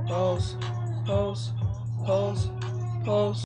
Pose, pose, pose, pose.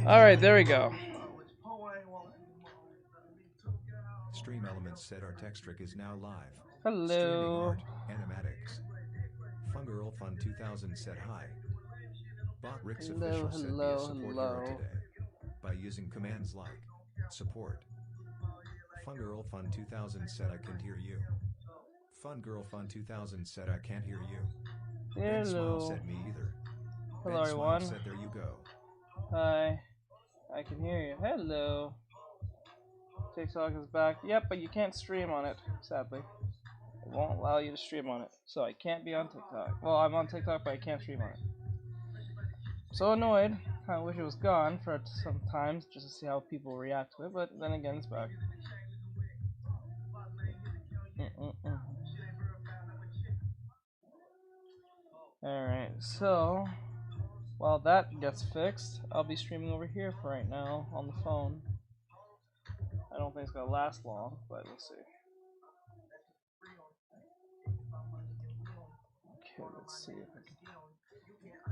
All right, there we go. Stream Elements said Artextric is now live. Streaming Hello. art, animatics. Fungirl Fun 2000 said hi. Botrix Hello, official said be a hello, support hero hello. today. By using commands like support. Fungirl Fun 2000 said I can't hear you. Fun Girl Fun 2000 said I can't hear you. Hello. Ben Smile said me either. Hello, Ben everyone. Smile said there you go. Hi. I can hear you. Hello. TikTok is back. Yep, but you can't stream on it, sadly. It won't allow you to stream on it. So I can't be on TikTok. Well, I'm on TikTok, but I can't stream on it. So annoyed. I wish it was gone for some times just to see how people react to it, but then again, it's back. Alright, so while that gets fixed, I'll be streaming over here for right now on the phone. I don't think it's gonna last long, but we'll see. Okay, let's see if I can.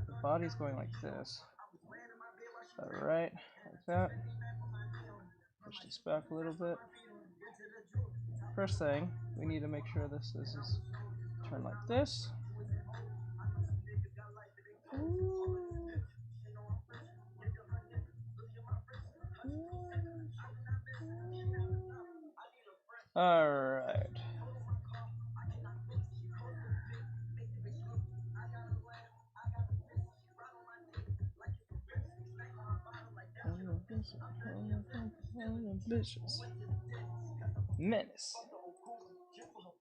The body's going like this. Is that right? Like that. Push this back a little bit. First thing, we need to make sure this is turned like this. Alright. Menace.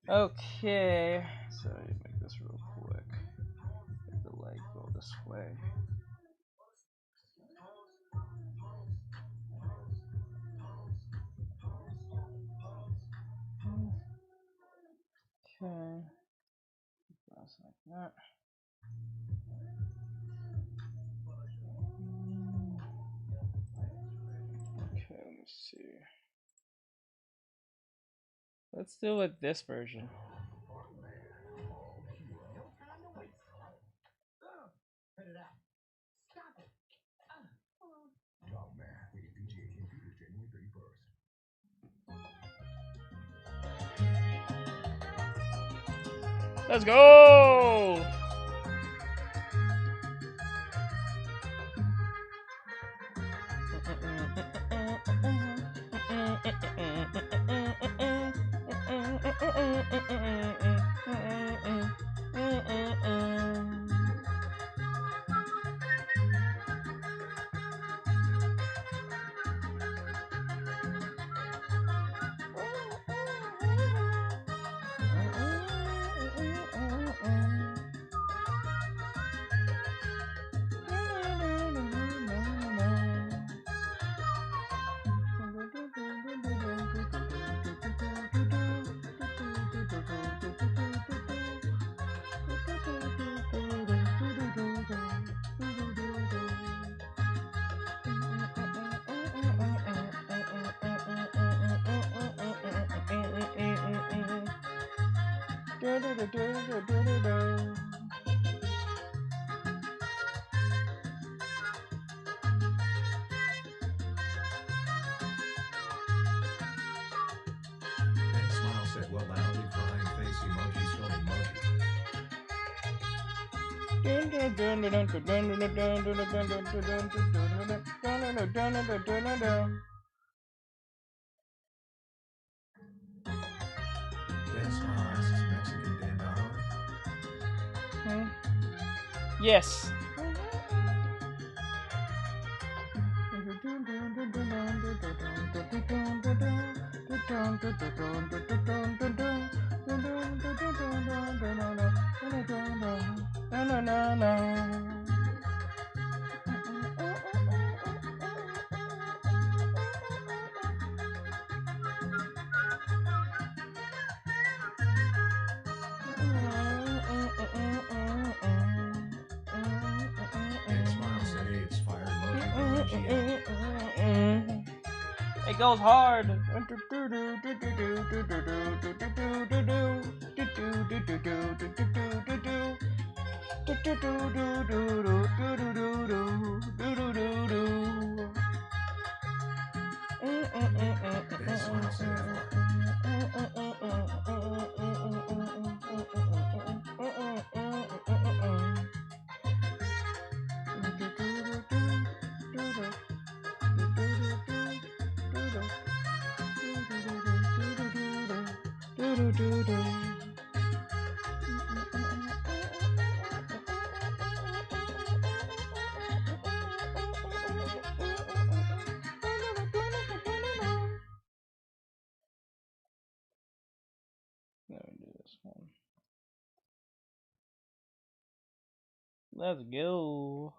Okay, so make this real quick. Make the leg go this way. Okay, that's like that. Okay, let me see. Let's do it this version. Let's go! Ben Smile said well loudly crying face emoji skull emoji. Ben Smile asks Mexican Dan Dollar. Yes. Ben Smile said hey it's fire emoji OMG. It goes hard. Ben Smile said Let me do this one. Let's go.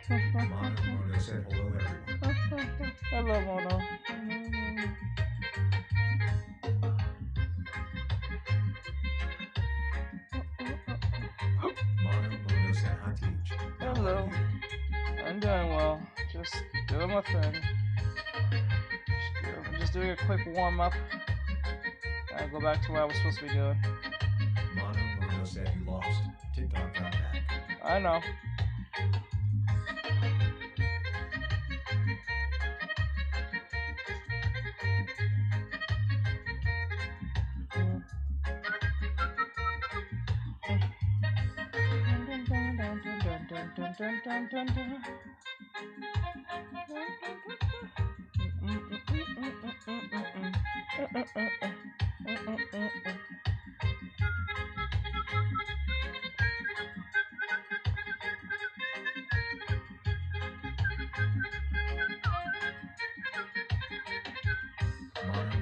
Mono said hello everyone. Hello, Mono. Mono said hi Teach. How Hello. are you? I'm doing well. Just doing my thing. Just doing a quick warm up. I'll go back to what I was supposed to be doing. Mono said you lost. TikTok got back. I know.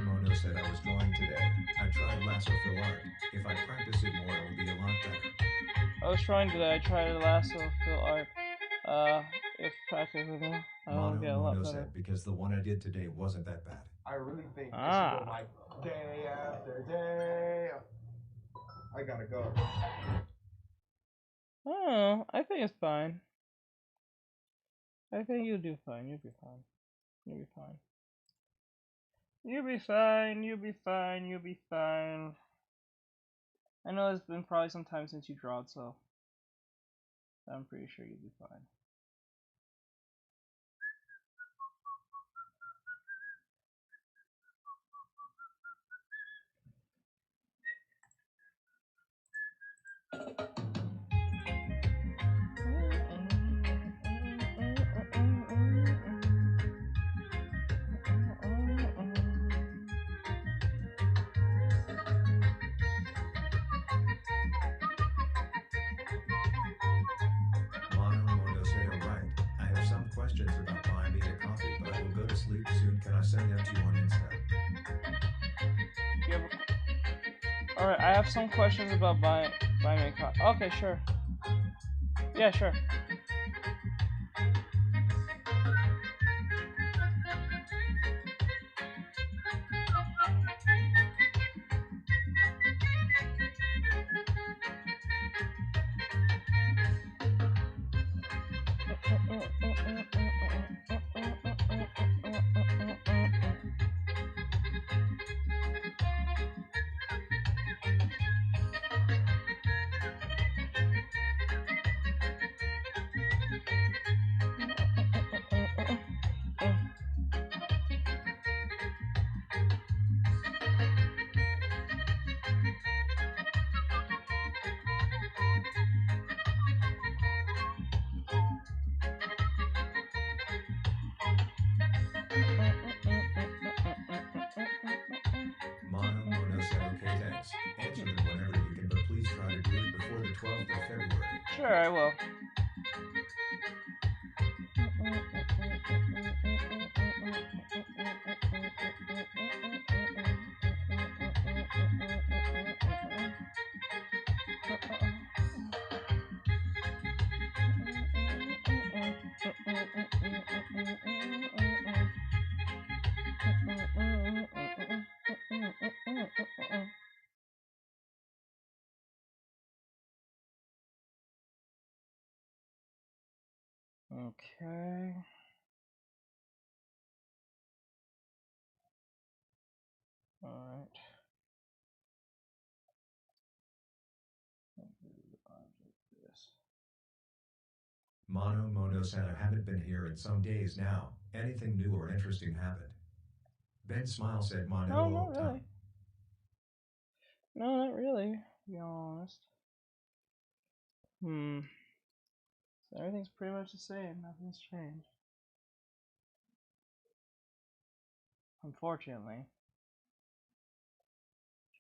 Mono said I was drawing today. I tried lasso fill art. If I practice it more, it will be a lot better. I was trying today. I tried lasso fill art. If practicing more, I'll get a lot Mono better. said because the one I did today wasn't that bad. I really think I should go like day after day. I gotta go. Oh, I think it's fine. I think you'll do fine. You'll be fine. You'll be fine. You'll be fine. You'll be fine. You'll be fine. I know it's been probably some time since you drawed, so I'm pretty sure you'll be fine. Mono said alright. I have some questions about buying me a coffee, but I will go to sleep soon. Can I send them to you on Insta? Alright, I have some questions about buying me a coffee. Okay, sure. Yeah, sure. Mono said okay thanks. Answer them whenever you can, but please try to do it before the 12th of February. Sure, I will. Okay. Alright. Object this. Mono said I haven't been here in some days now. Anything new or interesting happened? Ben Smile said Mono No, not old really. time. No, not really, to be honest. So everything's pretty much the same. Nothing's changed. Unfortunately.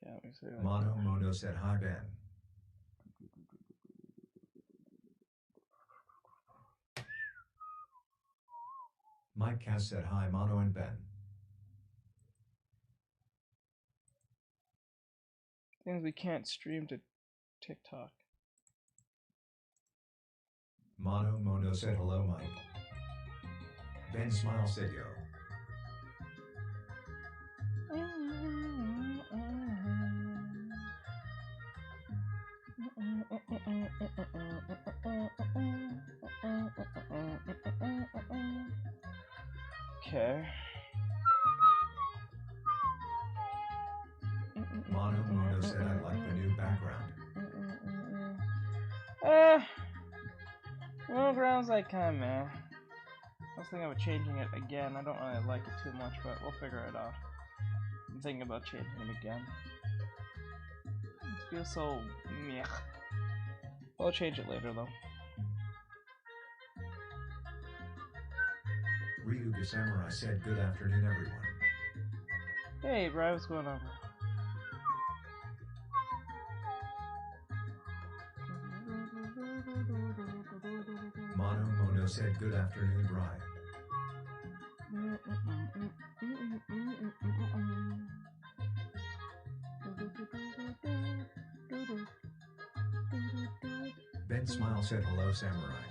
Yeah, let me see. Mono said hi Ben. Mike Cass said hi Mono and Ben. Things we can't stream to TikTok. Mono said hello Mike. Ben Smile said yo. Okay. Mono said I like the new background. Background's like kinda meh. I was thinking about changing it again. I don't really like it too much, but we'll figure it out. I'm thinking about changing it again. It feels so meh. I'll change it later though. Ryuga Samurai said good afternoon everyone. Hey, Brian, what's going on? Mono said good afternoon Brian. Ben Smile said hello Samurai.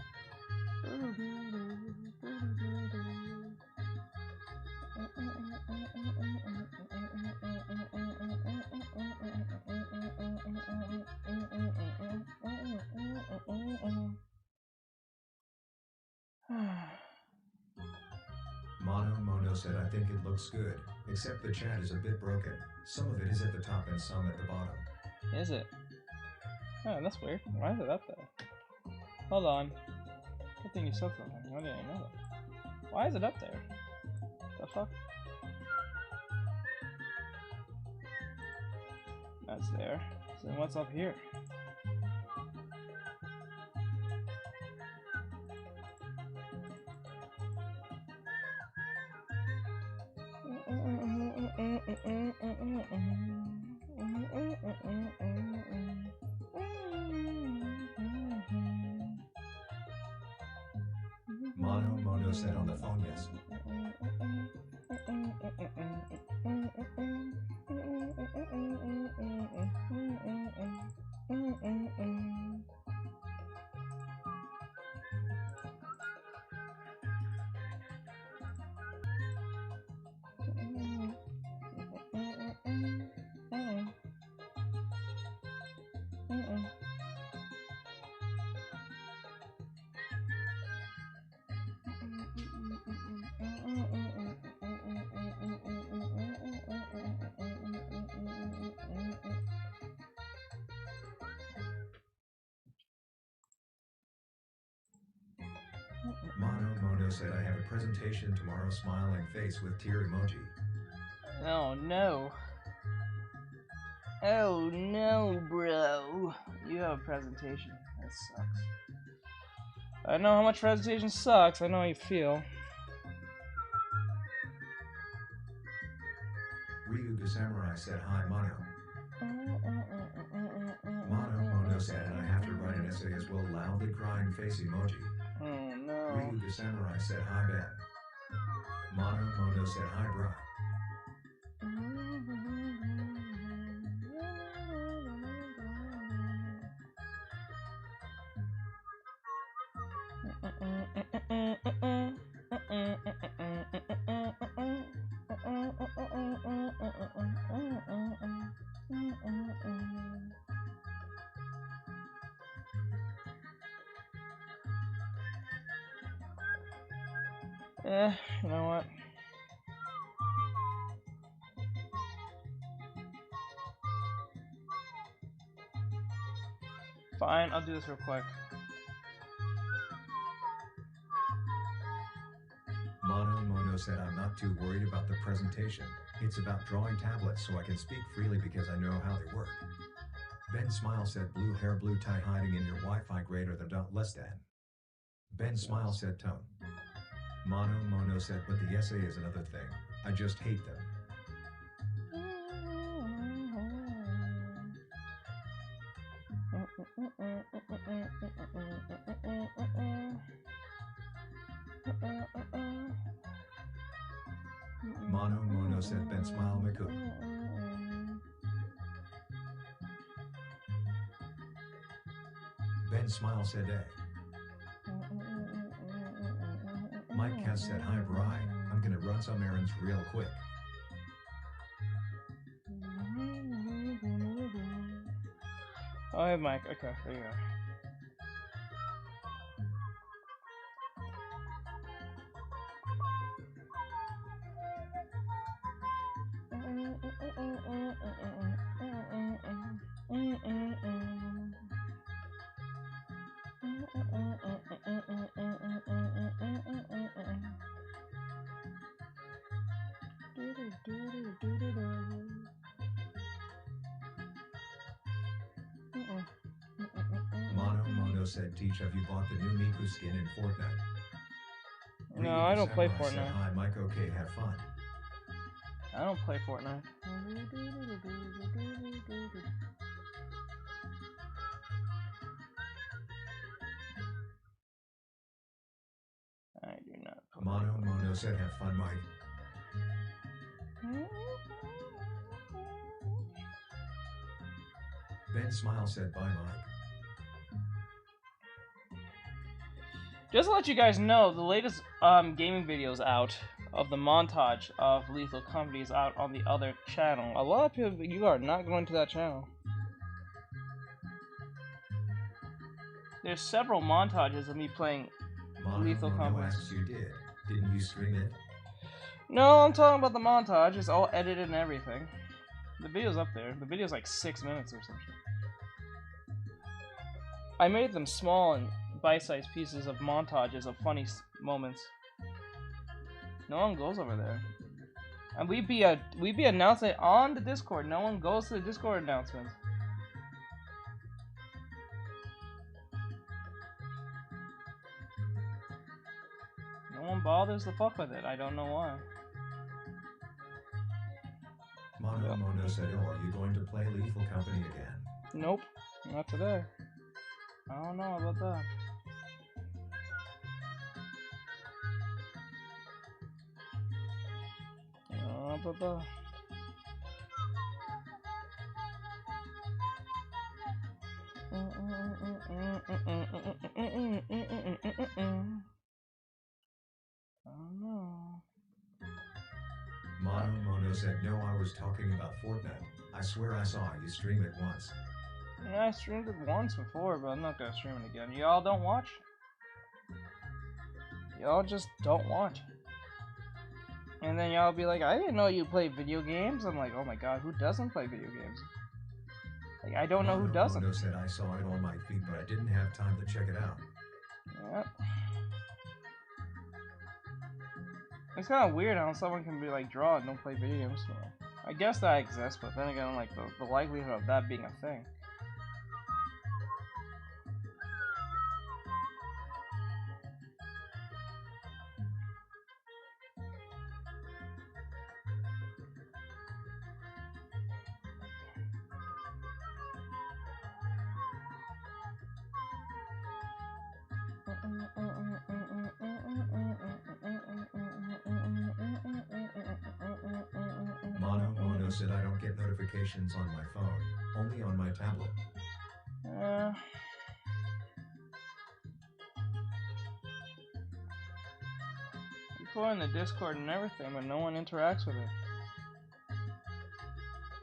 Mono said I think it looks good, except the chat is a bit broken. Some of it is at the top and some at the bottom. Is it? Oh, that's weird. Why is it up there? Hold on. Good thing you said something. Why didn't I know that? Why is it up there? The fuck? That's there. So then what's up here? Mono said on the phone yes. Mono said I have a presentation tomorrow smiling face with tear emoji. Oh no. Oh no, bro. You have a presentation. That sucks. I know how much presentation sucks. I know how you feel. Ryuga Samurai said hi Mono. Mono said and I have to write an essay as well loudly crying face emoji. Oh no. Ryuga Samurai said hi Ben. Mono said hi bro. You know what? Fine, I'll do this real quick. said I'm not too worried about the presentation. It's about drawing tablets so I can speak freely because I know how they work. Ben Smile said blue hair, blue tie hiding in your Wi-Fi greater than dot less than. Ben Smile said tone. Mono said but the essay is another thing. I just hate them. Mono said Ben Smile McCook. Ben Smile said A. Mike has said hi Bri, I'm gonna run some errands real quick. Oh, I have Mike. Okay, there you go. Mono said Teach, have you bought the new Miku skin in Fortnite? No, I don't play Samurai said, Fortnite. hi Mike, okay, have fun. I don't play Fortnite. I do not play. Mono said have fun Mike. Ben Smile said bye Mike. Just to let you guys know, the latest gaming videos out of the montage of Lethal Company is out on the other channel. A lot of people, you are not going to that channel. There's several montages of me playing Lethal Company. Asks you did. Didn't you stream it? No, I'm talking about the montage. It's all edited and everything. The video's up there. The video's like 6 minutes or something. I made them small and bite-sized pieces of montages of funny moments. No one goes over there, and we'd be announcing it on the Discord. No one goes to the Discord announcements. No one bothers to fuck with it. I don't know why. Mono said, oh, are you going to play Lethal Company again? Nope, not today. I don't know about that. Mono said, no, I was talking about Fortnite. I swear I saw you stream it once. Yeah, I streamed it once before, but I'm not gonna stream it again. Y'all don't watch? Y'all just don't watch. And then y'all be like, I didn't know you play video games. I'm like, oh my god, who doesn't play video games? Like, I don't know who doesn't. Mono said, I saw it on my feed, but I didn't have time to check it out. Yep. It's kind of weird how someone can be like, draw and don't play video games. So I guess that exists, but then again, like, the likelihood of that being a thing. Mono said I don't get notifications on my phone, only on my tablet. People are in the Discord and everything, but no one interacts with it.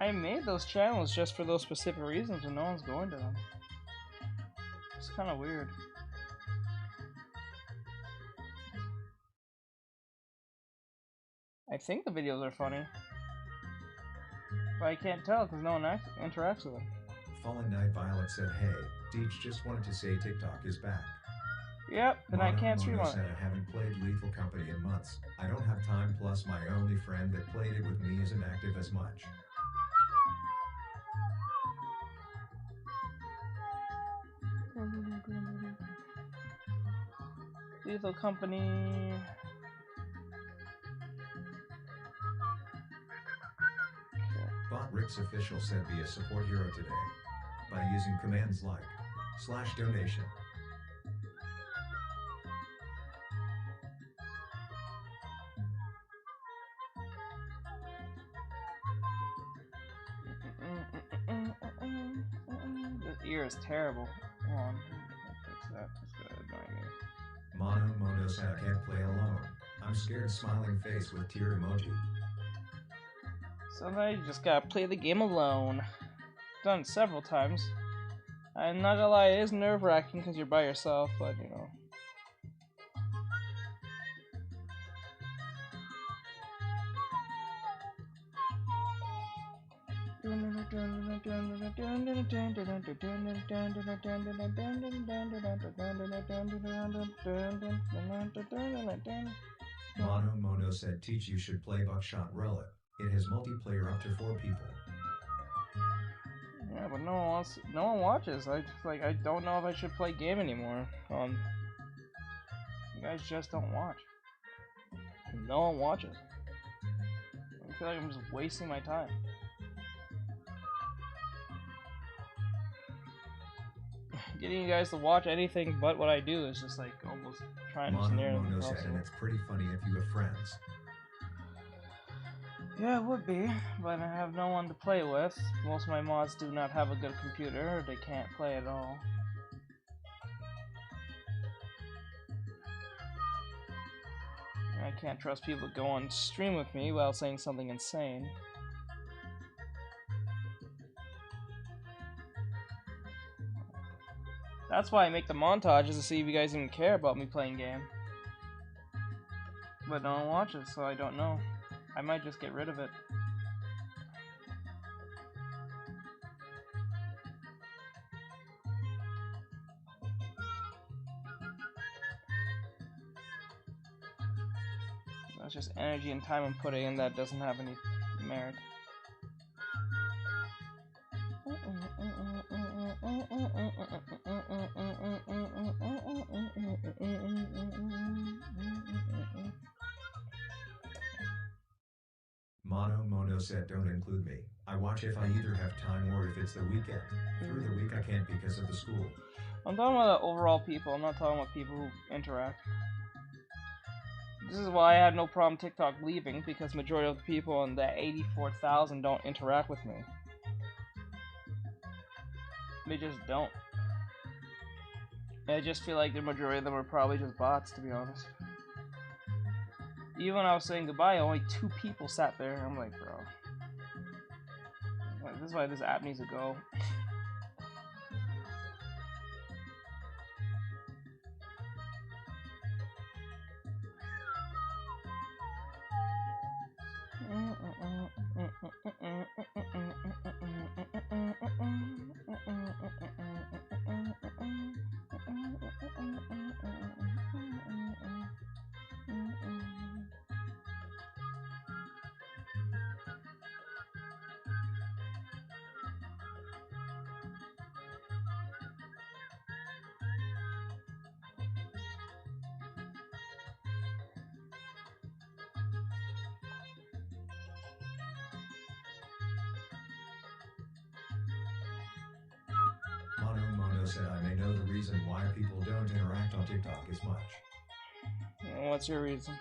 I made those channels just for those specific reasons, and no one's going to them. It's kind of weird. I think the videos are funny, but I can't tell because no one interacts with them. Fallen Night Violet said, hey, Deej just wanted to say TikTok is back. Yep, and I can't stream Mono on said it. I haven't played Lethal Company in months. I don't have time, plus my only friend that played it with me isn't active as much. Lethal Company. Bot Rick's official said be a support hero today by using commands like /donation. This ear is terrible. Hold on. Fix that. That's gonna annoy me. Mono said I can't play alone. I'm scared smiling face with tear emoji. Sometimes you just gotta play the game alone. Done it several times. I'm not gonna lie, it is nerve-wracking because you're by yourself, but you know. Mono said teach you should play Buckshot Relic. It has multiplayer up to 4 people. Yeah, but no one watches. I don't know if I should play game anymore. You guys just don't watch. No one watches. I feel like I'm just wasting my time. Getting you guys to watch anything but what I do is just like almost trying to snare them. Mono said, and it's pretty funny if you have friends. Yeah, it would be, but I have no one to play with. Most of my mods do not have a good computer, or they can't play at all. I can't trust people to go on stream with me while saying something insane. That's why I make the montages to see if you guys even care about me playing game. But no one watches, so I don't know. I might just get rid of it. That's just energy and time I'm putting in that doesn't have any merit. Mono said don't include me. I watch if I either have time or if it's the weekend. Through the week I can't because of the school. I'm talking about the overall people, I'm not talking about people who interact. This is why I had no problem TikTok leaving, because majority of the people in the 84,000 don't interact with me. They just don't. I just feel like the majority of them are probably just bots, to be honest. Even when I was saying goodbye, only 2 people sat there. I'm like, bro. This is why this app needs to go. Mono said I may know the reason why people don't interact on TikTok as much. What's your reason?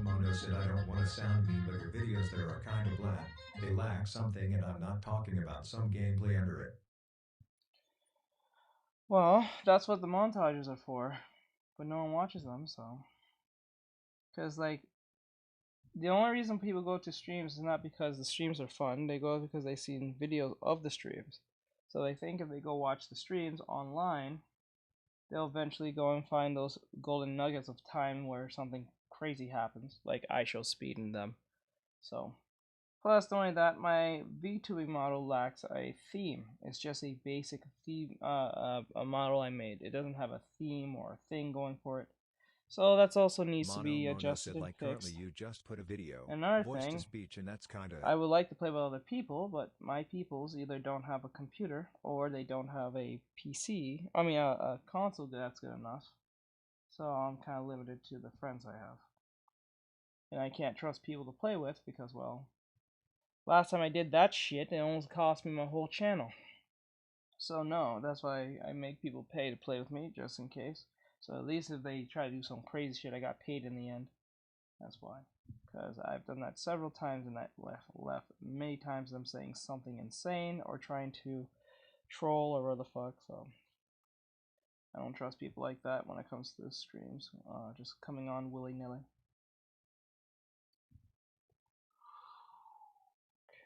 Mono said I don't want to sound mean, but your videos there are kind of bland. They lack something, and I'm not talking about some gameplay under it. Well, that's what the montages are for, but no one watches them, so. Because, like, the only reason people go to streams is not because the streams are fun, they go because they've seen videos of the streams. So they think if they go watch the streams online, they'll eventually go and find those golden nuggets of time where something crazy happens, like I show speed in them. So, plus not only that, my Vtube model lacks a theme. It's just a basic theme, a model I made. It doesn't have a theme or a thing going for it. So that's also needs to be adjusted and fixed. Currently you just put a video, another voice thing, to speech, and that's kind of. I would like to play with other people, but my peoples either don't have a computer or they don't have a PC. I mean, a console that's good enough. So I'm kind of limited to the friends I have, and I can't trust people to play with because, well, last time I did that shit, it almost cost me my whole channel. So no, that's why I make people pay to play with me, just in case. So at least if they try to do some crazy shit, I got paid in the end. That's why. Because I've done that several times and that left many times them saying something insane or trying to troll or whatever the fuck. So I don't trust people like that when it comes to the streams. Just coming on willy-nilly.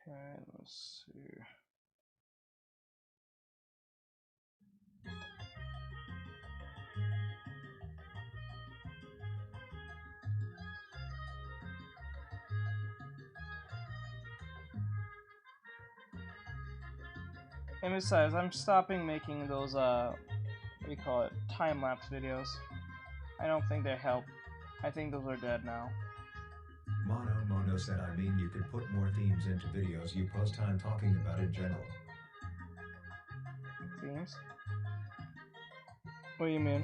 Okay, let's see. And besides, I'm stopping making those, what do you call it, time-lapse videos. I don't think they help. I think those are dead now. Mono said I mean you could put more themes into videos you post time talking about in general. Themes? What do you mean?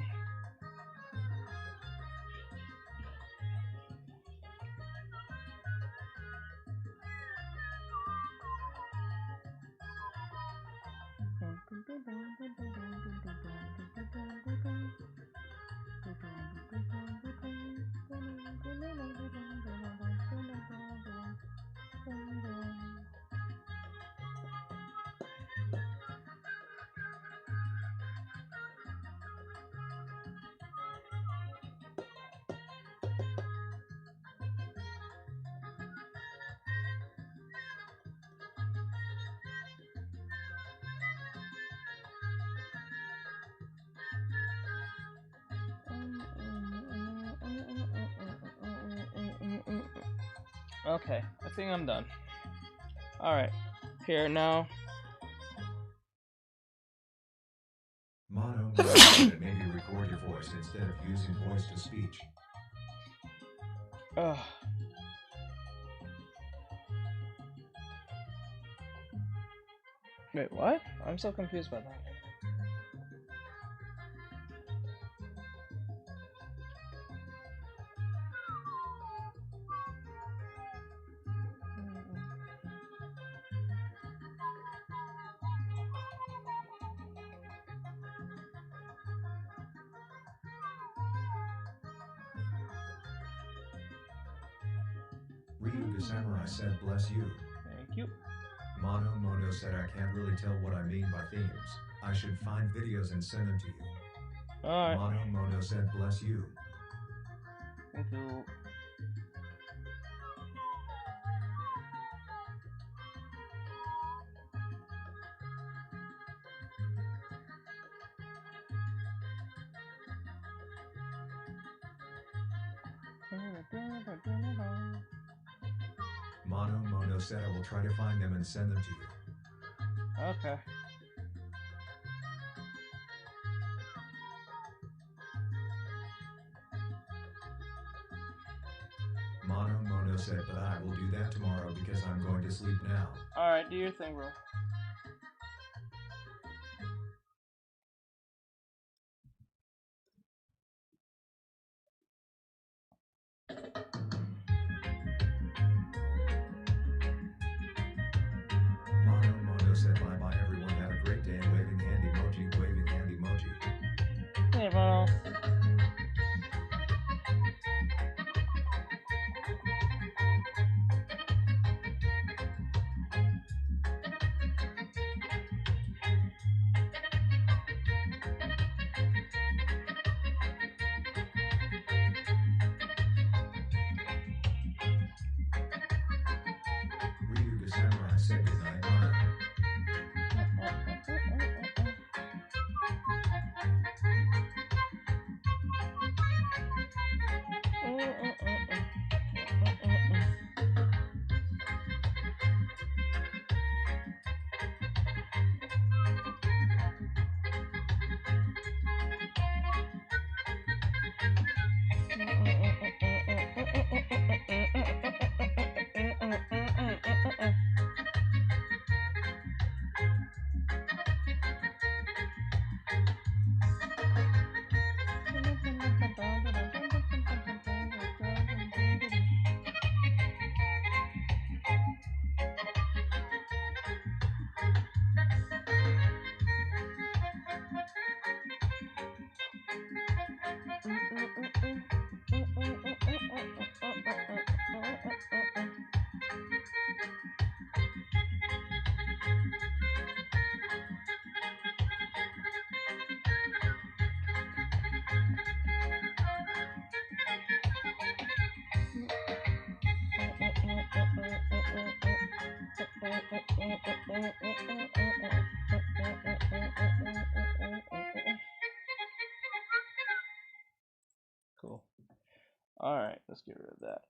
Okay, I think I'm done. Alright, here now. Mono said maybe record your voice instead of using voice to speech. Ugh. Wait, what? I'm so confused by that. Ryuga Samurai said bless you. Thank you. Mono said I can't really tell what I mean by themes. I should find videos and send them to you. Alright. Mono said bless you. Thank you. Mono Mono said I will try to find them and send them to you. Okay. Mono said, but I will do that tomorrow because I'm going to sleep now. Alright, do your thing, bro. Mono said, bye bye everyone, have a great day, waving hand emoji, waving hand emoji. Hey, Mono. Ryuga Samurai said goodnight, Mono. Cool. Alright, let's get rid of that.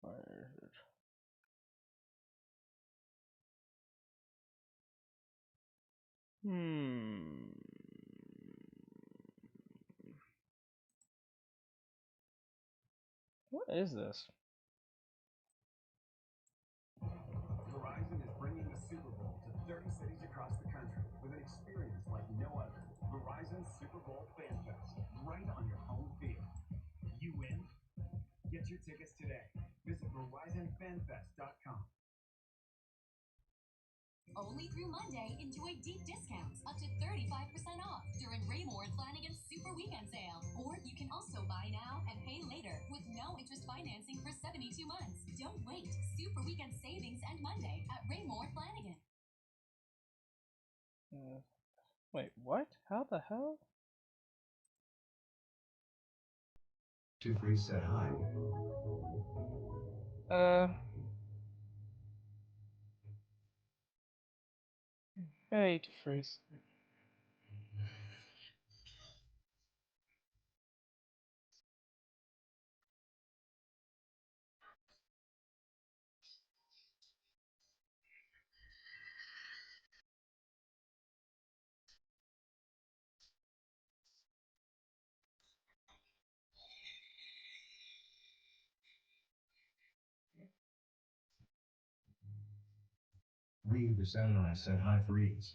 Where is it? What is this? Verizon is bringing the Super Bowl to 30 cities across the country with an experience like no other. Verizon Super Bowl Fan Fest, right on your home field. You win? Get your tickets today. Visit VerizonFanFest.com. Only through Monday, enjoy deep discounts up to 35% off during Raymore and Flanagan's Super Weekend Sale. Or you can also buy now and pay later with no interest financing for 72 months. Don't wait. Super Weekend savings end Monday at Raymore Flanagan. Wait, what? How the hell? Two Free said hi. Hey, to freeze. Ryuga Samurai said hi, Freeze.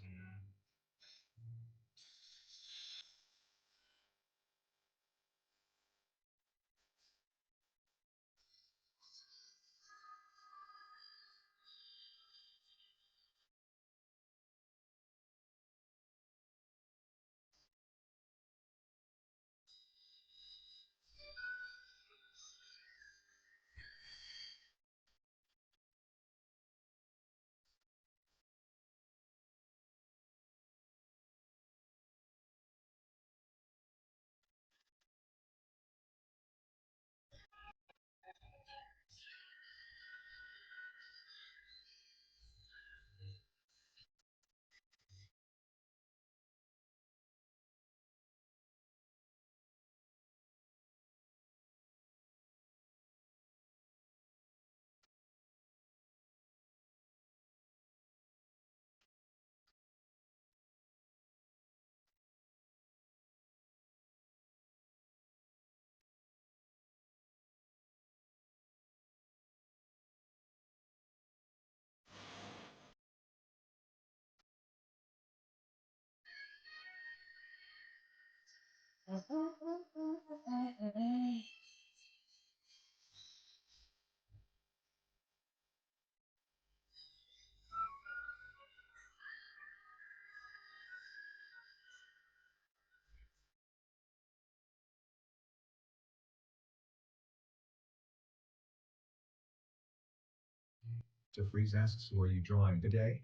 Freeze asks, "Were you drawing today?"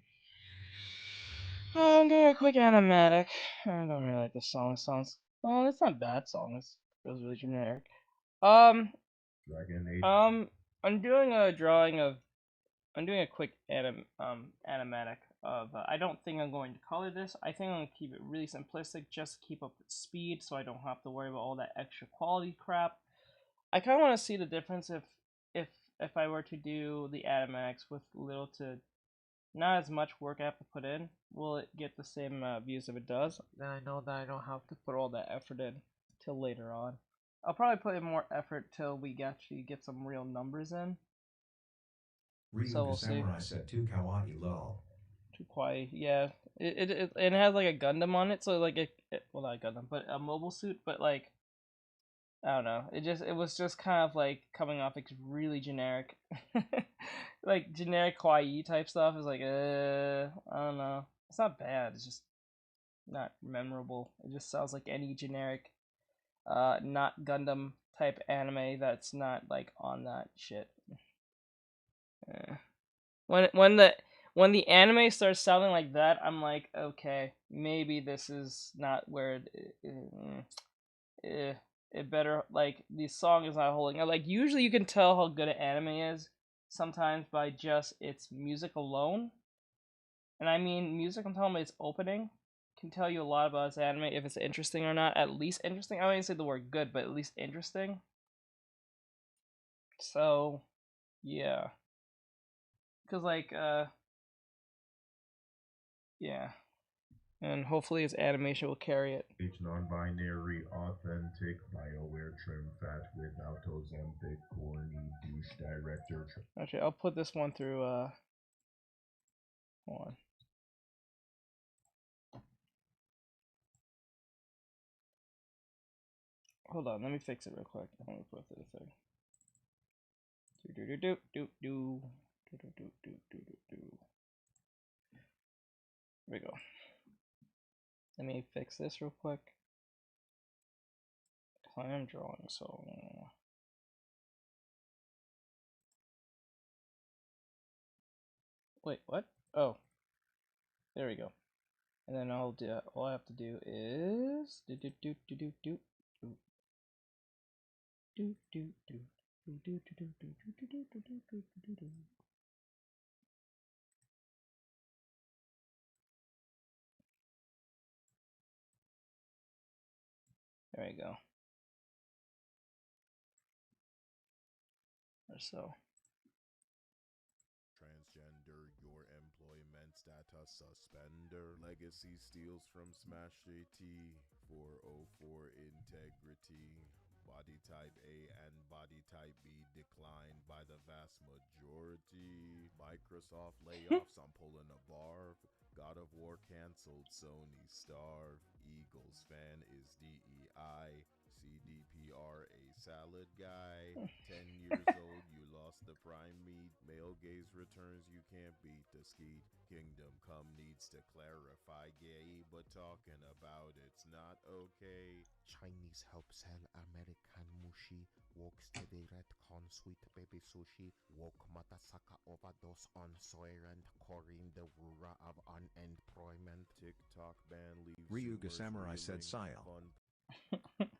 Oh, I'm doing a quick animatic. I don't really like this song. This song's it's not a bad song. It feels really generic. Dragon 8. I'm doing a drawing of. I'm doing a quick animatic of. I don't think I'm going to color this. I think I'm going to keep it really simplistic, just to keep up with speed, so I don't have to worry about all that extra quality crap. I kind of want to see the difference if if I were to do the animatics with little to not as much work I have to put in. Will it get the same views if it does? Then I know that I don't have to put all that effort in till later on. I'll probably put in more effort till we actually get some real numbers in. So we'll see. Samurai said, "Too kawaii lol." Too quiet, yeah. It has like a Gundam on it, so like well, not a Gundam, but a mobile suit. But like I don't know. It was just kind of like coming off like really generic, like generic kawaii type stuff. Is like I don't know. It's not bad. It's just not memorable. It just sounds like any generic, not Gundam type anime that's not like on that shit. When the anime starts sounding like that, I'm like, okay, maybe this is not where it better, like, the song is not holding. Like, usually you can tell how good an anime is sometimes by just its music alone. And I mean, music alone, its opening can tell you a lot about its anime, if it's interesting or not. At least interesting. I wouldn't say the word good, but at least interesting. So, yeah. Because, like, yeah. And hopefully its animation will carry it. Each non-binary, authentic, BioWare trim fat without Ozempic, corny douche director. Actually, I'll put this one through, hold on. Hold on, let me fix it real quick. I'm gonna put this thing. There we go. Let me fix this real quick. I am drawing, so. Wait, what? Oh. There we go. And then all I have to do is there we go. Or so. Transgender, your employment status suspender. Legacy steals from Smash AT 404 integrity. Body type A and body type B declined by the vast majority. Microsoft layoffs, I'm pulling a barb. God of War canceled, Sony starve. Eagles fan is DEI. CDPR a salad guy. 10 years old, you lost the prime meat. Male gaze returns, you can't beat the skeet. Kingdom Come needs to clarify gay, but talking about it's not okay. Chinese help sell American mushi. Walks to the retcon sweet baby sushi. Woke Matasaka overdose on Soylent Corinne the ruler of unemployment. TikTok ban leaves Ryuga zoomers Samurai reeling. said, "Sile." Fun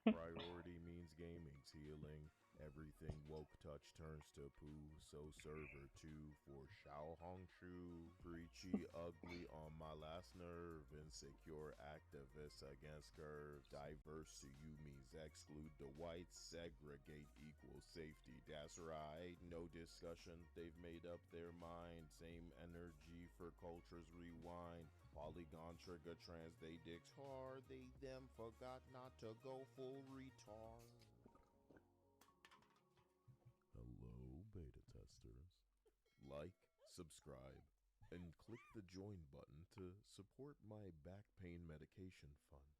priority means gaming's healing. Everything woke touch turns to poo. So server 2 for Xiao Hongshu. Preachy ugly on my last nerve. Insecure activists against curve. Diverse to you means exclude the whites. Segregate equals safety. That's right. No discussion. They've made up their mind. Same energy for cultures rewind. Polygon trigger trans. They dicks hard. They them forgot not to go full retard. Hello, beta testers. Like, subscribe, and click the join button to support my back pain medication fund,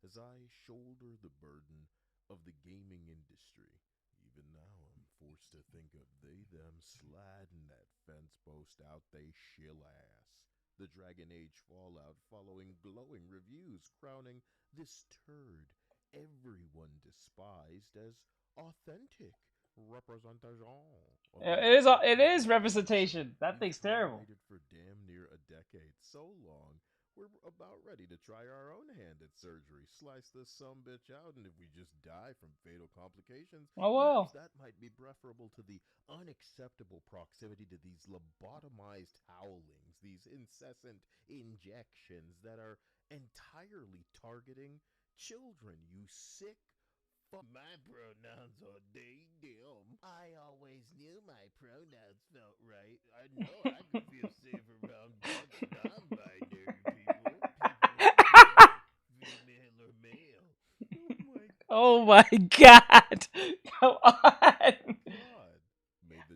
as I shoulder the burden of the gaming industry. Even now, I'm forced to think of they them sliding that fence post out they shill ass. The Dragon Age Fallout following glowing reviews crowning this turd everyone despised as authentic representation. It is representation. That thing's terrible. Waited for damn near a decade, so long. We're about ready to try our own hand at surgery. Slice this sumbitch out, and if we just die from fatal complications, Oh well. that might be preferable to the unacceptable proximity to these lobotomized howlings, these incessant injections that are entirely targeting children, you sick my pronouns are they, them. I always knew my pronouns felt right. I know I could feel safe around non-binary people. Female or male. Oh my god. Come on.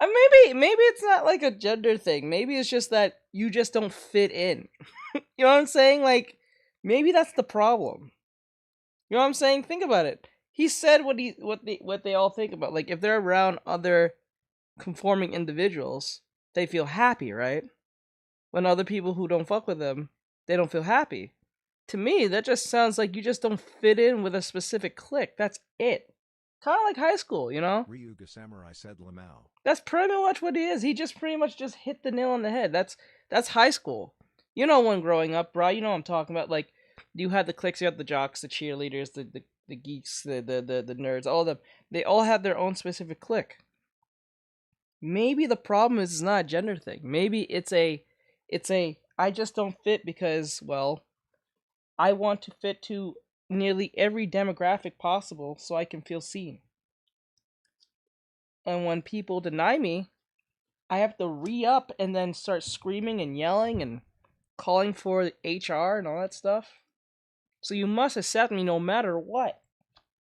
Maybe it's not like a gender thing. Maybe it's just that you just don't fit in. You know what I'm saying? Like, maybe that's the problem. You know what I'm saying? Think about it. He said what they all think about. Like, if they're around other conforming individuals, they feel happy, right? When other people who don't fuck with them, they don't feel happy. To me, that just sounds like you just don't fit in with a specific clique. That's it. Kind of like high school, you know? Ryuga Samurai said Lamau. That's pretty much what he is. He just pretty much just hit the nail on the head. That's high school. You know, when growing up, bro, you know what I'm talking about. Like, you had the cliques, you had the jocks, the cheerleaders, the geeks, the nerds, all of them. They all had their own specific clique. Maybe the problem is it's not a gender thing. Maybe it's a I just don't fit because, well, I want to fit to nearly every demographic possible so I can feel seen. And when people deny me, I have to re-up and then start screaming and yelling and calling for HR and all that stuff. So you must accept me no matter what.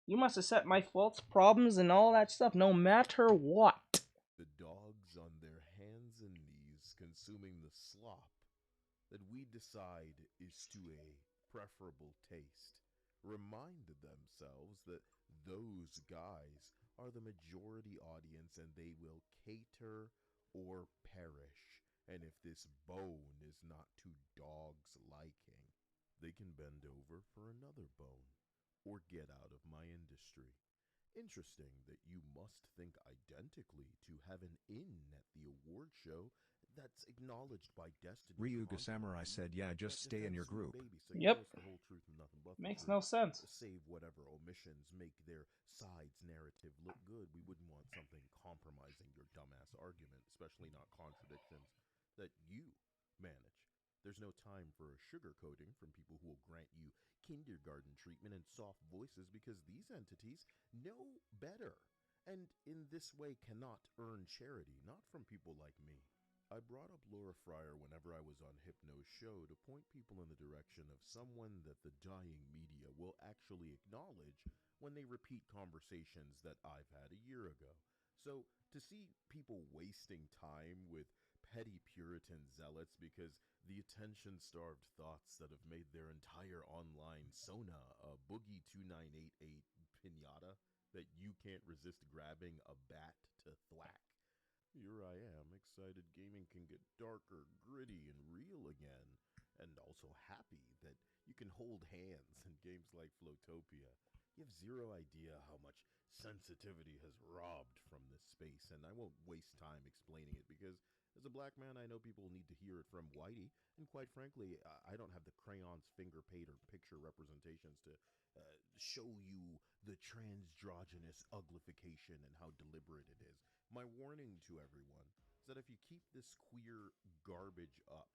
You must accept my faults, problems, and all that stuff no matter what. The dogs on their hands and knees consuming the slop that we decide is to a preferable taste remind themselves that those guys are the majority audience and they will cater or perish. And if this bone is not to dogs' liking, they can bend over for another bone or get out of my industry. Interesting that you must think identically to have an in at the award show that's acknowledged by Destiny. Ryuga Samurai said, yeah, just stay in your group. Yep. Makes no sense. Save whatever omissions make their side's narrative look good. We wouldn't want something compromising your dumbass argument, especially not contradictions that you manage. There's no time for sugarcoating from people who will grant you kindergarten treatment and soft voices because these entities know better and in this way cannot earn charity, not from people like me. I brought up Laura Fryer whenever I was on Hypno's show to point people in the direction of someone that the dying media will actually acknowledge when they repeat conversations that I've had a year ago. So to see people wasting time with petty Puritan zealots because the attention-starved thoughts that have made their entire online sona a Boogie 2988 pinata that you can't resist grabbing a bat to thwack. Here I am, excited gaming can get darker, gritty, and real again, and also happy that you can hold hands in games like Flotopia. You have zero idea how much sensitivity has robbed from this space, and I won't waste time explaining it because as a black man, I know people need to hear it from Whitey, and quite frankly, I don't have the crayons, finger paint, or picture representations to show you the transdrogenous uglification and how deliberate it is. My warning to everyone is that if you keep this queer garbage up,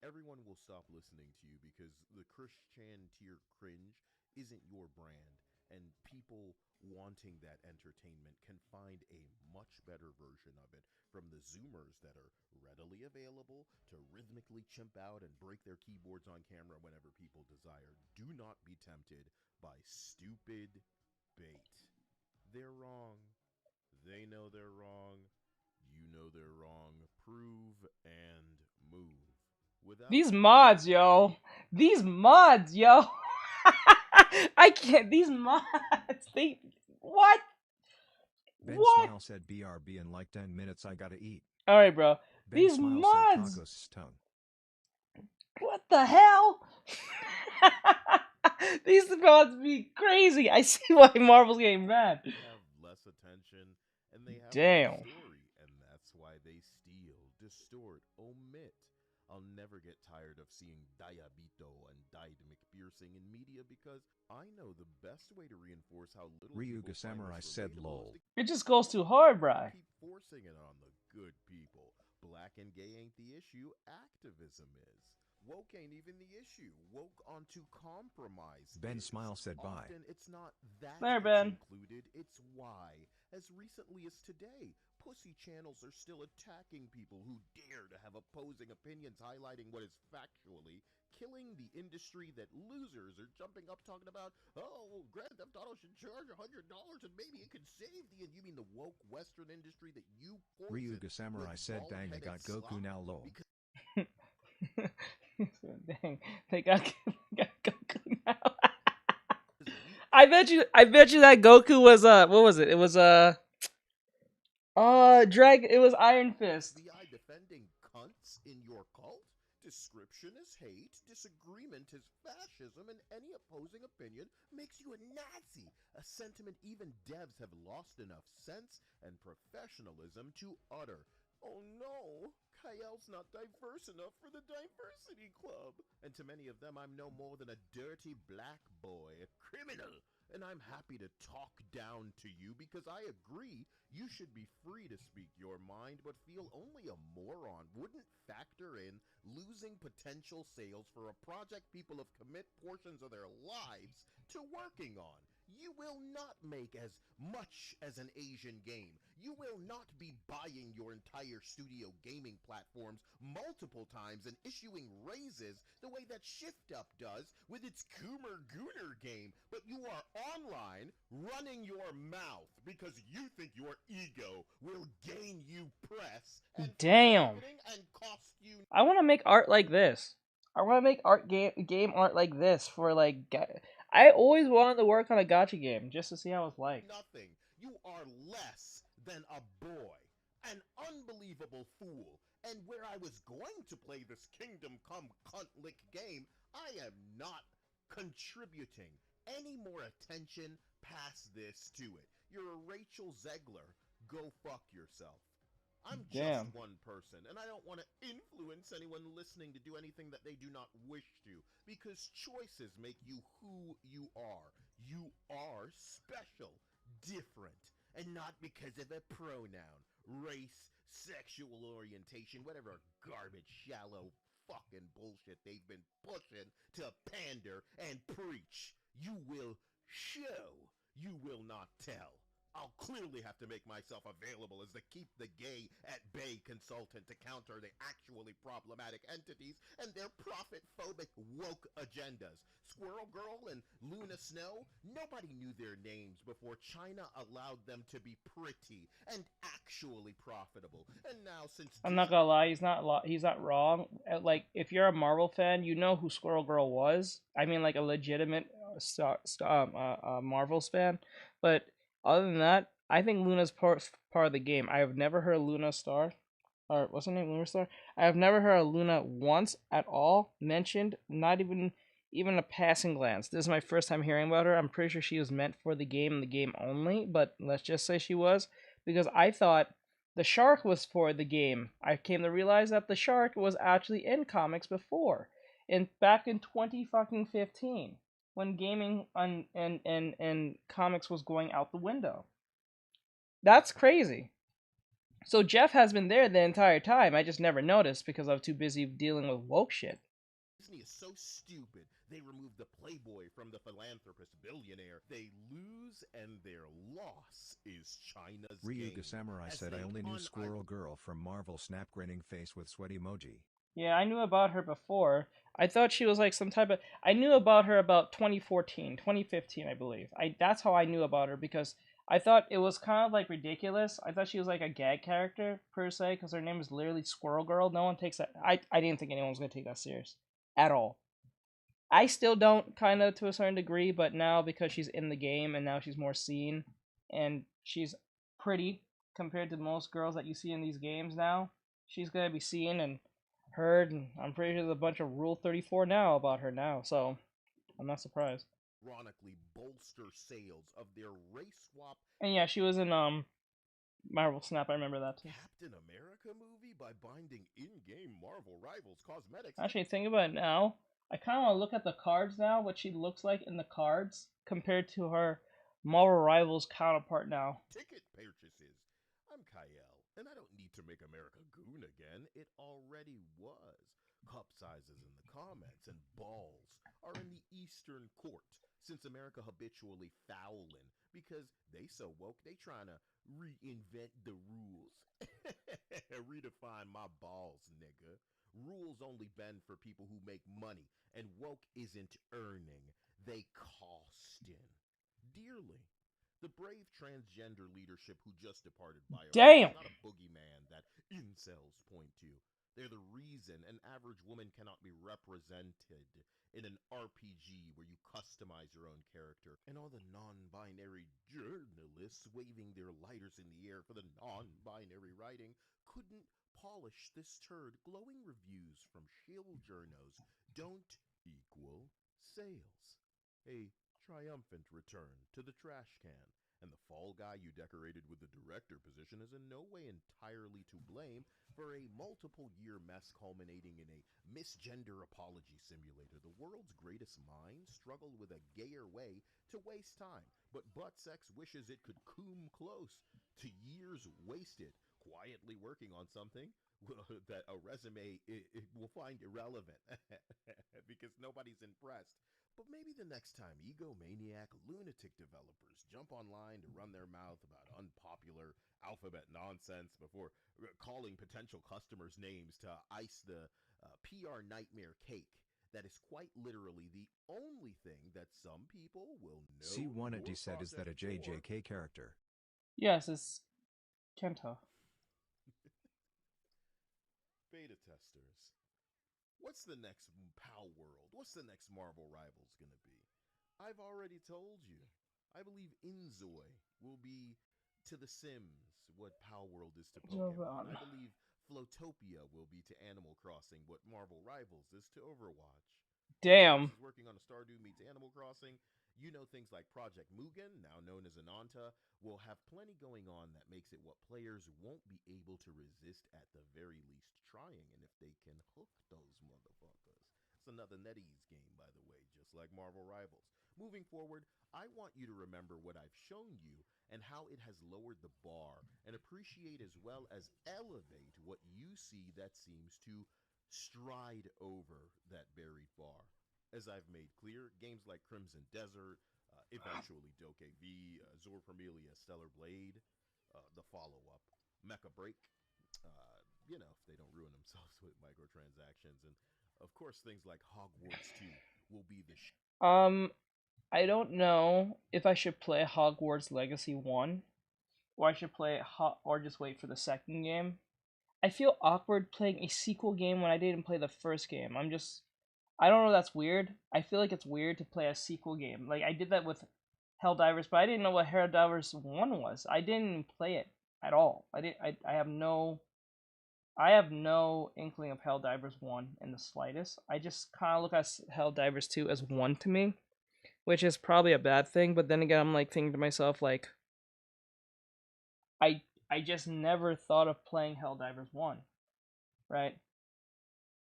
everyone will stop listening to you because the Christian tier cringe isn't your brand, and people wanting that entertainment can find a much better version of it from the Zoomers that are readily available to rhythmically chimp out and break their keyboards on camera whenever people desire. Do not be tempted by stupid bait. They're wrong. They know they're wrong. You know they're wrong. Prove and move. Without These mods, yo. These mods, yo. I can't. These mods. They what? Ben What? Smile said BRB in like 10 minutes I gotta eat. All right, bro. Ben These Smile mods. said Tacos tongue. What the hell? These mods be crazy. I see why Marvel's getting mad. They have less attention and they have Damn. less story, and that's why they steal, distort, omit. I'll never get tired of seeing Diabito and Dyed McPiercing in media because I know the best way to reinforce how little Ryuga people find Samurai this said relatable lol. is to It just goes too hard, bro. keep forcing it on the good people. Black and gay ain't the issue, activism is. Woke ain't even the issue. Woke onto compromise. Ben is. Smile said bye. Often it's not that There, it's Ben. included, it's why. As recently as today, pussy channels are still attacking people who dare to have opposing opinions highlighting what is factually killing the industry that losers are jumping up talking about. Oh, Grand Theft Auto should charge $100 and maybe it could save the... And you mean the woke Western industry that you poison Ryuga Samurai with said dang they got bald-headed Goku slop? now lol. Because So, dang, they got Goku now. I bet you that Goku was what was it? It was it was Iron Fist. the eye defending cunts in your cult? Description is hate, disagreement is fascism, and any opposing opinion makes you a Nazi. A sentiment even devs have lost enough sense and professionalism to utter. Oh no, Kael's not diverse enough for the diversity club. And to many of them, I'm no more than a dirty black boy, a criminal. And I'm happy to talk down to you because I agree you should be free to speak your mind, but feel only a moron wouldn't factor in losing potential sales for a project people have commit portions of their lives to working on. You will not make as much as an Asian game. You will not be buying your entire studio gaming platforms multiple times and issuing raises the way that Shift Up does with its Goomer Gooner game. But you are online running your mouth because you think your ego will gain you press and Damn. marketing and cost you I want to make art like this. I want to make game art like this for like. I always wanted to work on a gacha game just to see how it's like. nothing. You are less than a boy, an unbelievable fool. And where I was going to play this Kingdom Come cunt lick game, I am not contributing any more attention past this to it. You're a Rachel Zegler. Go fuck yourself. I'm Damn. just one person, and I don't want to influence anyone listening to do anything that they do not wish to, because choices make you who you are. You are special, different, and not because of a pronoun, race, sexual orientation, whatever garbage, shallow fucking bullshit they've been pushing to pander and preach. You will show, you will not tell. I'll clearly have to make myself available as the keep the gay at bay consultant to counter the actually problematic entities and their profit-phobic woke agendas. Squirrel Girl and Luna Snow, nobody knew their names before China allowed them to be pretty and actually profitable. And now since I'm not gonna lie, he's not wrong. Like, if you're a Marvel fan, you know who Squirrel Girl was. I mean, like a legitimate Marvel fan. But other than that, I think Luna's part of the game. I have never heard of Luna Star, or what's her name, Luna Star. I have never heard of Luna once at all mentioned. Not even a passing glance. This is my first time hearing about her. I'm pretty sure she was meant for the game and the game only. But let's just say she was, because I thought the shark was for the game. I came to realize that the shark was actually in comics before, back in 2015, when gaming and comics was going out the window. That's crazy. So Jeff has been there the entire time. I just never noticed because I was too busy dealing with woke shit. Disney is so stupid, they removed the playboy from the philanthropist billionaire. They lose, and their loss is China's Ryuga gain. Samurai As said I they only knew Squirrel Girl from Marvel snap grinning face with sweat emoji. Yeah, I knew about her before. I thought she was like some type of... I knew about her about 2014, 2015, I believe. That's how I knew about her, because I thought it was kind of like ridiculous. I thought she was like a gag character, per se, because her name is literally Squirrel Girl. No one takes that... I didn't think anyone was going to take that serious. At all. I still don't, kind of to a certain degree, but now because she's in the game and now she's more seen, and she's pretty compared to most girls that you see in these games now, she's gonna be seen and heard, and I'm pretty sure there's a bunch of Rule 34 now about her now, so I'm not surprised. Ironically, bolster sales of their race swap And yeah, she was in Marvel Snap. I remember that too. Captain America movie by binding in-game Marvel Rivals cosmetics. Actually, think about it now. I kind of want to look at the cards now, what she looks like in the cards compared to her Marvel Rivals counterpart now. Ticket purchases. I'm Kyle, and I don't need to make America goon again. It already was. Cup sizes in the comments and balls are in the Eastern Court, since America habitually fouling because they so woke they trying to reinvent the rules. Redefine my balls, nigga. Rules only bend for people who make money, and woke isn't earning, they costing dearly. The brave transgender leadership who just departed BioWare Damn! is not a boogeyman that incels point to. They're the reason an average woman cannot be represented in an RPG where you customize your own character, and all the non-binary journalists waving their lighters in the air for the non-binary writing couldn't polish this turd. Glowing reviews from shill journos don't equal sales. A triumphant return to the trash can, and the fall guy you decorated with the director position is in no way entirely to blame for a multiple-year mess culminating in a misgender apology simulator. The world's greatest minds struggled with a gayer way to waste time, but butt sex wishes it could come close to years wasted quietly working on something that a resume it will find irrelevant because nobody's impressed. But maybe the next time egomaniac lunatic developers jump online to run their mouth about unpopular alphabet nonsense before calling potential customers names to ice the PR nightmare cake that is quite literally the only thing that some people will know. C1 at said, is that a JJK character? Yes, it's Kenta. Beta testers. What's the next PAL World? What's the next Marvel Rivals gonna be? I've already told you. I believe Inzoi will be to The Sims what PAL World is to Pokemon. I believe Flotopia will be to Animal Crossing what Marvel Rivals is to Overwatch. Damn. Working on a Stardew meets Animal Crossing. You know, things like Project Mugen, now known as Ananta, will have plenty going on that makes it what players won't be able to resist at the very least trying, and if they can hook those motherfuckers. It's another NetEase game, by the way, just like Marvel Rivals. Moving forward, I want you to remember what I've shown you and how it has lowered the bar, and appreciate as well as elevate what you see that seems to stride over that buried bar. As I've made clear, games like Crimson Desert, eventually Doke V, Zor Vermilion, Stellar Blade, the follow-up, Mecha Break, you know, if they don't ruin themselves with microtransactions, and of course things like Hogwarts 2 will be the I don't know if I should play Hogwarts Legacy 1, or I should play or just wait for the second game. I feel awkward playing a sequel game when I didn't play the first game. I don't know, that's weird. I feel like it's weird to play a sequel game. Like, I did that with Helldivers, but I didn't know what Helldivers 1 was. I didn't play it at all. I have no inkling of Helldivers 1 in the slightest. I just kind of look at Helldivers 2 as 1 to me, which is probably a bad thing, but then again, I'm like thinking to myself, like, I just never thought of playing Helldivers 1, right?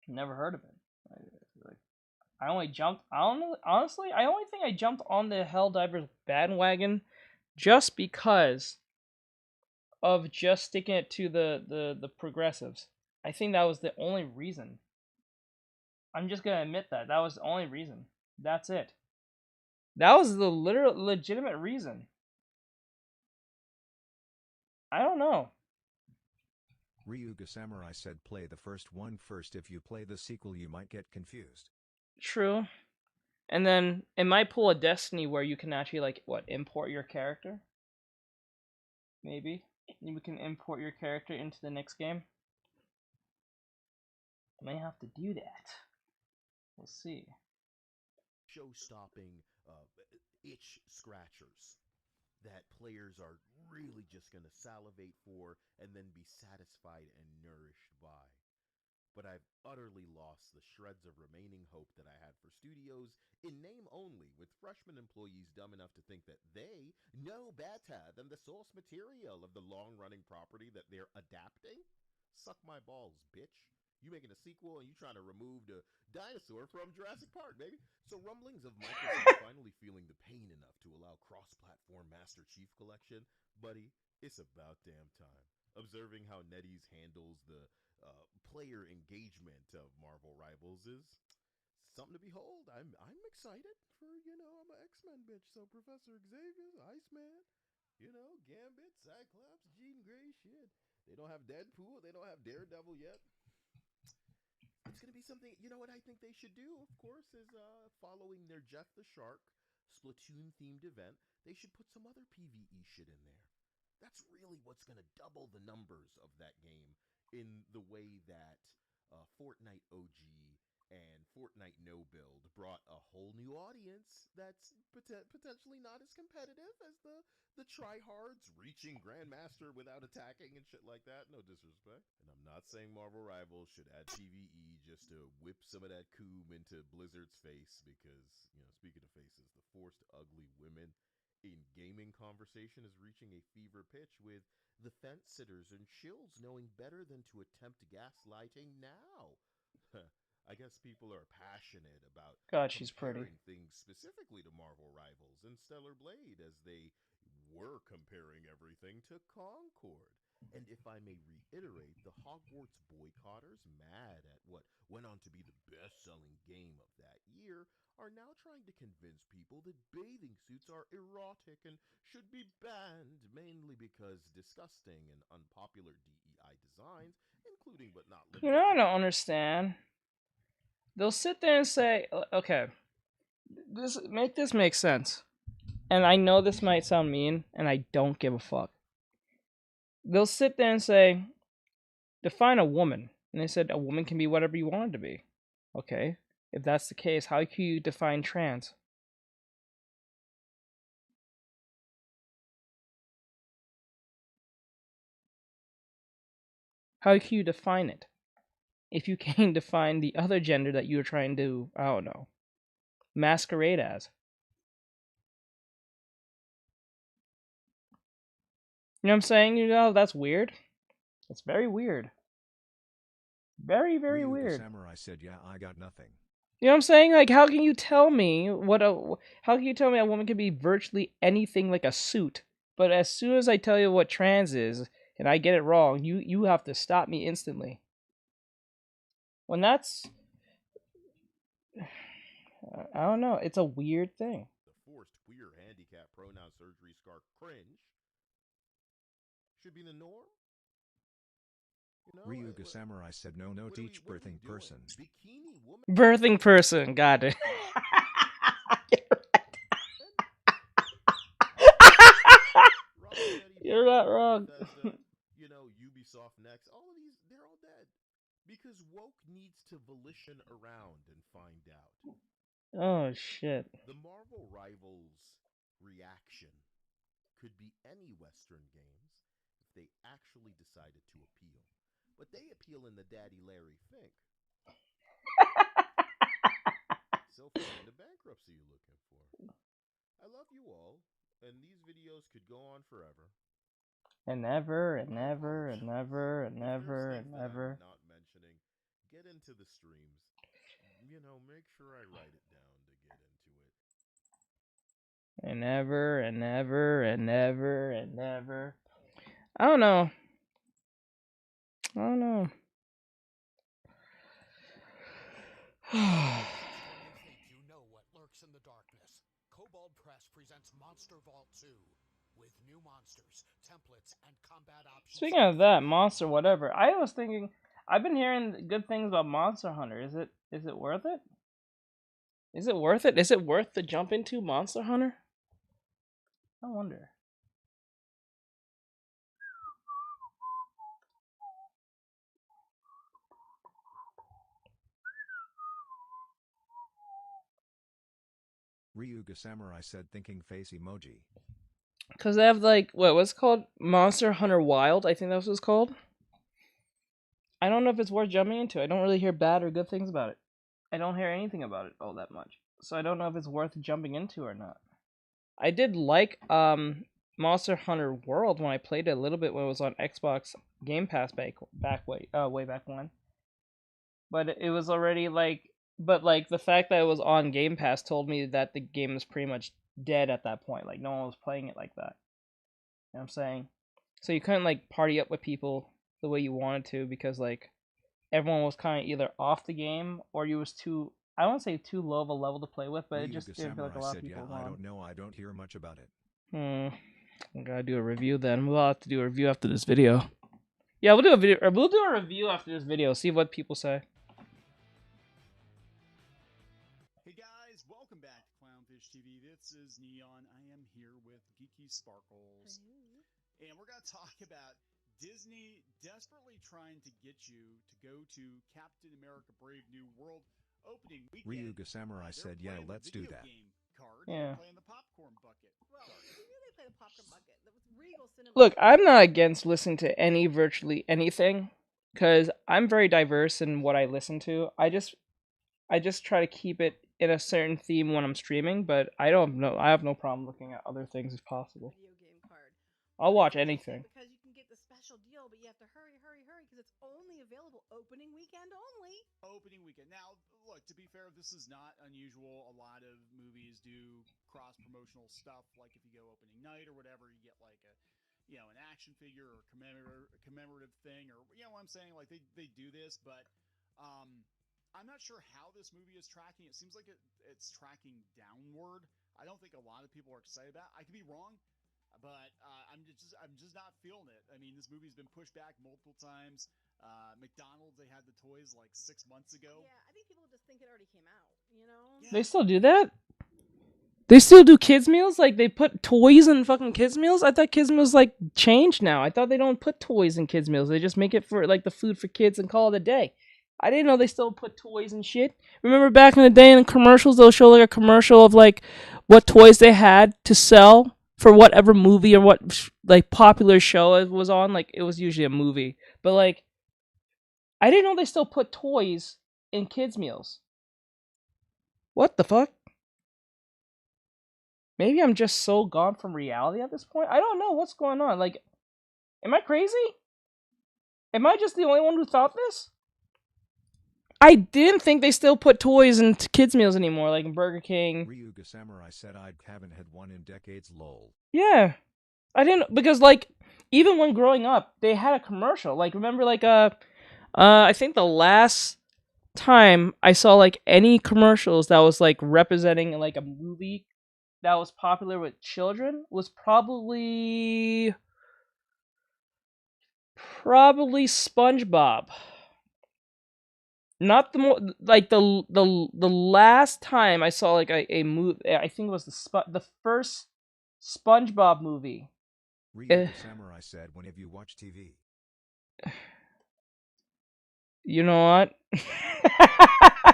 Never heard of it. I only jumped, honestly, I only think I jumped on the Helldivers bandwagon just because of just sticking it to the progressives. I think that was the only reason. I'm just gonna admit that. That was the only reason. That's it. That was the legitimate reason. I don't know. Ryuga Samurai said play the first one first. If you play the sequel you might get confused. True. And then it might pull a Destiny where you can actually, like, what, import your character? Maybe. You can import your character into the next game. I may have to do that. We'll see. show-stopping itch scratchers that players are really just going to salivate for and then be satisfied and nourished by. But I've utterly lost the shreds of remaining hope that I had for studios in name only, with freshman employees dumb enough to think that they know better than the source material of the long-running property that they're adapting. Suck my balls, bitch. You making a sequel and you trying to remove the dinosaur from Jurassic Park, baby. So rumblings of Microsoft finally feeling the pain enough to allow cross-platform Master Chief Collection, buddy, it's about damn time. Observing how NetEase handles the player engagement of Marvel Rivals is something to behold. I'm excited for, I'm an X-Men bitch, so Professor Xavier, Iceman, Gambit, Cyclops, Jean Grey, shit. They don't have Deadpool, they don't have Daredevil yet. It's going to be something, what I think they should do, of course, is following their Jeff the Shark Splatoon-themed event, they should put some other PvE shit in there. That's really what's going to double the numbers of that game in the way that Fortnite OG and Fortnite No Build brought a whole new audience that's potentially not as competitive as the tryhards reaching Grandmaster without attacking and shit like that. No disrespect. And I'm not saying Marvel Rivals should add PvE just to whip some of that coom into Blizzard's face because, speaking of faces, the forced ugly women in gaming conversation is reaching a fever pitch, with the fence sitters and shills knowing better than to attempt gaslighting now. I guess people are passionate about God, she's pretty. things specifically to Marvel Rivals and Stellar Blade, as they were comparing everything to Concord. And if I may reiterate, the Hogwarts boycotters, mad at what went on to be the best-selling game of that year, are now trying to convince people that bathing suits are erotic and should be banned, mainly because disgusting and unpopular DEI designs, including but not limited I don't understand. They'll sit there and say, okay, make this make sense. And I know this might sound mean, and I don't give a fuck. They'll sit there and say, define a woman. And they said a woman can be whatever you want it to be. Okay, if that's the case, how can you define trans? How can you define it? If you can't define the other gender that you're trying to, I don't know, masquerade as. You know what I'm saying? That's weird. It's very weird. Very, very Ryu the weird. samurai said, "Yeah, I got nothing." You know what I'm saying? Like, how can you tell me how can you tell me a woman can be virtually anything like a suit, but as soon as I tell you what trans is and I get it wrong, you have to stop me instantly. When that's, I don't know, it's a weird thing. The forced queer handicap pronoun surgery scar cringe should be the norm. Ryuga Samurai said, "No, teach birthing person." Bikini woman. Birthing person, got it. You're not wrong. Ubisoft next. All of these, they're all dead. Because woke needs to volition around and find out. Oh, shit. The Marvel Rivals reaction could be any Western games if they actually decided to appeal. But they appeal in the Daddy Larry Fink. So far into bankruptcy you're looking for. I love you all, and these videos could go on forever. And ever, and ever, and ever, and ever, and ever. Not mentioning, get into the streams. Make sure I write it down to get into it. And ever, and ever, and ever, and ever. I don't know. You know what lurks in the darkness. Kobold Press presents Monster Vault 2 with new monsters, templates, and combat options. Speaking of that, Monster whatever. I was thinking, I've been hearing good things about Monster Hunter. Is it worth it? Is it worth it? Is it worth the jump into Monster Hunter? I wonder. Ryuga Samurai said thinking face emoji. Because they have, like, what's it called? Monster Hunter Wild, I think that's what it's called. I don't know if it's worth jumping into. I don't really hear bad or good things about it. I don't hear anything about it all that much. So I don't know if it's worth jumping into or not. I did like Monster Hunter World when I played it a little bit when it was on Xbox Game Pass way back when. But it was already like, the fact that it was on Game Pass told me that the game was pretty much dead at that point. Like, no one was playing it like that. You know what I'm saying? So you couldn't, like, party up with people the way you wanted to because, like, everyone was kind of either off the game or you was too, I don't want to say too low of a level to play with, but it just didn't feel like a lot of people were on. I don't know. I don't hear much about it. I gotta do a review then. We'll have to do a review after this video. Yeah, we'll do a video. We'll do a review after this video. See what people say. Hey guys, welcome back to Clownfish TV. This is Neon. I am here with Geeky Sparkles, and we're gonna talk about Disney desperately trying to get you to go to Captain America: Brave New World opening weekend. Ryuga Samurai said, "Yeah, let's do that." Yeah. Playing the popcorn bucket. Well, who really play the popcorn bucket? That was Regal Cinema. Look, I'm not against listening to virtually anything, because I'm very diverse in what I listen to. I just try to keep it in a certain theme when I'm streaming, but I have no problem looking at other things if possible. Video game card. I'll watch anything. Because you can get the special deal, but you have to hurry, because it's only available opening weekend only. Opening weekend. Now, look, to be fair, this is not unusual. A lot of movies do cross-promotional stuff, like if you go opening night or whatever, you get like an action figure or commemorative thing, or what I'm saying, like they do this, but I'm not sure how this movie is tracking. It seems like it's tracking downward. I don't think a lot of people are excited about it. I could be wrong, but I'm just not feeling it. I mean, this movie's been pushed back multiple times. McDonald's, they had the toys like 6 months ago. Yeah, I think people just think it already came out, Yeah. They still do that? They still do kids meals? Like, they put toys in fucking kids meals? I thought kids meals, like, changed now. I thought they don't put toys in kids meals. They just make it for, like, the food for kids and call it a day. I didn't know they still put toys and shit. Remember back in the day in commercials, they'll show, like, a commercial of, like, what toys they had to sell for whatever movie or what, like, popular show it was on. Like, it was usually a movie. But, like, I didn't know they still put toys in kids meals. What the fuck? Maybe I'm just so gone from reality at this point. I don't know what's going on. Like, am I crazy? Am I just the only one who thought this? I didn't think they still put toys in kids meals anymore, like in Burger King. Ryuga Samurai said, "I haven't had one in decades, lol." Yeah. I didn't, because, like, even when growing up, they had a commercial. Like, remember, like, I think the last time I saw, like, any commercials that was, like, representing, like, a movie that was popular with children was probably SpongeBob. Not the more, like, the last time I saw, like, a movie, I think it was the first SpongeBob movie. Ryuga Samurai said, "When have you watched TV?" You know what?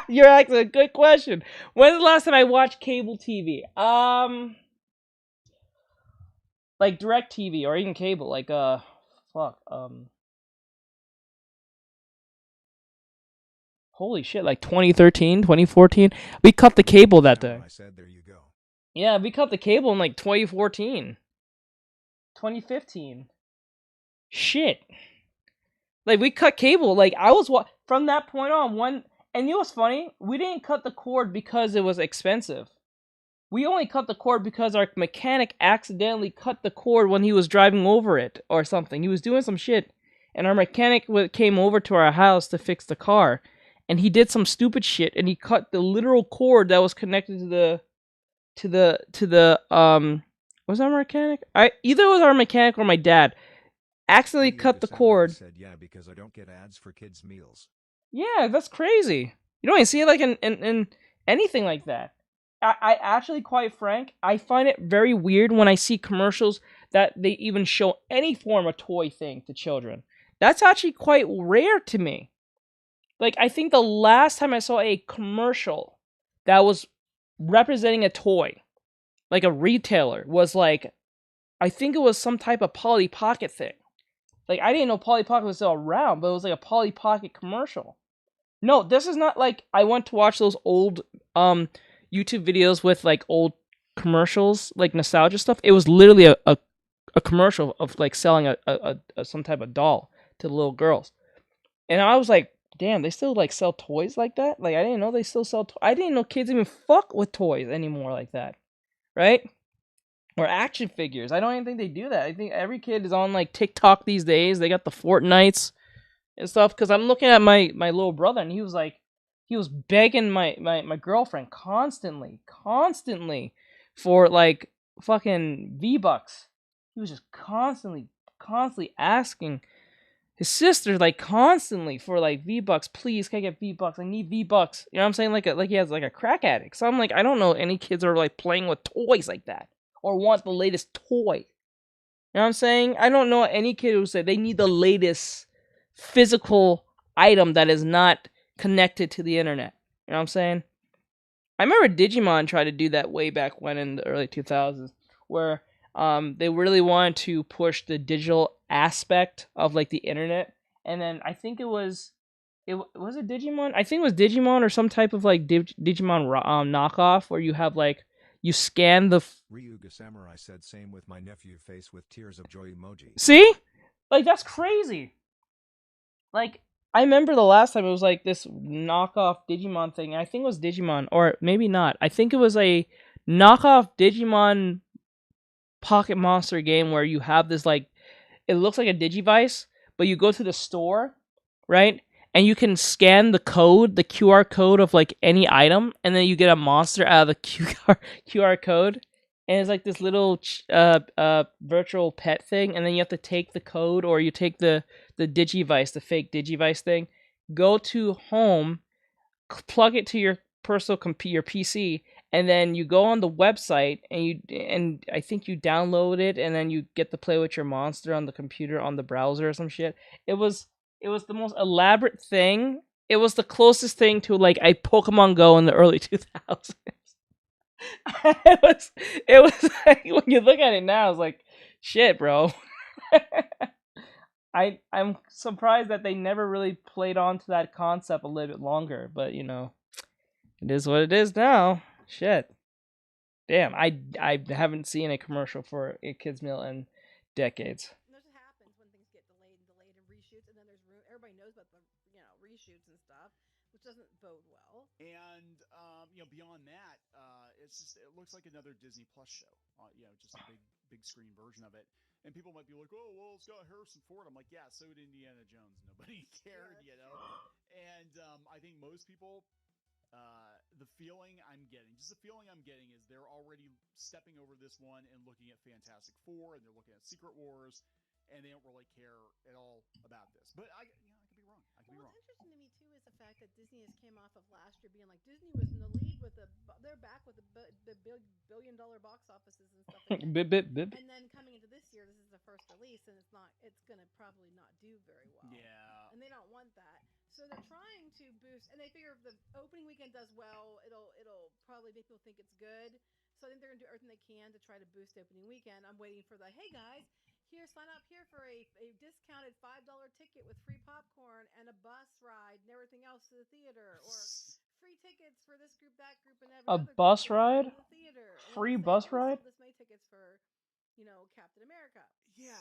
You're asking a good question. When's the last time I watched cable TV? Like direct TV or even cable, like holy shit, like 2013, 2014. We cut the cable that day. I said, "There you go." Yeah, we cut the cable in like 2014. 2015. Shit. Like, we cut cable. Like, I was from that point on, and you know what's funny? We didn't cut the cord because it was expensive. We only cut the cord because our mechanic accidentally cut the cord when he was driving over it or something. He was doing some shit, and our mechanic came over to our house to fix the car, and he did some stupid shit, and he cut the literal cord that was connected to the was that our mechanic? Either it was our mechanic or my dad. Accidentally cut the cord. Said, "Yeah, because I don't get ads for kids' meals." Yeah, that's crazy. You don't even see it like in anything like that. I actually, quite frank, I find it very weird when I see commercials that they even show any form of toy thing to children. That's actually quite rare to me. Like, I think the last time I saw a commercial that was representing a toy, like a retailer, was like, I think it was some type of Polly Pocket thing. Like, I didn't know Polly Pocket was still around, but it was like a Polly Pocket commercial. No, this is not like I went to watch those old YouTube videos with like old commercials, like nostalgia stuff. It was literally a commercial of like selling a some type of doll to the little girls. And I was like, damn, they still like sell toys like that? Like, I didn't know they still sell I didn't know kids even fuck with toys anymore like that. Right? Or action figures. I don't even think they do that. I think every kid is on like TikTok these days. They got the Fortnites and stuff. Because I'm looking at my little brother, and he was begging my girlfriend constantly for like fucking V-Bucks. He was just constantly asking his sister like constantly for like V-Bucks. Please, can I get V-Bucks? I need V-Bucks. You know what I'm saying? Like he has like a crack addict. So I'm like, I don't know any kids are like playing with toys like that or want the latest toy. You know what I'm saying? I don't know any kid who say they need the latest physical item that is not connected to the internet. You know what I'm saying? I remember Digimon tried to do that way back when in the early 2000s, where they really wanted to push the digital aspect of like the internet, and then I think was it Digimon? I think it was Digimon or some type of like Digimon knockoff where you have like you scan the Ryuga Samurai said same with my nephew face with tears of joy emoji. See? Like that's crazy. Like I remember the last time it was like this knockoff Digimon thing. I think it was Digimon, or maybe not. I think it was a knockoff Digimon Pocket Monster game where you have this like, it looks like a Digivice, but you go to the store, right? And you can scan the code, the QR code of like any item, and then you get a monster out of the QR code. And it's like this little virtual pet thing, and then you have to take the code, or you take the Digivice, the fake Digivice thing, go to home, plug it to your personal your PC, and then you go on the website and I think you download it, and then you get to play with your monster on the computer on the browser or some shit. It was the most elaborate thing. It was the closest thing to like a Pokemon Go in the early 2000s. it was like, when you look at it now, it's like, shit, bro. I'm surprised that they never really played on to that concept a little bit longer, but you know, it is what it is now. Shit. Damn, I haven't seen a commercial for a kids meal in decades. That's what happens when things get delayed and reshoots, and then there's room. Everybody knows about the reshoots and stuff, which doesn't bode well. And beyond that, it looks like another Disney Plus show. Just a big screen version of it. And people might be like, oh, well, it's got Harrison Ford. I'm like, yeah, so did Indiana Jones. Nobody cared, And I think most people, the feeling I'm getting is they're already stepping over this one and looking at Fantastic Four, and they're looking at Secret Wars, and they don't really care at all about this. But I could be wrong. What's interesting to me too is the fact that Disney has came off of last year being like Disney was in the lead with they're back with the $1 billion box offices and stuff. Bip. And then coming into this year, this is the first release, and it's gonna probably not do very well. Yeah. And they don't want that, so they're trying to boost. And they figure if the opening weekend does well, it'll probably make people think it's good. So I think they're gonna do everything they can to try to boost opening weekend. I'm waiting for the hey guys. Here, sign up here for a discounted $5 ticket with free popcorn and a bus ride and everything else to the theater, or free tickets for this group, that group, and every a other bus group ride? to the theater. Free bus ride? This May tickets for, Captain America. Yeah.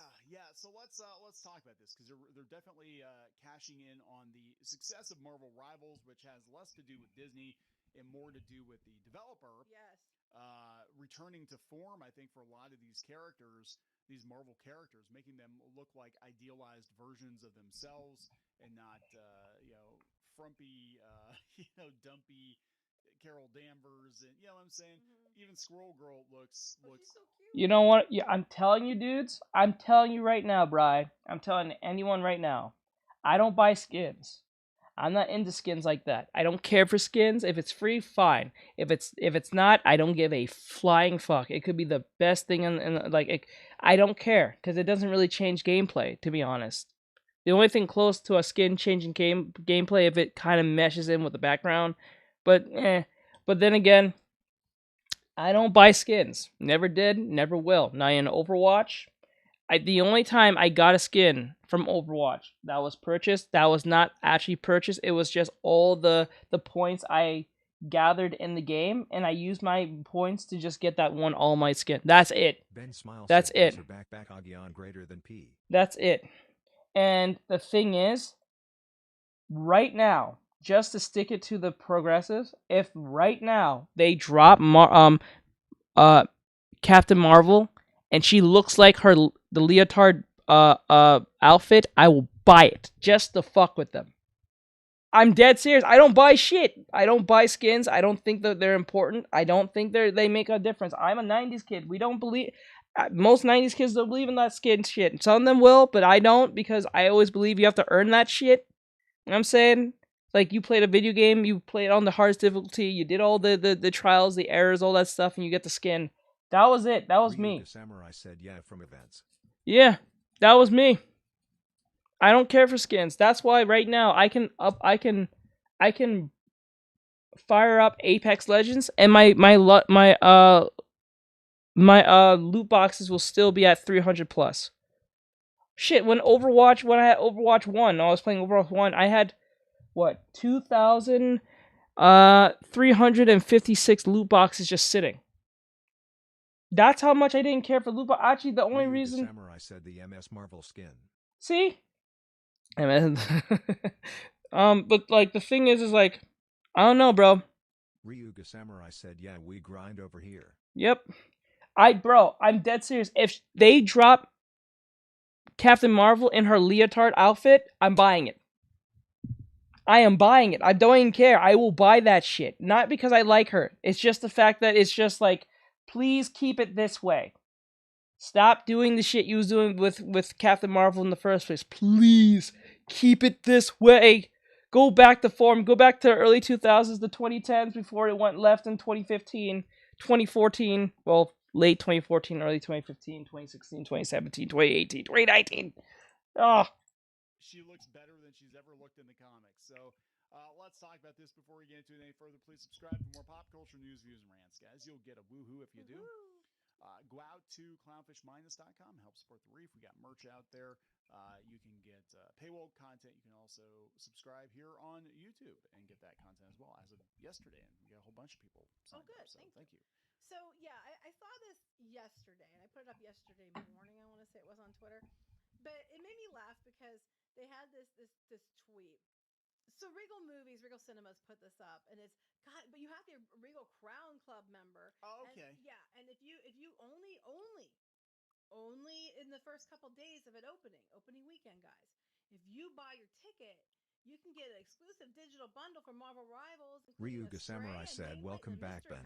So let's talk about this, because they're definitely cashing in on the success of Marvel Rivals, which has less to do with Disney and more to do with the developer. Yes. Returning to form, I think, for a lot of these characters, these Marvel characters, making them look like idealized versions of themselves and not, frumpy, dumpy Carol Danvers, and you know what I'm saying? Mm-hmm. Even Squirrel Girl looks. She's so cute. You know what? Yeah, I'm telling you, dudes. I'm telling you right now, Bri. I'm telling anyone right now. I don't buy skins. I'm not into skins like that. I don't care for skins. If it's free, fine. If it's not, I don't give a flying fuck. It could be the best thing I don't care, because it doesn't really change gameplay, to be honest. The only thing close to a skin changing gameplay if it kind of meshes in with the background, but then again, I don't buy skins. Never did, never will. Now in Overwatch, the only time I got a skin from Overwatch that was purchased, that was not actually purchased. It was just all the points I gathered in the game, and I used my points to just get that one All Might skin. That's it. Ben Smile That's said, it. Backpack Agion greater than P. That's it. And the thing is, right now, just to stick it to the progressives, if right now they drop Captain Marvel and she looks like the leotard outfit, I will buy it just to fuck with them. I'm dead serious. I don't buy shit. I don't buy skins. I don't think that they're important. I don't think they make a difference. I'm a 90s kid. We don't believe... Most 90s kids don't believe in that skin shit. Some of them will, but I don't, because I always believe you have to earn that shit. You know what I'm saying? Like, you played a video game, you played on the hardest difficulty, you did all the trials, the errors, all that stuff, and you get the skin. That was it. That was me. Samurai said, yeah, from events. Yeah, that was me. I don't care for skins. That's why right now I can fire up Apex Legends, and my loot boxes will still be at 300 plus. Shit, when I had Overwatch 1, I was playing Overwatch 1, I had, what, 2,356 loot boxes just sitting. That's how much I didn't care for loot boxes. Actually, the only reason... Samurai said the MS Marvel skin. See? But, like, the thing is like, I don't know, bro. Ryuga Samurai said, yeah, we grind over here. Yep. Bro, I'm dead serious. If they drop Captain Marvel in her leotard outfit, I'm buying it. I am buying it. I don't even care. I will buy that shit. Not because I like her. It's just the fact that it's just like, please keep it this way. Stop doing the shit you was doing with Captain Marvel in the first place. Please keep it this way. Go back to form. Go back to the early 2000s, the 2010s, before it went left in 2015, 2014. Well, late 2014, early 2015, 2016, 2017, 2018, 2019. Oh. She looks better than she's ever looked in the comics. So let's talk about this before we get into it any further. Please subscribe for more pop culture news, views, and rants, guys. You'll get a woohoo if you do. Go out to clownfishminus.com. Help support the reef. We got merch out there. You can get paywall content. You can also subscribe here on YouTube and get that content as well. As of yesterday, and we got a whole bunch of people signed up. So thank you. So yeah, I saw this yesterday, and I put it up yesterday morning. I want to say it was on Twitter, but it made me laugh because they had this tweet. So Regal Cinemas put this up, and it's God, but you have to be a Regal Crown Club member. Oh, okay. And if you only in the first couple days of it opening weekend, guys, if you buy your ticket, you can get an exclusive digital bundle for Marvel Rivals. Ryuga Samurai said, welcome back, Ben.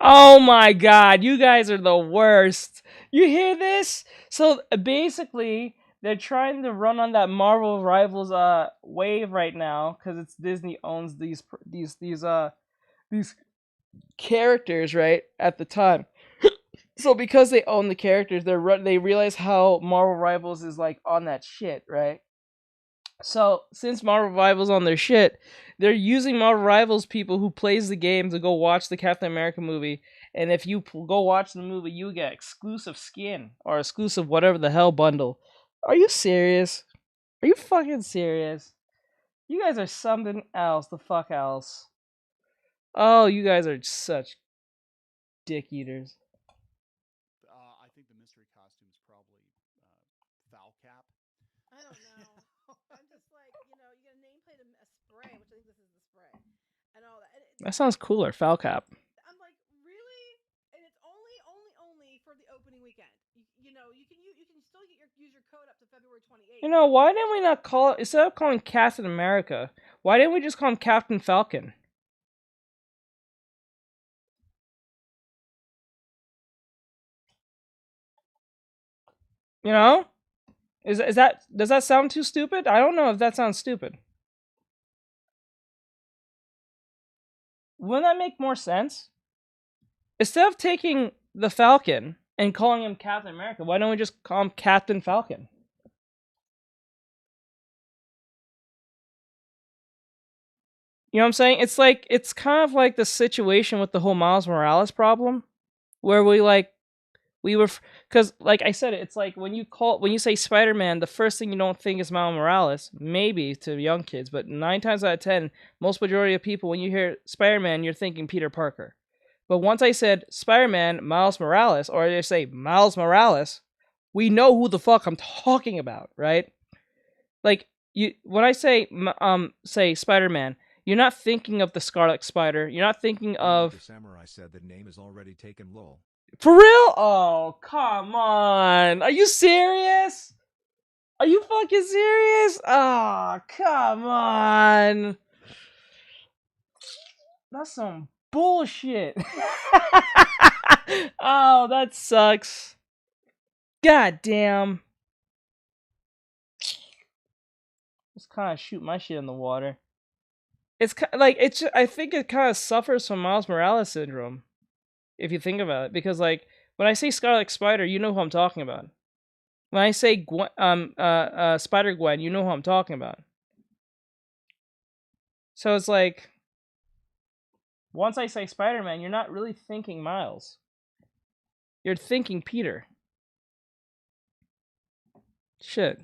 Oh my god, you guys are the worst. You hear this? So basically, they're trying to run on that Marvel Rivals wave right now, because it's Disney owns these characters, right, at the time. So because they own the characters, they realize how Marvel Rivals is like on that shit, right? So since Marvel Rivals on their shit, they're using Marvel Rivals people who plays the game to go watch the Captain America movie. And if you go watch the movie, you get exclusive skin or exclusive whatever the hell bundle. Are you serious? Are you fucking serious? You guys are something else. The fuck else? Oh, you guys are such dick eaters. I think the mystery costume is probably Valcap. I don't know. I'm just like, you get a nameplate, a spray, which I think this is the spray, and all that. That sounds cooler, Falcap. I'm like, really? And it's only for the opening weekend. You can still use your code up to February 28th. Why didn't we not call it, instead of calling Captain America, why didn't we just call him Captain Falcon? Does that sound too stupid? I don't know if that sounds stupid. Wouldn't that make more sense? Instead of taking the Falcon and calling him Captain America, why don't we just call him Captain Falcon? You know what I'm saying? It's kind of like the situation with the whole Miles Morales problem. where we were, because like I said, it's like when you say Spider-Man, the first thing you don't think is Miles Morales, maybe to young kids, but 9 times out of 10, most majority of people, when you hear Spider-Man, you're thinking Peter Parker. But once I said Spider-Man, Miles Morales, or I say Miles Morales, we know who the fuck I'm talking about, right? Like when I say Spider-Man, you're not thinking of the Scarlet Spider. You're not thinking of The samurai said the name is already taken, lol. For real? Oh, come on. Are you serious? Are you fucking serious? Oh, come on. That's some bullshit. Oh, that sucks. God damn. Just kind of shoot my shit in the water. It's like I think it kind of suffers from Miles Morales syndrome, if you think about it, because like when I say Scarlet Spider, you know who I'm talking about. When I say Spider-Gwen, you know who I'm talking about. So it's like, once I say Spider-Man, you're not really thinking Miles. You're thinking Peter. Shit.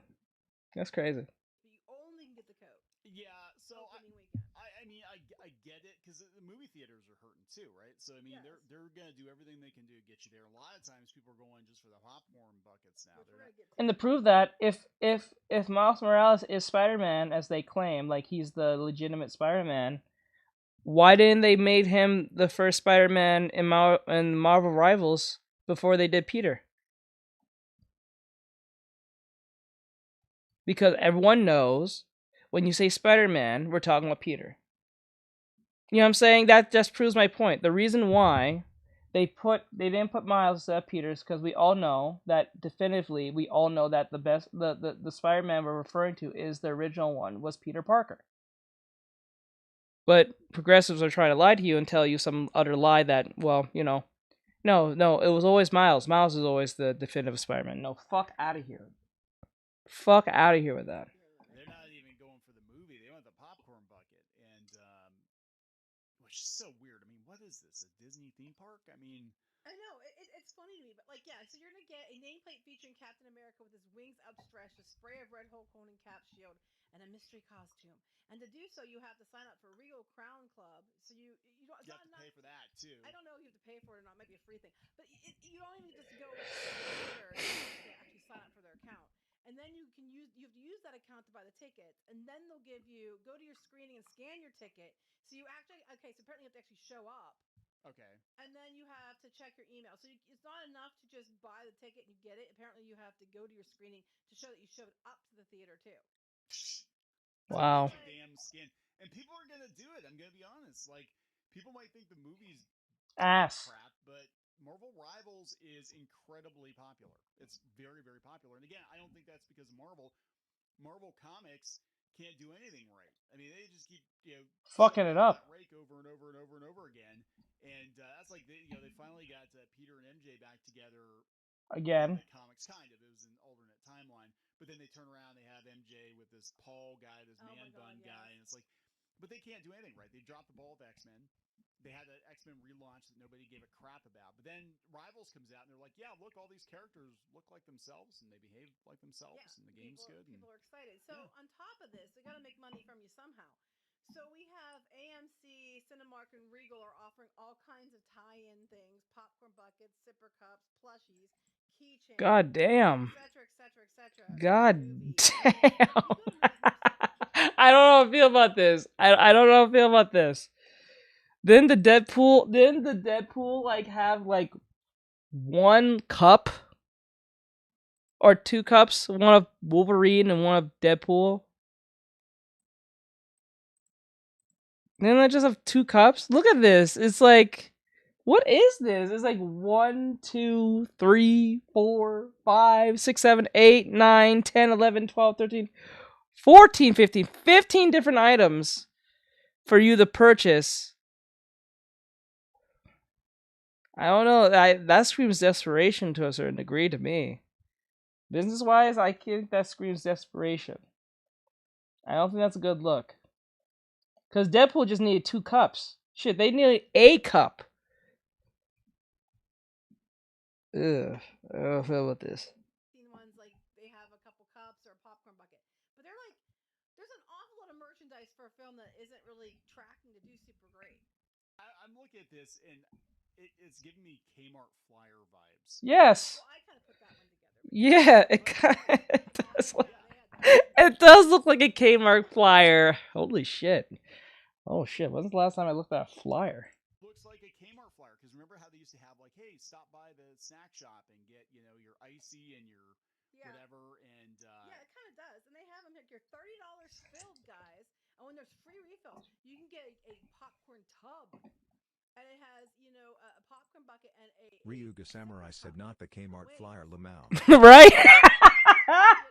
That's crazy. You only can get the code. Yeah, so Opening weekend. I mean, I get it, because the movie theaters are hurting too, right? So, I mean, Yes. they're going to do everything they can do to get you there. A lot of times people are going just for the popcorn buckets now. Which we're gonna get to. And to prove that, if Miles Morales is Spider-Man, as they claim, like he's the legitimate Spider-Man, why didn't they made him the first Spider-Man in Marvel Rivals before they did Peter? Because everyone knows when you say Spider-Man, we're talking about Peter. You know what I'm saying? That just proves my point. The reason why they didn't put Miles instead of Peter's because we all know that definitively the Spider-Man we're referring to is the original one was Peter Parker. But progressives are trying to lie to you and tell you some utter lie that, well, you know, no, it was always Miles. Miles is always the definitive Spider-Man. No, fuck out of here. Fuck out of here with that. They're not even going for the movie. They want the popcorn bucket, and which is so weird. I mean, what is this? A Disney theme park? I mean, I know it's funny to me, but like, yeah. So you're gonna get a nameplate featuring Captain America with his wings outstretched, a spray of red Hulk holding cap shield, and a mystery costume. And to do so, you have to sign up for Regal Crown Club. So you don't. you have to pay for that too. I don't know if you have to pay for it or not. It might be a free thing, but you don't even just go to the theater. You actually sign up for their account. And then you have to use that account to buy the tickets, and then they'll go to your screening and scan your ticket. So you actually, so apparently you have to actually show up. Okay. And then you have to check your email. So it's not enough to just buy the ticket and you get it. Apparently you have to go to your screening to show that you showed up to the theater too. Wow. Damn skin. And people are going to do it. I'm going to be honest. Like, people might think the movie's ass crap, but Marvel Rivals is incredibly popular. It's very, very popular. And again, I don't think that's because of Marvel. Marvel Comics can't do anything right. I mean, they just keep fucking it up. Rake over and over and over and over again. And that's like they finally got Peter and MJ back together again. In the comics, kind of. It was an alternate timeline, but then they turn around. They have MJ with this Paul guy, this man bun guy, and it's like, but they can't do anything right. They dropped the ball with X-Men. They had an X-Men relaunch that nobody gave a crap about. But then Rivals comes out, and they're like, yeah, look, all these characters look like themselves, and they behave like themselves, and the game's good. People are excited. So on top of this, they got to make money from you somehow. So we have AMC, Cinemark, and Regal are offering all kinds of tie-in things, popcorn buckets, sipper cups, plushies, keychains. God damn. etc. God damn. I don't know how I feel about this. I don't know how I feel about this. Didn't the Deadpool like have like 1 cup or 2 cups, one of Wolverine and one of Deadpool? Didn't I just have 2 cups? Look at this. It's like, what is this? It's like 1, 2, 3, 4, 5, 6, 7, 8, 9, 10, 11, 12, 13, 14, 15. 15 different items for you to purchase. I don't know. That screams desperation to a certain degree to me. Business-wise, I think that screams desperation. I don't think that's a good look. Because Deadpool just needed 2 cups. Shit, they needed a cup. Ugh. I don't feel about this. Seen ones like they have a couple cups or a popcorn bucket, but they're like there's an awful lot of merchandise for a film that isn't really tracking to do super great. I'm looking at this and it's giving me Kmart flyer vibes. Yes. Well, I kind of put that one together. Yeah, it kind of does. It does look like a Kmart flyer. Holy shit. Oh shit, when's the last time I looked at a flyer? Looks like a Kmart flyer because remember how they used to have like, hey, stop by the snack shop and get your icy and your whatever and yeah, it kind of does, and they have them like your $30 filled, guys. And when there's free refills, you can get a popcorn tub, and it has a popcorn bucket and a Ryuga Samurai said not the Kmart flyer Lamau. Right? Get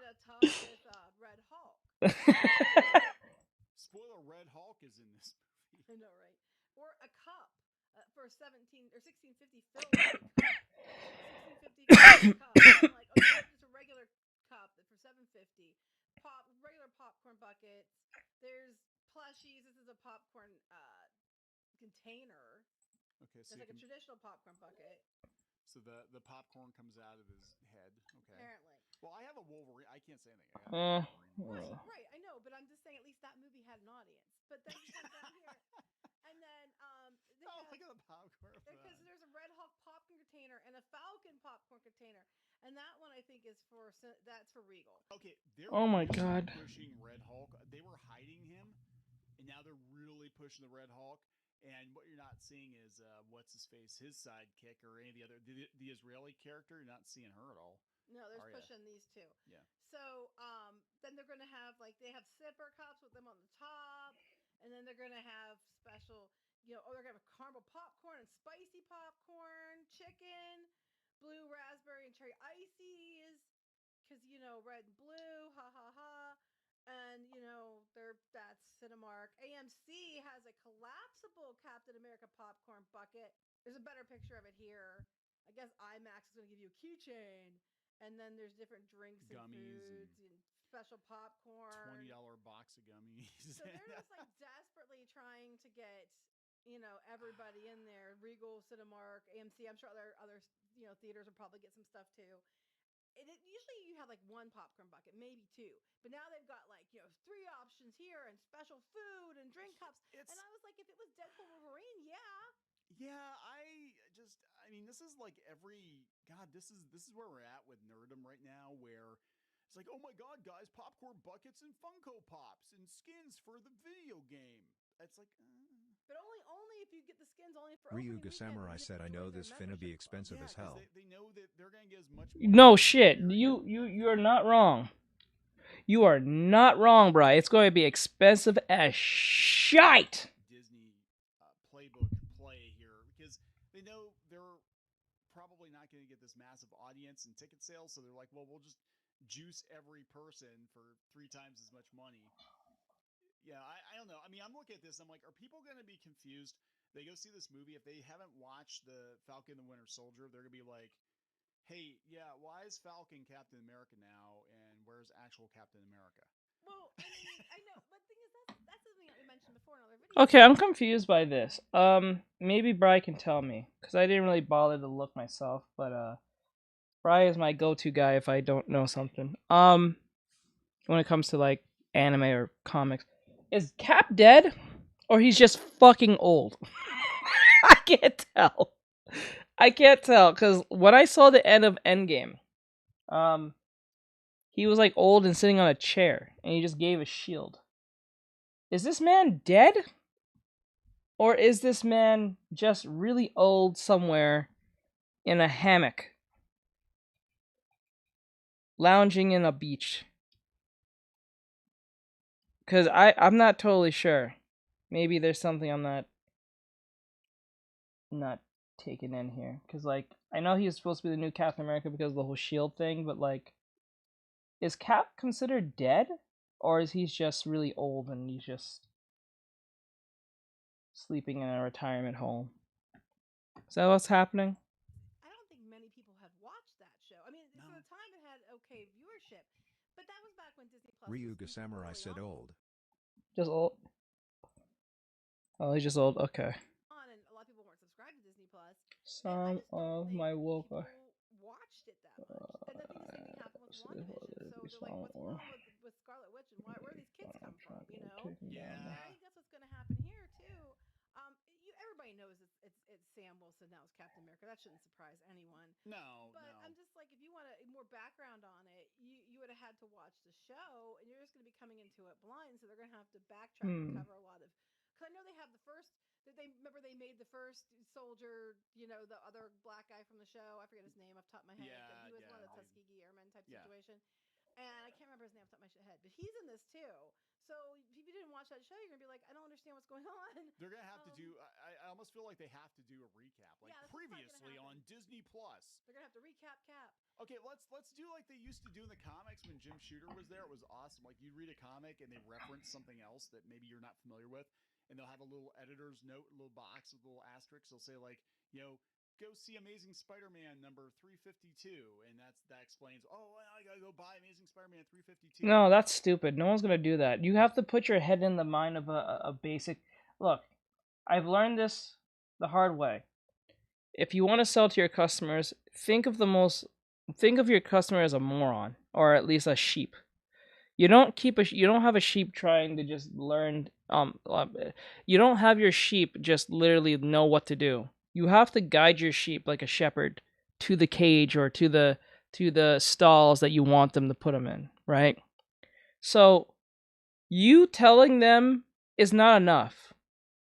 a tub with Red Hulk. Spoiler: Red Hulk is in this movie. I know, right? Or a cup for 17 or 1650 filled cup. 1650 filled cup. I'm like, okay, just a regular cup for 750. Regular popcorn buckets. There's plushies. This is a popcorn container. Okay, so it's like a traditional popcorn bucket. So the popcorn comes out of his head. Okay. Apparently. Well, I have a Wolverine. I can't say anything. Right, I know, but I'm just saying at least that movie had an audience. But then you come down here, and then look at the popcorn. Because there's a Red Hulk popcorn container and a Falcon popcorn container, and that one I think is for Regal. Okay, oh my god. Pushing Red Hulk. They were hiding him, and now they're really pushing the Red Hulk. And what you're not seeing is what's his face, his sidekick, or any of the other the Israeli character. You're not seeing her at all. No, they're pushing these two. Yeah. So then they're gonna have they have sipper cups with them on the top, and then they're gonna have special, they're gonna have caramel popcorn and spicy popcorn, chicken, blue raspberry and cherry ices, because red and blue, ha ha ha. And that's Cinemark. AMC has a collapsible Captain America popcorn bucket. There's a better picture of it here. I guess IMAX is going to give you a keychain, and then there's different drinks and foods and special popcorn. $20 box of gummies. So they're just desperately trying to get everybody in there. Regal, Cinemark, AMC. I'm sure other theaters will probably get some stuff too. Usually you have one popcorn bucket, maybe two, but now they've got 3 options here and special food and drink cups. And I was like, if it was Deadpool Wolverine, yeah. I mean, this is like this is where we're at with nerdom right now, where it's like, oh my god, guys, popcorn buckets and Funko Pops and skins for the video game. It's like, but only if you get the skins only for Ryuga Samurai said, I know this finna be expensive as hell. They know that they're gonna get as much. No shit. You're not wrong. You are not wrong, bro. It's going to be expensive as shite. Disney playbook play here because they know they're probably not going to get this massive audience and ticket sales, so they're like, well, we'll just juice every person for 3 times as much money. Yeah, I don't know. I mean, I'm looking at this. I'm like, are people going to be confused? They go see this movie. If they haven't watched the Falcon and the Winter Soldier, they're going to be like, hey, yeah, why is Falcon Captain America now? And where's actual Captain America? Well, I mean, I know. But the thing is, that's something that we mentioned before in other videos. Okay, I'm confused by this. Maybe Bri can tell me, because I didn't really bother to look myself, but, Bri is my go-to guy if I don't know something. When it comes to, anime or comics. Is Cap dead? Or he's just fucking old? I can't tell. I can't tell, because when I saw the end of Endgame, he was, old and sitting on a chair, and he just gave a shield. Is this man dead? Or is this man just really old somewhere in a hammock, lounging in a beach? Because I'm not totally sure. Maybe there's something I'm not taking in here. Because, I know he's supposed to be the new Captain America because of the whole shield thing, but, is Cap considered dead? Or is he just really old and he's just sleeping in a retirement home? Is that what's happening? I don't think many people have watched that show. I mean, for the time it had okay viewership, but that was back when Disney Plus. Ryuga Samurai said old. Just old? Oh, he's just old? Okay. And a lot of people weren't subscribed to Disney Plus. Some of my woke are... And I think the same thing happened with WandaVision. So they're like, what's going on with Scarlet Witch and where do these kids come from? You know? Yeah. And I think that's what's going to happen here too. Everybody knows it's Sam Wilson now as Captain America. That shouldn't surprise anyone. No, but I'm just like, if you want more background on it, you would have had to watch the show, and you're just going to be coming into it blind. So they're going to have to backtrack and cover a lot of. Because I know they have the first. They made the first soldier, the other black guy from the show. I forget his name off the top of my head. Yeah, but he was one of the Tuskegee Airmen type situation. And I can't remember his name off the top of my head. But he's in this too. So if you didn't watch that show, you're going to be like, I don't understand what's going on. They're going to have to do, I almost feel like they have to do a recap. Like previously on Disney Plus. They're going to have to recap Cap. Okay, let's do like they used to do in the comics when Jim Shooter was there. It was awesome. Like you'd read a comic and they reference something else that maybe you're not familiar with. And they'll have a little editor's note, a little box with a little asterisk. They'll say like, go see Amazing Spider-Man number 352, and that explains. Oh, I gotta go buy Amazing Spider-Man 352. No, that's stupid. No one's gonna do that. You have to put your head in the mind of a basic. Look, I've learned this the hard way. If you want to sell to your customers, think of your customer as a moron, or at least a sheep. You don't have a sheep trying to just learn. You don't have your sheep just literally know what to do. You have to guide your sheep like a shepherd to the cage or to the stalls that you want them to put them in, right? So you telling them is not enough.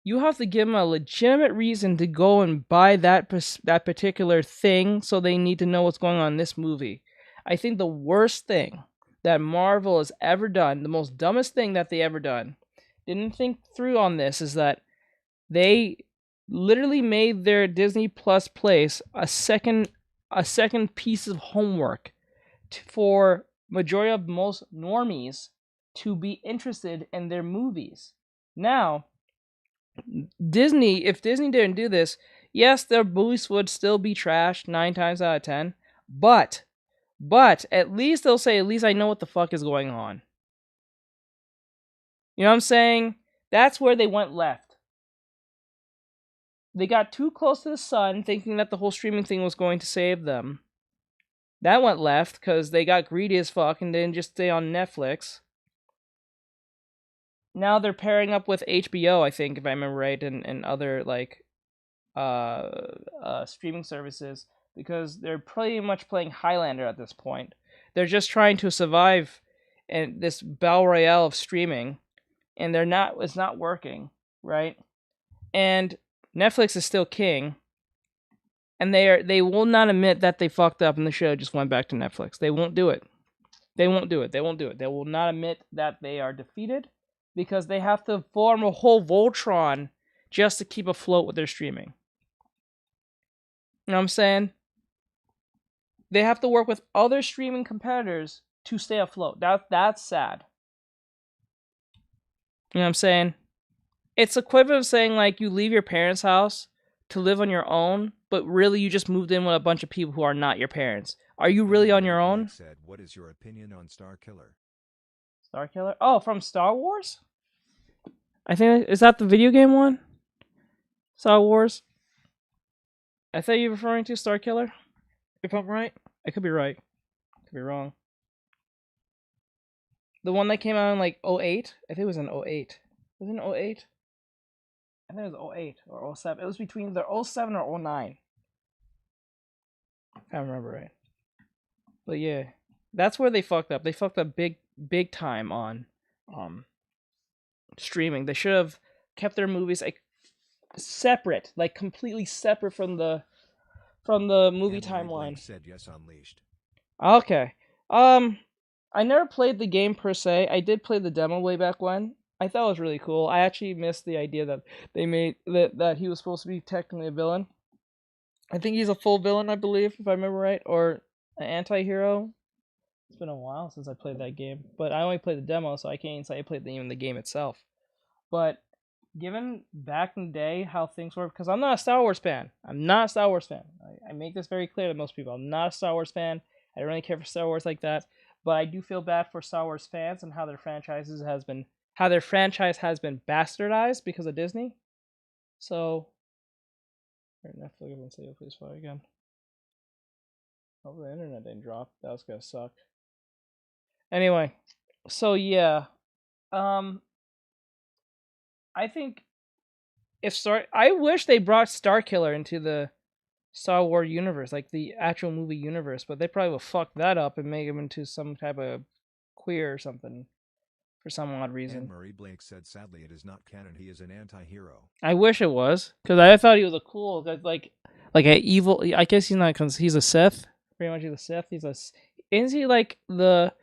You have to give them a legitimate reason to go and buy that particular thing, so they need to know what's going on in this movie. I think the worst thing that Marvel has ever done, the most dumbest thing that they ever done, didn't think through on this, is that they literally made their Disney Plus place a second piece of homework for majority of most normies to be interested in their movies. Now, if Disney didn't do this, yes, their movies would still be trashed 9 times out of 10, but at least they'll say, at least I know what the fuck is going on. You know what I'm saying? That's where they went left. They got too close to the sun, thinking that the whole streaming thing was going to save them. That went left because they got greedy as fuck and didn't just stay on Netflix. Now they're pairing up with HBO, I think, if I remember right, and other streaming services, because they're pretty much playing Highlander at this point. They're just trying to survive in this battle royale of streaming, and it's not working, right? And Netflix is still king, and they will not admit that they fucked up and the show just went back to Netflix. They won't do it. They won't do it. They will not admit that they are defeated, because they have to form a whole Voltron just to keep afloat with their streaming. You know what I'm saying? They have to work with other streaming competitors to stay afloat. That's sad. You know what I'm saying? It's equivalent of saying, like, you leave your parents' house to live on your own, but really you just moved in with a bunch of people who are not your parents. Are you really on your own? Said, what is your opinion on Star Killer? Star Killer? Oh, from Star Wars? I think, is that the video game one? Star Wars? I thought you were referring to Star Killer, if I'm right. I could be right. Could be wrong. The one that came out in like 08? I think it was in 08. Was it in 08? I think it was 08 or 07. It was between either 07 or 09. If I remember right. But yeah, that's where they fucked up. They fucked up big time on streaming. They should have kept their movies like separate, like completely separate from the movie timeline. Said yes, Unleashed. Okay. I never played the game per se. I did play the demo way back when. I thought it was really cool. I actually missed the idea that they made that he was supposed to be technically a villain. I think he's a full villain, I believe, if I remember right, or an anti-hero. It's been a while since I played that game, but I only played the demo, so I can't even say I played even the game itself. But given back in the day how things were, because I'm not a Star Wars fan. I make this very clear to most people. I'm not a Star Wars fan. I don't really care for Star Wars like that. But I do feel bad for Star Wars fans and how their franchise has been bastardized because of Disney. So, Netflix, let's see, please fly again. Hope the internet didn't drop. That was gonna suck. Anyway, so yeah, I think I wish they brought Starkiller into the Star Wars universe, like the actual movie universe, but they probably will fuck that up and make him into some type of queer or something for some odd reason. Anne-Marie Blake said, sadly, it is not canon. He is an anti-hero. I wish it was, because I thought he was a cool, like a evil. I guess he's not, because he's a Sith. Pretty much, he's a Sith. Isn't he like the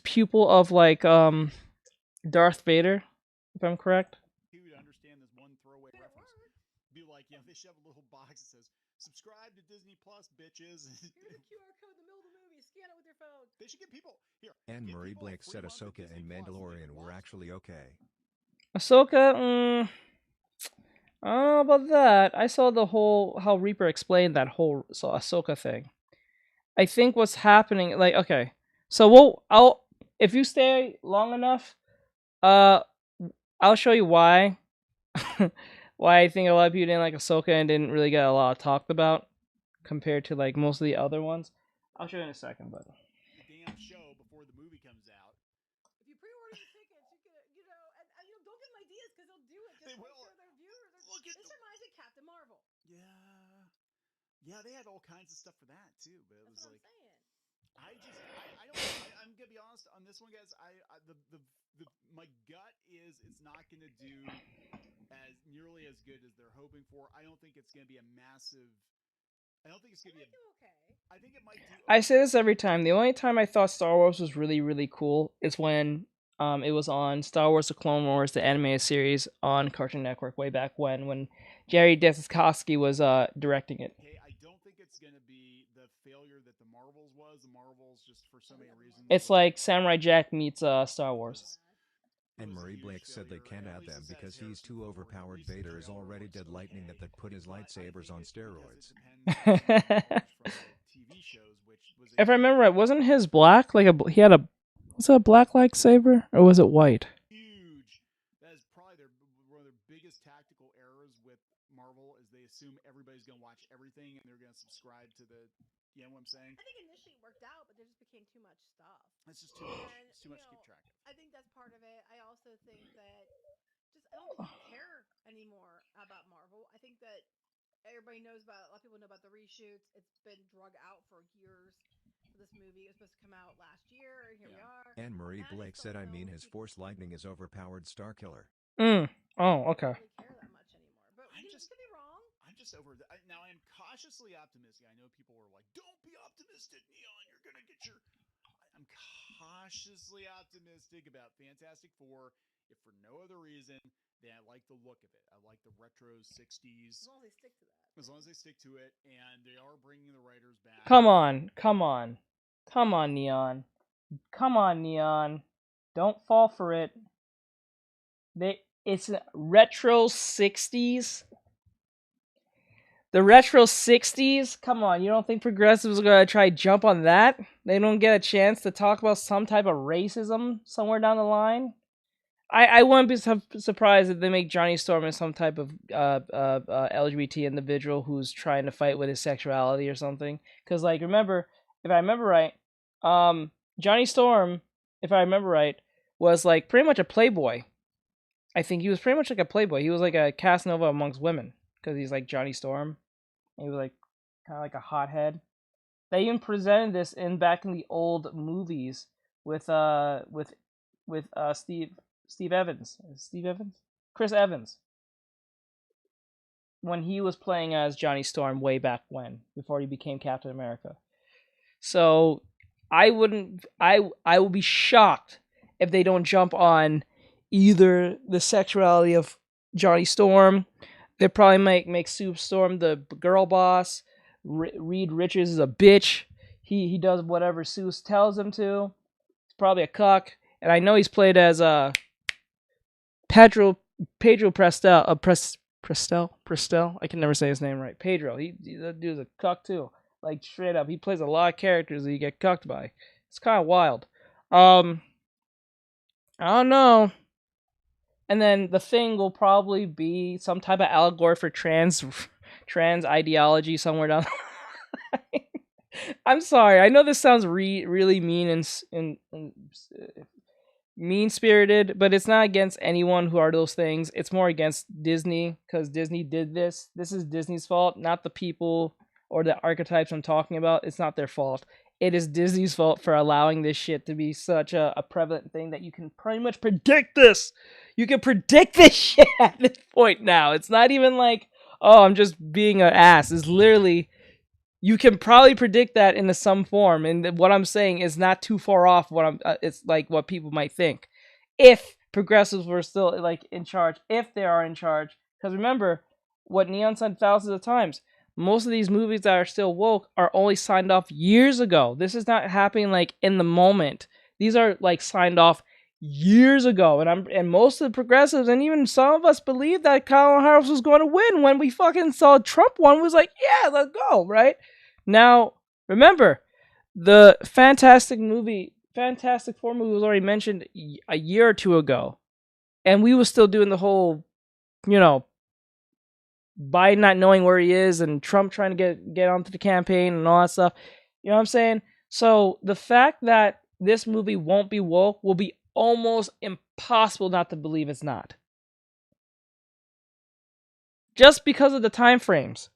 pupil of like Darth Vader, if I'm correct? He would understand this one throwaway reference. Be like, yeah, they should have a little box that says, "Subscribe to Disney Plus, bitches." Here's a QR code in the middle of the movie. Scan it with your phone. They should get people here. Anne-Marie Blake said Ahsoka and Mandalorian were actually okay. Ahsoka, I don't know about that. I saw the whole how Reaper explained that whole Ahsoka thing. I think what's happening, like, okay, so if you stay long enough, I'll show you why. Why I think a lot of people didn't like Ahsoka and didn't really get a lot talked about compared to like most of the other ones. I'll show you in a second, but. The damn show before the movie comes out. If you pre-order the tickets, you can, and don't give them ideas because they'll do it. Just they will. Sure their viewers. This reminds me of Captain Marvel. Yeah, they had all kinds of stuff for that too, but it was That's like, what I'm saying. I'm gonna be honest on this one, guys. My gut is it's not gonna do as nearly as good as they're hoping for. I don't think it's gonna be a massive. I don't think it's gonna be okay. I think it might do. I say this every time. The only time I thought Star Wars was really, really cool is when it was on Star Wars: The Clone Wars, the animated series on Cartoon Network way back when Jerry Dezkowski was directing it. Okay, I don't think it's gonna be the failure that the Marvels was. The Marvels, just for so many reasons. It's like Samurai Jack meets Star Wars. And Marie Blake said they can't add them because he's too overpowered. Vader is already dead. Lightning that put his lightsabers on steroids. If I remember right, wasn't his black like was it a black lightsaber or was it white? Huge. That is probably one of their biggest tactical errors with Marvel is they assume everybody's gonna watch everything and they're gonna subscribe to the. You know what I'm saying? I think initially it worked out, but there just became too much stuff. It's just too much. It's too much to keep track of. I think that's part of it. I also think that I don't think people care anymore about Marvel. I think that everybody knows about. A lot of people know about the reshoots. It's been drug out for years. For this movie, it was supposed to come out last year, and here we are. And Marie Blake said, "I mean, his Force lightning is overpowered. Starkiller." Oh, okay. I don't really care that much anymore, but you could be wrong. I'm just over that. Now I am cautiously optimistic. I know people were like, "Don't be optimistic, Neon. You're gonna get your." I'm cautiously optimistic about Fantastic Four, if for no other reason than I like the look of it. I like the retro 60s. As long as they stick to that. As long as they stick to it, and they are bringing the writers back. Come on, Neon. Come on, Neon. Don't fall for it. It's retro 60s. The retro 60s? Come on, you don't think progressives are going to try to jump on that? They don't get a chance to talk about some type of racism somewhere down the line? I wouldn't be surprised if they make Johnny Storm as some type of LGBT individual who's trying to fight with his sexuality or something. Because, like, remember, if I remember right, Johnny Storm, if I remember right, was, like, pretty much a playboy. I think he was pretty much like a playboy. He was like a Casanova amongst women. Because he's like Johnny Storm. He was like kind of like a hothead. They even presented this back in the old movies with Steve Evans. Chris Evans. When he was playing as Johnny Storm way back when, before he became Captain America. So I will be shocked if they don't jump on either the sexuality of Johnny Storm. They probably make Sue Storm the girl boss. Reed Richards is a bitch. He does whatever Sue tells him to. He's probably a cuck. And I know he's played as Pedro Prestel. Prestel? I can never say his name right. Pedro. That dude's a cuck too. Like straight up. He plays a lot of characters that you get cucked by. It's kind of wild. I don't know. And then the thing will probably be some type of allegory for trans ideology somewhere down the line. I'm sorry. I know this sounds really mean and mean spirited, but it's not against anyone who are those things. It's more against Disney because Disney did this. This is Disney's fault, not the people or the archetypes I'm talking about. It's not their fault. It is Disney's fault for allowing this shit to be such a prevalent thing that you can pretty much predict this. You can predict this shit at this point now. It's not even like, oh, I'm just being an ass. It's literally, you can probably predict that in some form, and what I'm saying is not too far off what I'm it's like what people might think if progressives were still like in charge, if they are in charge. Because remember what Neon said thousands of times, most of these movies that are still woke are only signed off years ago. This is not happening like in the moment. These are like signed off years ago, and most of the progressives and even some of us believed that Kamala Harris was going to win when we fucking saw Trump one. Was like, yeah, let's go, right? Now, remember, the Fantastic Four movie was already mentioned a year or two ago, and we were still doing the whole, you know, Biden not knowing where he is and Trump trying to get onto the campaign and all that stuff. You know what I'm saying? So the fact that this movie won't be woke will be almost impossible not to believe it's not. Just because of the time frames.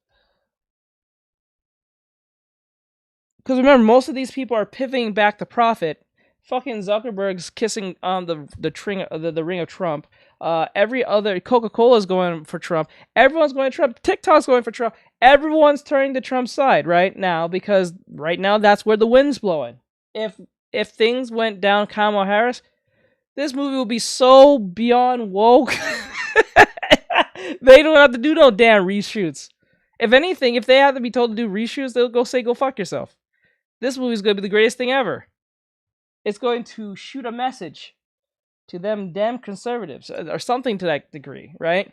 Because remember, most of these people are pivoting back to profit. Fucking Zuckerberg's kissing on the ring of Trump. Every other Coca-Cola's going for Trump. Everyone's going to Trump. TikTok's going for Trump. Everyone's turning to Trump's side right now because right now that's where the wind's blowing. If things went down Kamala Harris, this movie will be so beyond woke. They don't have to do no damn reshoots. If anything, if they have to be told to do reshoots, they'll go say, go fuck yourself. This movie is going to be the greatest thing ever. It's going to shoot a message to them damn conservatives or something to that degree, right?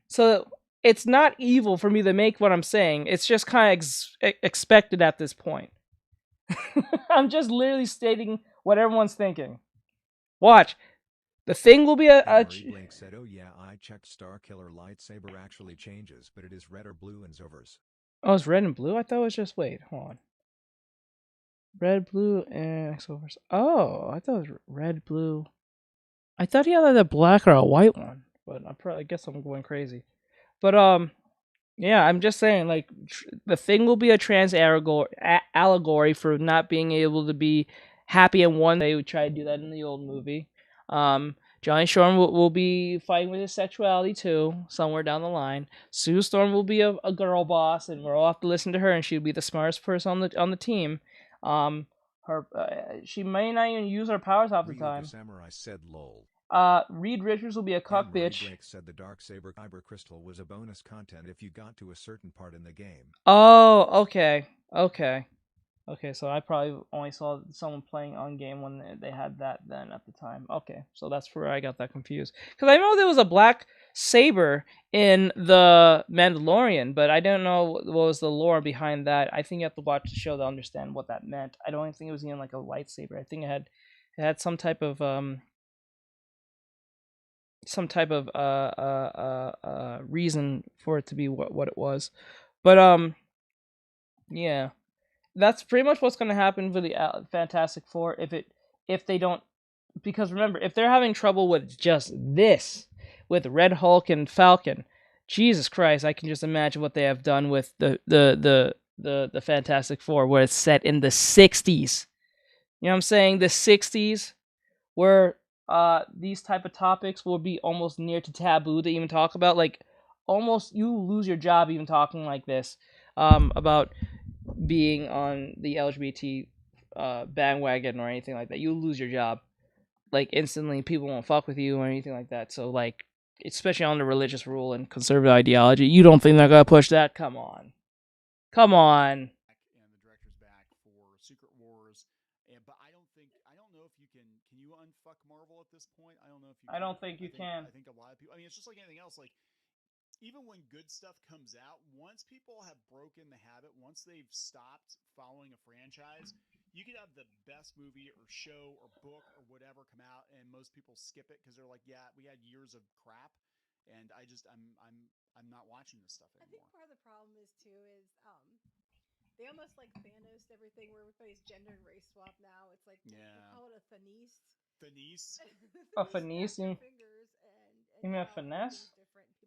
So it's not evil for me to make what I'm saying. It's just kind of expected at this point. I'm just literally stating what everyone's thinking. Watch. The thing will be Blink said, oh yeah, I checked Star Killer lightsaber actually changes, but it is red or blue in Zovers. Oh, it's red and blue? I thought it was just, wait, hold on. Red, blue, and Xovers. Oh, I thought it was red, blue. I thought he had like a black or a white one, but I guess I'm going crazy. But yeah, I'm just saying, like, the thing will be a trans allegory for not being able to be happy in one. They would try to do that in the old movie. Johnny Storm will be fighting with his sexuality too, somewhere down the line. Sue Storm will be a girl boss, and we'll have to listen to her, and she'll be the smartest person on the team. She may not even use her powers half the time. Samurai said, lol. Reed Richards will be a cuck bitch. Blake said the Darksaber Kyber Crystal was a bonus content if you got to a certain part in the game. Oh, okay. So I probably only saw someone playing on game when they had that then at the time. Okay, so that's where I got that confused. Because I know there was a black saber in the Mandalorian, but I don't know what was the lore behind that. I think you have to watch the show to understand what that meant. I don't think it was even like a lightsaber. I think it had some type of reason for it to be what it was. But yeah. That's pretty much what's going to happen for the Fantastic Four if they don't, because remember, if they're having trouble with just this, with Red Hulk and Falcon, Jesus Christ, I can just imagine what they have done with the Fantastic Four, where it's set in the 60s. You know what I'm saying? The 60s, where these type of topics will be almost near to taboo to even talk about. Like, almost you lose your job even talking like this about being on the LGBT bandwagon or anything like that. You'll lose your job. Like, instantly, people won't fuck with you or anything like that. So, like, especially on the religious rule and conservative ideology, you don't think they're gonna push that? Come on. And the director's back for Secret Wars, but I don't know if you can you unfuck Marvel at this point? I don't know if you can. I don't think you can. I think a lot of people, I mean, it's just like anything else, like, even when good stuff comes out, once people have broken the habit, once they've stopped following a franchise, you could have the best movie or show or book or whatever come out, and most people skip it because they're like, "Yeah, we had years of crap," and I'm not watching this stuff anymore. I think part of the problem is too They almost like Thanos everything where everybody's gender and race swap now. It's like we call it a Thanese. Thanese. A finesse? Your fingers You mean a now finesse?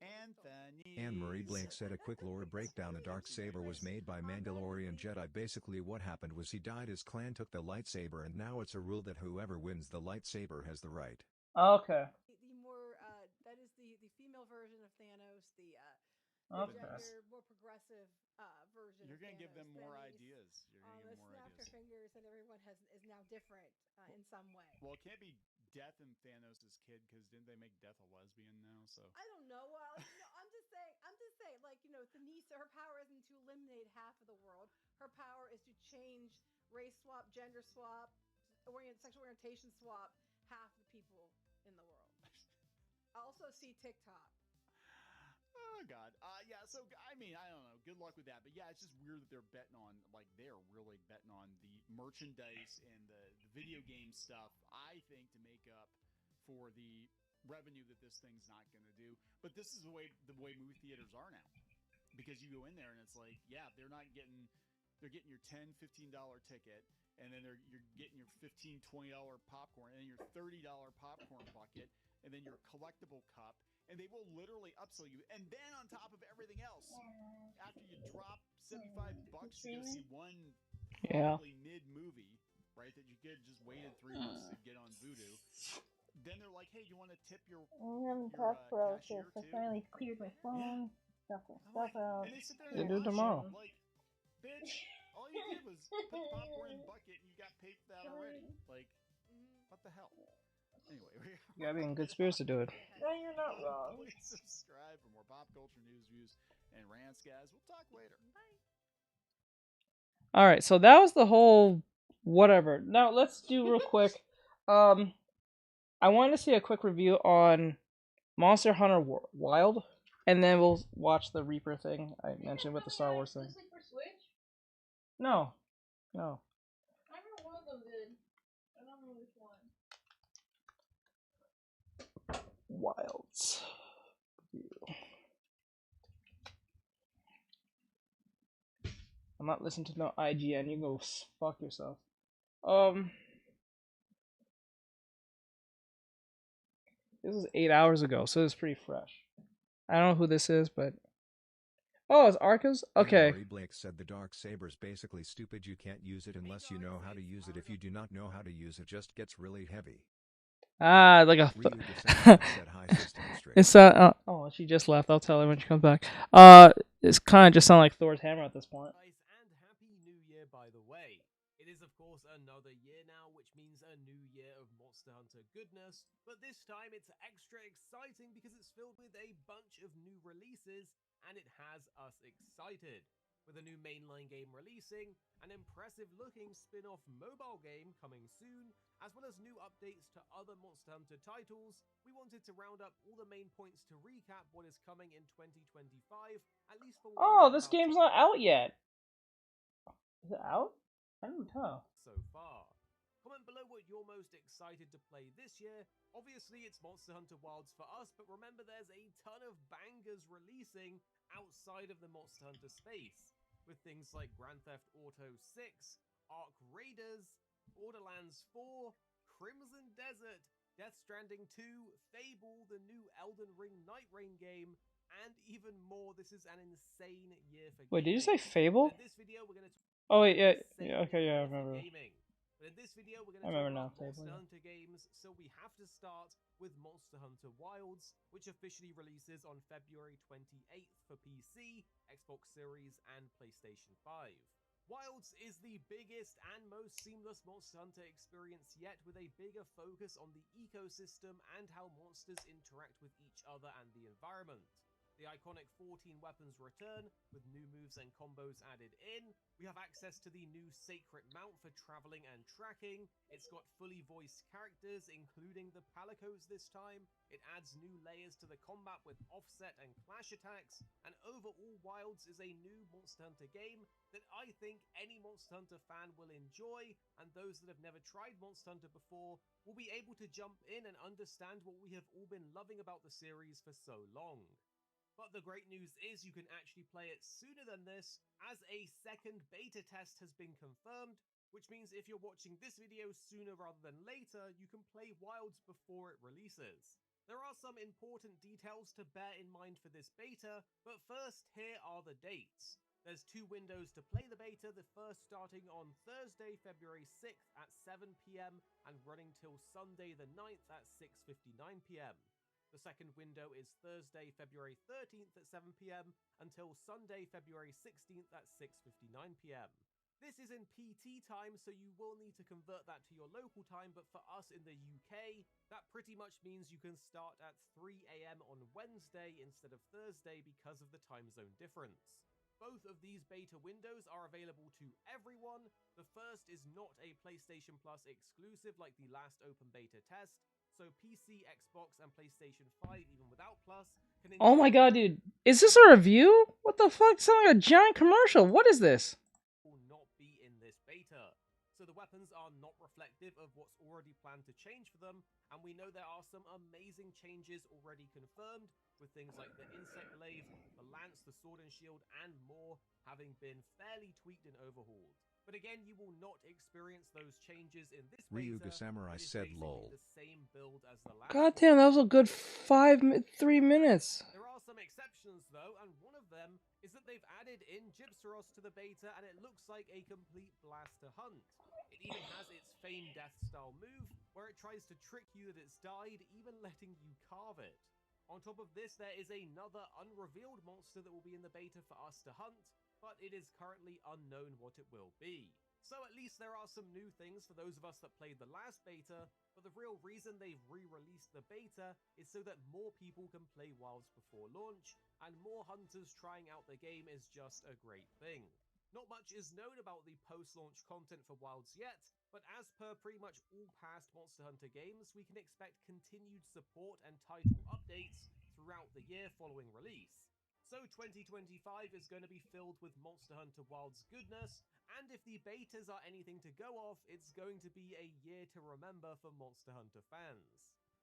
Anthony. Anne-Marie Blake said a quick lore breakdown. A Darksaber was made by Mandalorian Jedi. Basically what happened was he died, his clan took the lightsaber, and now it's a rule that whoever wins the lightsaber has the right. Okay. The more that is the female version of Thanos, the Okay. gender more progressive version. You're gonna of Thanos, give them more Thanos. ideas. You're gonna give them more Snap their ideas. fingers, and everyone is now different in some way. Well, it can't be Death and Thanos' kid, because didn't they make Death a lesbian now? So I don't know. Well, no, I'm just saying. Like Thanos, her power isn't to eliminate half of the world. Her power is to change, race swap, gender swap, sexual orientation swap half the people in the world. I also see TikTok. Oh God, yeah. So I mean, I don't know. Good luck with that. But yeah, it's just weird that they're betting on, like, they're really betting on the merchandise and the video game stuff. I think to make up for the revenue that this thing's not going to do. But this is the way movie theaters are now, because you go in there and it's like, yeah, they're getting your $10, $15 ticket, and then you're getting your $15, $20 popcorn, and then your $30 popcorn bucket, and then your collectible cup. And they will literally upsell you. And then on top of everything else, after you drop $75 to go see one probably mid movie, right, that you could just waited 3 months to get on Vtube, then they're like, hey, you want to tip your cashier too? I finally cleared my phone. Stuff out. And they sit there and do it tomorrow. Like, bitch, all you did was put the popcorn in the bucket and you got paid for that already. Like, what the hell? Anyway, You gotta be in good spirits to do it. No, you're not wrong. Please subscribe for more pop culture news, views, and rants, guys. We'll talk later. Bye. Alright, so that was the whole whatever. Now let's do real quick. I wanted to see a quick review on Monster Hunter Wild, and then we'll watch the Reaper thing I mentioned with the Star Wars thing. Is this like for Switch? No. I remember one of them did. I don't know which one. Wilds. I'm not listening to no IGN. You go fuck yourself. This is 8 hours ago, so it's pretty fresh. I don't know who this is, but oh, it's Arcus? Okay. Anne-Marie Blake said the Darksaber's basically stupid. You can't use it unless you know how to use it. If you do not know how to use it, just gets really heavy. Like a it's oh, she just left. I'll tell her when she comes back. It's kind of just sound like Thor's hammer at this point. And happy new year, by the way. It is of course another year now, which means a new year of Monster Hunter goodness, but this time it's extra exciting because it's filled with a bunch of new releases, and it has us excited. With a new mainline game releasing, an impressive looking spin-off mobile game coming soon, as well as new updates to other Monster Hunter titles, we wanted to round up all the main points to recap what is coming in 2025, at least for oh, this game's not out yet. Is it out? I don't know. So far. Comment below what you're most excited to play this year. Obviously, it's Monster Hunter Wilds for us, but remember there's a ton of bangers releasing outside of the Monster Hunter space, with things like Grand Theft Auto 6, Ark Raiders, Borderlands 4, Crimson Desert, Death Stranding 2, Fable, the new Elden Ring Night Rain game, and even more. This is an insane year for Wait, did you gaming. say Fable? In this video, we're gonna oh wait, yeah, okay, yeah, I remember. Gaming. But in this video, we're I going to remember talk now, about Fable, Monster yeah. Hunter games, so we have to start with Monster Hunter Wilds, which officially releases on February 28th for PC, Xbox Series, and PlayStation 5. Wilds is the biggest and most seamless Monster Hunter experience yet, with a bigger focus on the ecosystem and how monsters interact with each other and the environment. The iconic 14 weapons return, with new moves and combos added in. We have access to the new Sacred Mount for traveling and tracking. It's got fully voiced characters, including the Palicos this time. It adds new layers to the combat with offset and clash attacks. And overall, Wilds is a new Monster Hunter game that I think any Monster Hunter fan will enjoy, and those that have never tried Monster Hunter before will be able to jump in and understand what we have all been loving about the series for so long. But the great news is you can actually play it sooner than this, as a second beta test has been confirmed, which means if you're watching this video sooner rather than later, you can play Wilds before it releases. There are some important details to bear in mind for this beta, but first, here are the dates. There's 2 windows to play the beta, the first starting on Thursday, February 6th at 7 PM and running till Sunday the 9th at 6:59 PM. The second window is Thursday, February 13th at 7 PM until Sunday, February 16th at 6:59 PM. This is in PT time, so you will need to convert that to your local time, but for us in the UK, that pretty much means you can start at 3 AM on Wednesday instead of Thursday because of the time zone difference. Both of these beta windows are available to everyone. The first is not a PlayStation Plus exclusive like the last open beta test, so PC, Xbox, and PlayStation 5, even without Plus, can Oh my god, dude. Is this a review? What the fuck? It's like a giant commercial. What is this? will not be in this beta. So the weapons are not reflective of what's already planned to change for them, and we know there are some amazing changes already confirmed, with things like the insect glaive, the lance, the sword and shield, and more having been fairly tweaked and overhauled. But again, you will not experience those changes in this beta. Ryuga Samurai It is said basically lol. the same build as the last God one. damn, that was a good 3 minutes. There are some exceptions though, and one of them is that they've added in Gypsaros to the beta, and it looks like a complete blast to hunt. It even has its famed death style move, where it tries to trick you that it's died, even letting you carve it. On top of this, there is another unrevealed monster that will be in the beta for us to hunt, but it is currently unknown what it will be. So at least there are some new things for those of us that played the last beta, but the real reason they've re-released the beta is so that more people can play Wilds before launch, and more hunters trying out the game is just a great thing. Not much is known about the post-launch content for Wilds yet, but as per pretty much all past Monster Hunter games, we can expect continued support and title updates throughout the year following release. So 2025 is going to be filled with Monster Hunter Wilds goodness, and if the betas are anything to go off, it's going to be a year to remember for Monster Hunter fans.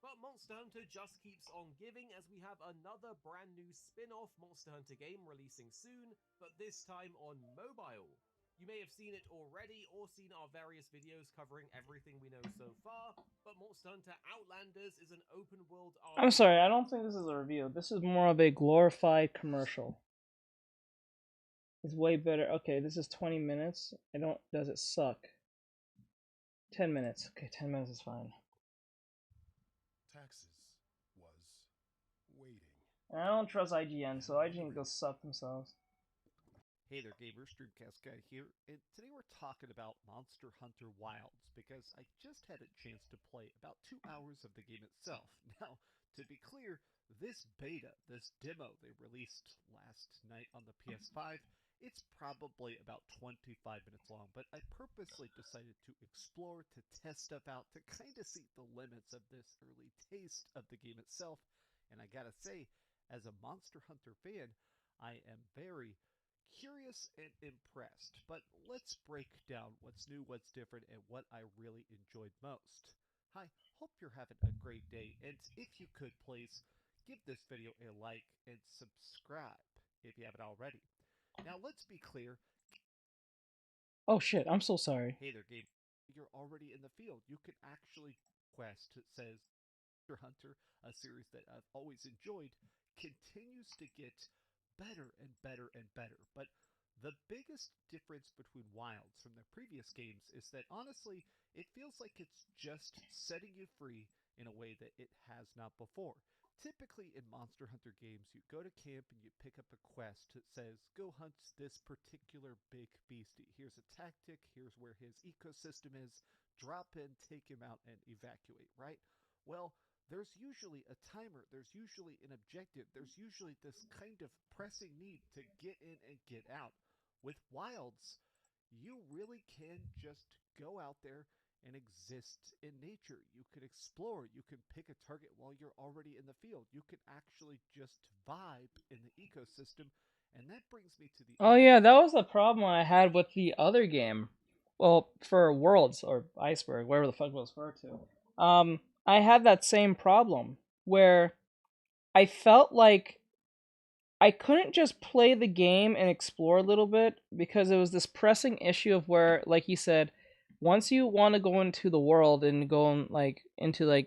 But Monster Hunter just keeps on giving, as we have another brand new spin-off Monster Hunter game releasing soon, but this time on mobile. You may have seen it already or seen our various videos covering everything we know so far, but Monster Hunter Outlanders is an open world RPG. I'm sorry, I don't think this is a review. This is more of a glorified commercial. It's way better. Okay, this is 20 minutes. Does it suck? 10 minutes. Okay, 10 minutes is fine. Taxes was waiting. And I don't trust IGN, so IGN can go suck themselves. Hey there gamers, Dreamcast Guy here, and today we're talking about Monster Hunter Wilds, because I just had a chance to play about 2 hours of the game itself. Now, to be clear, this beta, this demo they released last night on the PS5, it's probably about 25 minutes long, but I purposely decided to explore, to test stuff out, to kind of see the limits of this early taste of the game itself, and I gotta say, as a Monster Hunter fan, I am very curious and impressed, but let's break down what's new, what's different, and what I really enjoyed most. Hi, hope you're having a great day, and if you could please give this video a like and subscribe if you haven't already. Now let's be clear. Oh shit, I'm so sorry. Hey there game, you're already in the field. You can actually quest. It says Monster Hunter, a series that I've always enjoyed, continues to get better and better and better. But the biggest difference between Wilds from the previous games is that honestly, it feels like it's just setting you free in a way that it has not before. Typically in Monster Hunter games, you go to camp and you pick up a quest that says, go hunt this particular big beastie. Here's a tactic, here's where his ecosystem is, drop in, take him out, and evacuate, right? Well, there's usually a timer, there's usually an objective, there's usually this kind of pressing need to get in and get out. With Wilds, you really can just go out there and exist in nature. You can explore, you can pick a target while you're already in the field. You can actually just vibe in the ecosystem, and that brings me to the... Oh yeah, that was the problem I had with the other game. Well, for Worlds, or Iceberg, whatever the fuck it was referred to. I had that same problem, where I felt like I couldn't just play the game and explore a little bit because it was this pressing issue of where, like you said, once you want to go into the world and go in, into the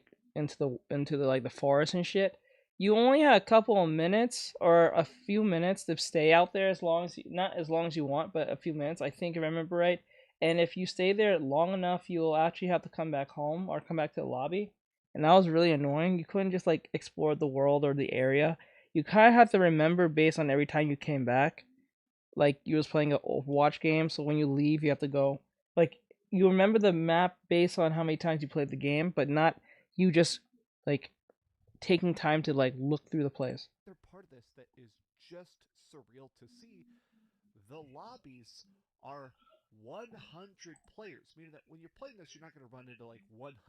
like the forest and shit, you only had a couple of minutes or a few minutes to stay out there as long as not as long as you want, but a few minutes. I think I remember right. And if you stay there long enough, you'll actually have to come back home or come back to the lobby. And that was really annoying. You couldn't just like explore the world or the area. You kind of have to remember based on every time you came back. Like you was playing an Overwatch game, so when you leave, you have to go. Like you remember the map based on how many times you played the game, but not you just like taking time to like look through the place. They're part of this that is just surreal to see. The lobbies are 100 players, meaning that when you're playing this, you're not going to run into like 100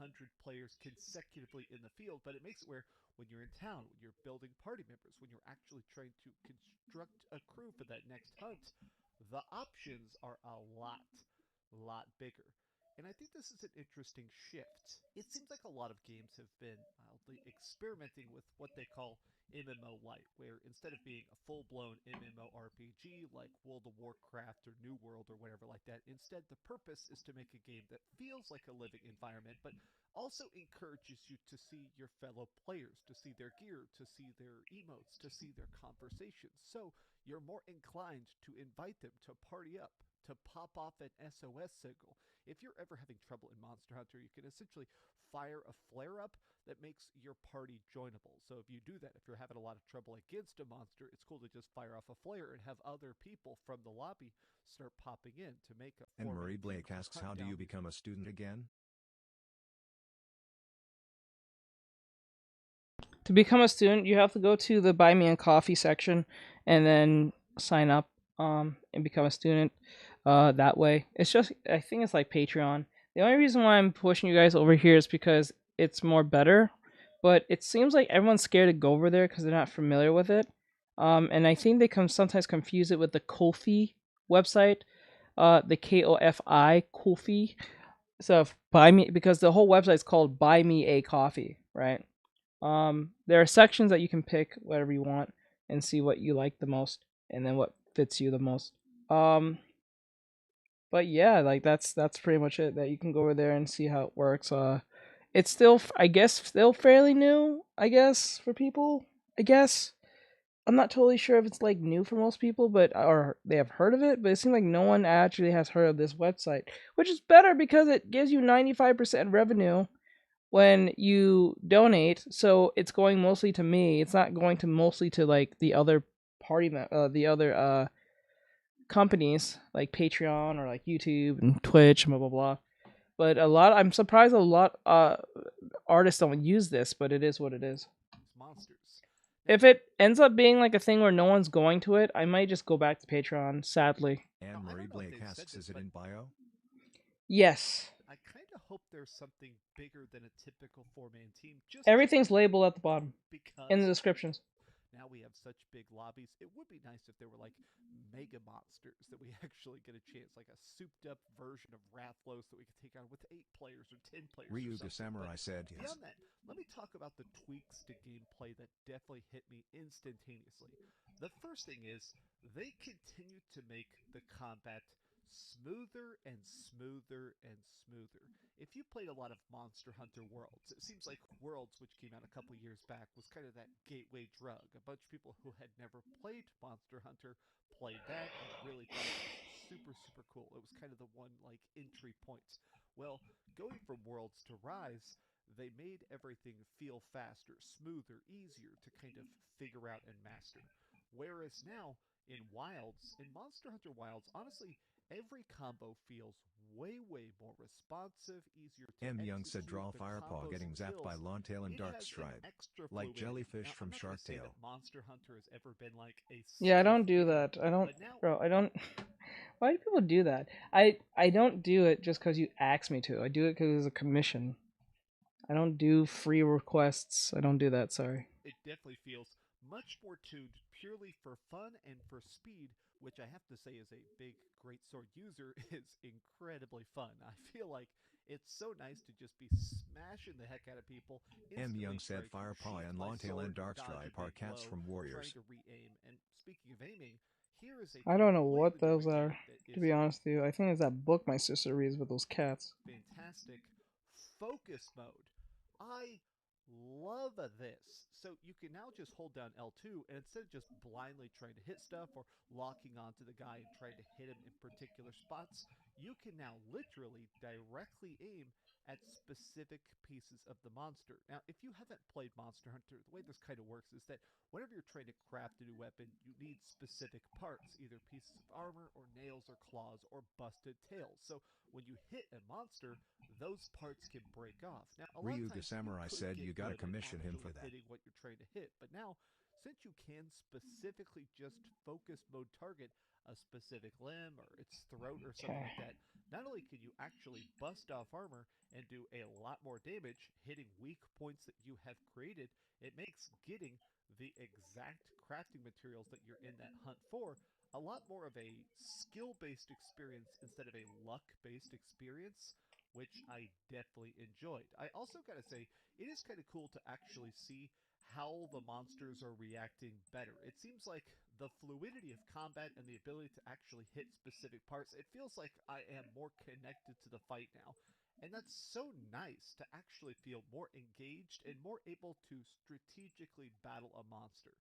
players consecutively in the field, but it makes it where when you're in town, when you're building party members, when you're actually trying to construct a crew for that next hunt, the options are a lot bigger. And I think this is an interesting shift. It seems like a lot of games have been mildly experimenting with what they call MMO Light, where instead of being a full-blown MMORPG like World of Warcraft or New World or whatever like that, instead the purpose is to make a game that feels like a living environment, but also encourages you to see your fellow players, to see their gear, to see their emotes, to see their conversations. So you're more inclined to invite them to party up, to pop off an SOS signal. If you're ever having trouble in Monster Hunter, you can essentially fire a flare-up that makes your party joinable. So if you do that, if you're having a lot of trouble against a monster, it's cool to just fire off a flare and have other people from the lobby start popping in to make a And Marie Blake asks, how do you become a student again? To become a student, you have to go to the Buy Me a Coffee section and then sign up and become a student that way. It's just, I think it's like Patreon. The only reason why I'm pushing you guys over here is because it's more better, but it seems like everyone's scared to go over there because they're not familiar with it. And I think they sometimes confuse it with the Ko-fi website, the Kofi, Ko-fi. So buy me, because the whole website is called Buy Me a Coffee, right? There are sections that you can pick whatever you want and see what you like the most and then what fits you the most. But yeah, like that's pretty much it. That you can go over there and see how it works. It's still, I guess, still fairly new. I guess for people. I guess I'm not totally sure if it's like new for most people, but or they have heard of it. But it seems like no one actually has heard of this website, which is better because it gives you 95% revenue when you donate. So it's going mostly to me. It's not going to mostly to like the other the other companies like Patreon or like YouTube and Twitch and blah blah blah. But I'm surprised a lot artists don't use this, but it is what it is. Monsters. If it ends up being like a thing where no one's going to it, I might just go back to Patreon, sadly. And Marie Blake asks, is it in bio? Yes. I kind of hope there's something bigger than a typical four-man team. Everything's labeled at the bottom because in the descriptions. Now we have such big lobbies. It would be nice if there were like mega monsters that we actually get a chance, like a souped-up version of Rathlos that we could take on with 8 players or 10 players. Ryu the Samurai said yes. Beyond that, let me talk about the tweaks to gameplay that definitely hit me instantaneously. The first thing is they continue to make the combat smoother and smoother and smoother. If you played a lot of Monster Hunter Worlds, it seems like Worlds, which came out a couple years back, was kind of that gateway drug. A bunch of people who had never played Monster Hunter played that and really thought it was super cool. It was kind of the one like entry point. Well, going from Worlds to Rise, they made everything feel faster, smoother, easier to kind of figure out and master. Whereas now, in Wilds, in Monster Hunter Wilds, honestly, every combo feels way more responsive, easier to M. Young said, execute. draw The Firepaw combos getting zapped by themselves, Longtail and it has an Darkstripe. extra Like fluidity. jellyfish Now, from I'm not gonna say Sharktail. that Monster Hunter has ever been like a Yeah, I don't stiff do game, that. I don't, but now bro. I don't. Why do people do that? I don't do it just because you ask me to. I do it because it's a commission. I don't do free requests. I don't do that. Sorry. it definitely feels much more tuned purely for fun and for speed, which I have to say as a big great sword user is incredibly fun. I feel like It's so nice to just be smashing the heck out of people. M. Young instantly said trying to Firepaw sheath and my Longtail and sword, dodge a Darkstripe are big cats blow, from Warriors. trying to re-aim. And speaking of aiming, here is a I don't know what completely those different are, game that to is be honest with you. I think it's that book my sister reads with those cats. fantastic. Focus mode. I love this. So you can now just hold down L2, and instead of just blindly trying to hit stuff or locking onto the guy and trying to hit him in particular spots, you can now literally directly aim at specific pieces of the monster. Now, if you haven't played Monster Hunter, the way this kind of works is that whenever you're trying to craft a new weapon, you need specific parts, either pieces of armor or nails or claws or busted tails. So when you hit a monster, those parts can break off. Now, a lot of Ryuga times Samurai you said could you get gotta good at commission him for actually that. hitting what you're trying to hit, but now, since you can specifically just focus mode target a specific limb or its throat or something like that, not only can you actually bust off armor and do a lot more damage hitting weak points that you have created, it makes getting the exact crafting materials that you're in that hunt for a lot more of a skill-based experience instead of a luck-based experience, which I definitely enjoyed. I also gotta say, it is kind of cool to actually see how the monsters are reacting better. It seems like the fluidity of combat and the ability to actually hit specific parts, it feels like I am more connected to the fight now. And that's so nice to actually feel more engaged and more able to strategically battle a monster.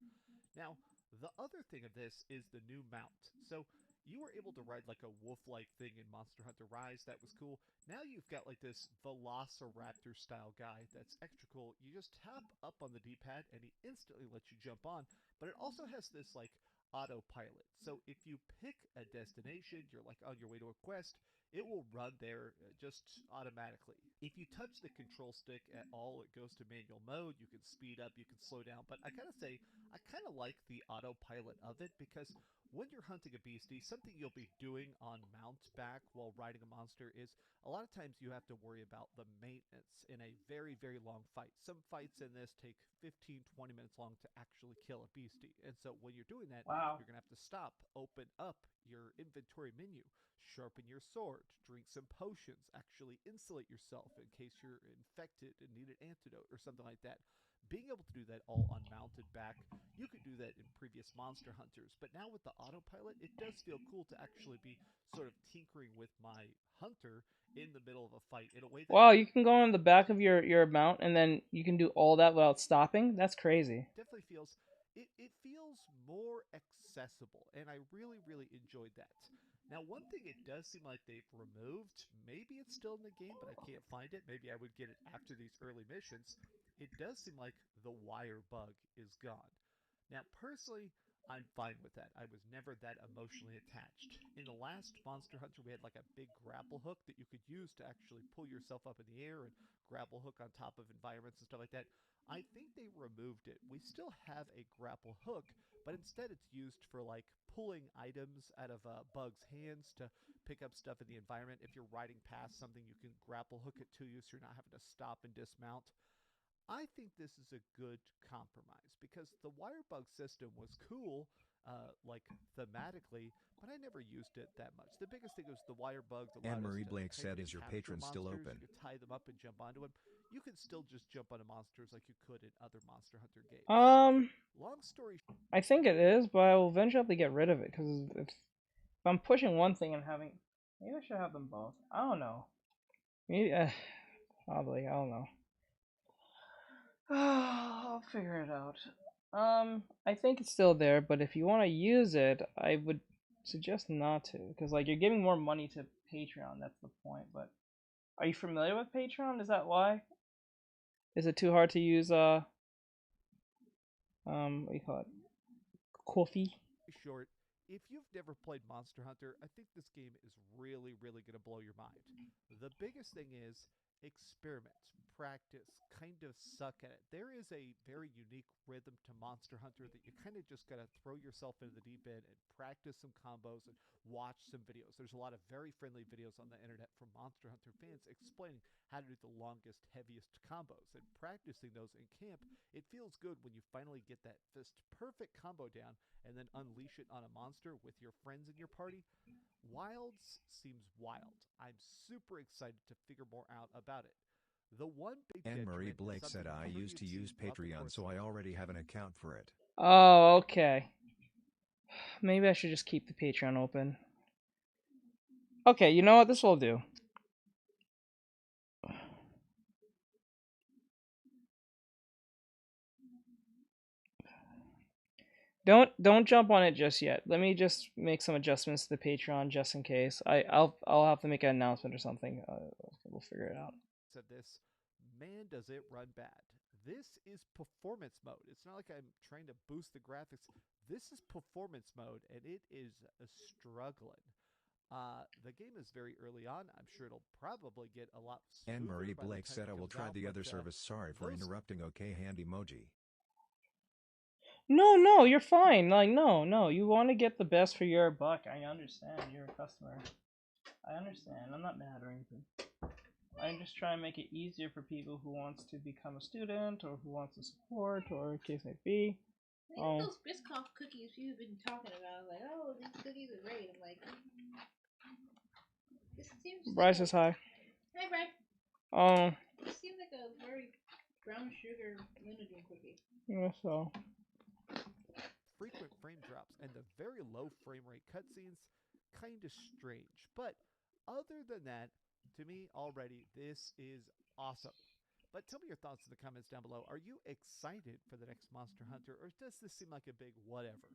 Now, the other thing of this is the new mount. So you were able to ride like a wolf-like thing in Monster Hunter Rise. That was cool. Now you've got like this Velociraptor style guy that's extra cool. You just tap up on the D-pad and he instantly lets you jump on. But it also has this like autopilot. So if you pick a destination, you're like on your way to a quest, it will run there just automatically. If you touch the control stick at all, it goes to manual mode. You can speed up, you can slow down. But I gotta say, I kind of like the autopilot of it because when you're hunting a beastie, something you'll be doing on mount back while riding a monster is a lot of times you have to worry about the maintenance in a very, very long fight. Some fights in this take 15, 20 minutes long to actually kill a beastie. And so when you're doing that, Wow. you're going to have to stop, open up your inventory menu, sharpen your sword, drink some potions, actually insulate yourself in case you're infected and need an antidote or something like that. Being able to do that all unmounted back, you could do that in previous Monster Hunters, but now with the autopilot, it does feel cool to actually be sort of tinkering with my hunter in the middle of a fight in a way that Wow, you can go on the back of your mount and then you can do all that without stopping? That's crazy. definitely feels it feels more accessible, and I really, really enjoyed that. Now, one thing it does seem like they've removed, maybe it's still in the game, but I can't find it. Maybe I would get it after these early missions. It does seem like the wire bug is gone. Now, personally, I'm fine with that. I was never that emotionally attached. In the last Monster Hunter, we had like a big grapple hook that you could use to actually pull yourself up in the air and grapple hook on top of environments and stuff like that. I think they removed it. We still have a grapple hook, but instead it's used for like pulling items out of bugs' hands to pick up stuff in the environment. If you're riding past something, you can grapple hook it to you so you're not having to stop and dismount. I think this is a good compromise because the wirebug system was cool, like thematically, but I never used it that much. The biggest thing was the wirebugs Anne allowed us Marie to Blake kind said, of "Is your capture patron still monsters. open?" You could tie them up and jump onto them. You can still just jump onto monsters like you could in other Monster Hunter games. Long story I think it is, but I will eventually get rid of it because if I'm pushing one thing and having, maybe I should have them both. I don't know. Maybe, probably. I don't know. I'll figure it out. I think it's still there, but if you want to use it, I would suggest not to, because like you're giving more money to Patreon. That's the point. But are you familiar with Patreon? Is that why? Is it too hard to use? What do you call it? Coffee. short, if you've never played Monster Hunter, I think this game is really, really going to blow your mind. The biggest thing is experiment, practice, kind of suck at it. There is a very unique rhythm to Monster Hunter that you kind of just got to throw yourself into the deep end and practice some combos and watch some videos. There's a lot of very friendly videos on the internet from Monster Hunter fans explaining how to do the longest, heaviest combos. And practicing those in camp, it feels good when you finally get that just perfect combo down and then unleash it on a monster with your friends in your party. Wilds seems wild. I'm super excited to figure more out about it. The one big Anne-Marie detriment is Blake said, something I I'm sure used to you've use seen throughout the Patreon, course so of I the already have an account for it. Oh, okay. Maybe I should just keep the Patreon open. Okay, you know what? This will do. Don't jump on it just yet. Let me just make some adjustments to the Patreon just in case. I'll have to make an announcement or something. We'll figure it out. said this, man, does it run bad. This is performance mode. It's not like I'm trying to boost the graphics. This is performance mode, and it is struggling. The game is very early on. I'm sure it'll probably get a lot smoother. Anne-Marie by the Blake time said, it I will comes try out, the other but, service. Sorry for those- interrupting. Okay, hand emoji. No, you're fine. Like, no. You want to get the best for your buck. I understand. You're a customer. I understand. I'm not mad or anything. I'm just trying to make it easier for people who wants to become a student or who wants to support or case may be. Those Biscoff cookies you've been talking about, like, oh, these cookies are great. I'm like, this seems. Bryce like is high. Hi, Bryce. This seems like a very brown sugar Linodine cookie. Yeah, so. Frequent frame drops and the very low frame rate cutscenes, kind of strange. But other than that, to me already, this is awesome. But tell me your thoughts in the comments down below. Are you excited for the next Monster Hunter, or does this seem like a big whatever?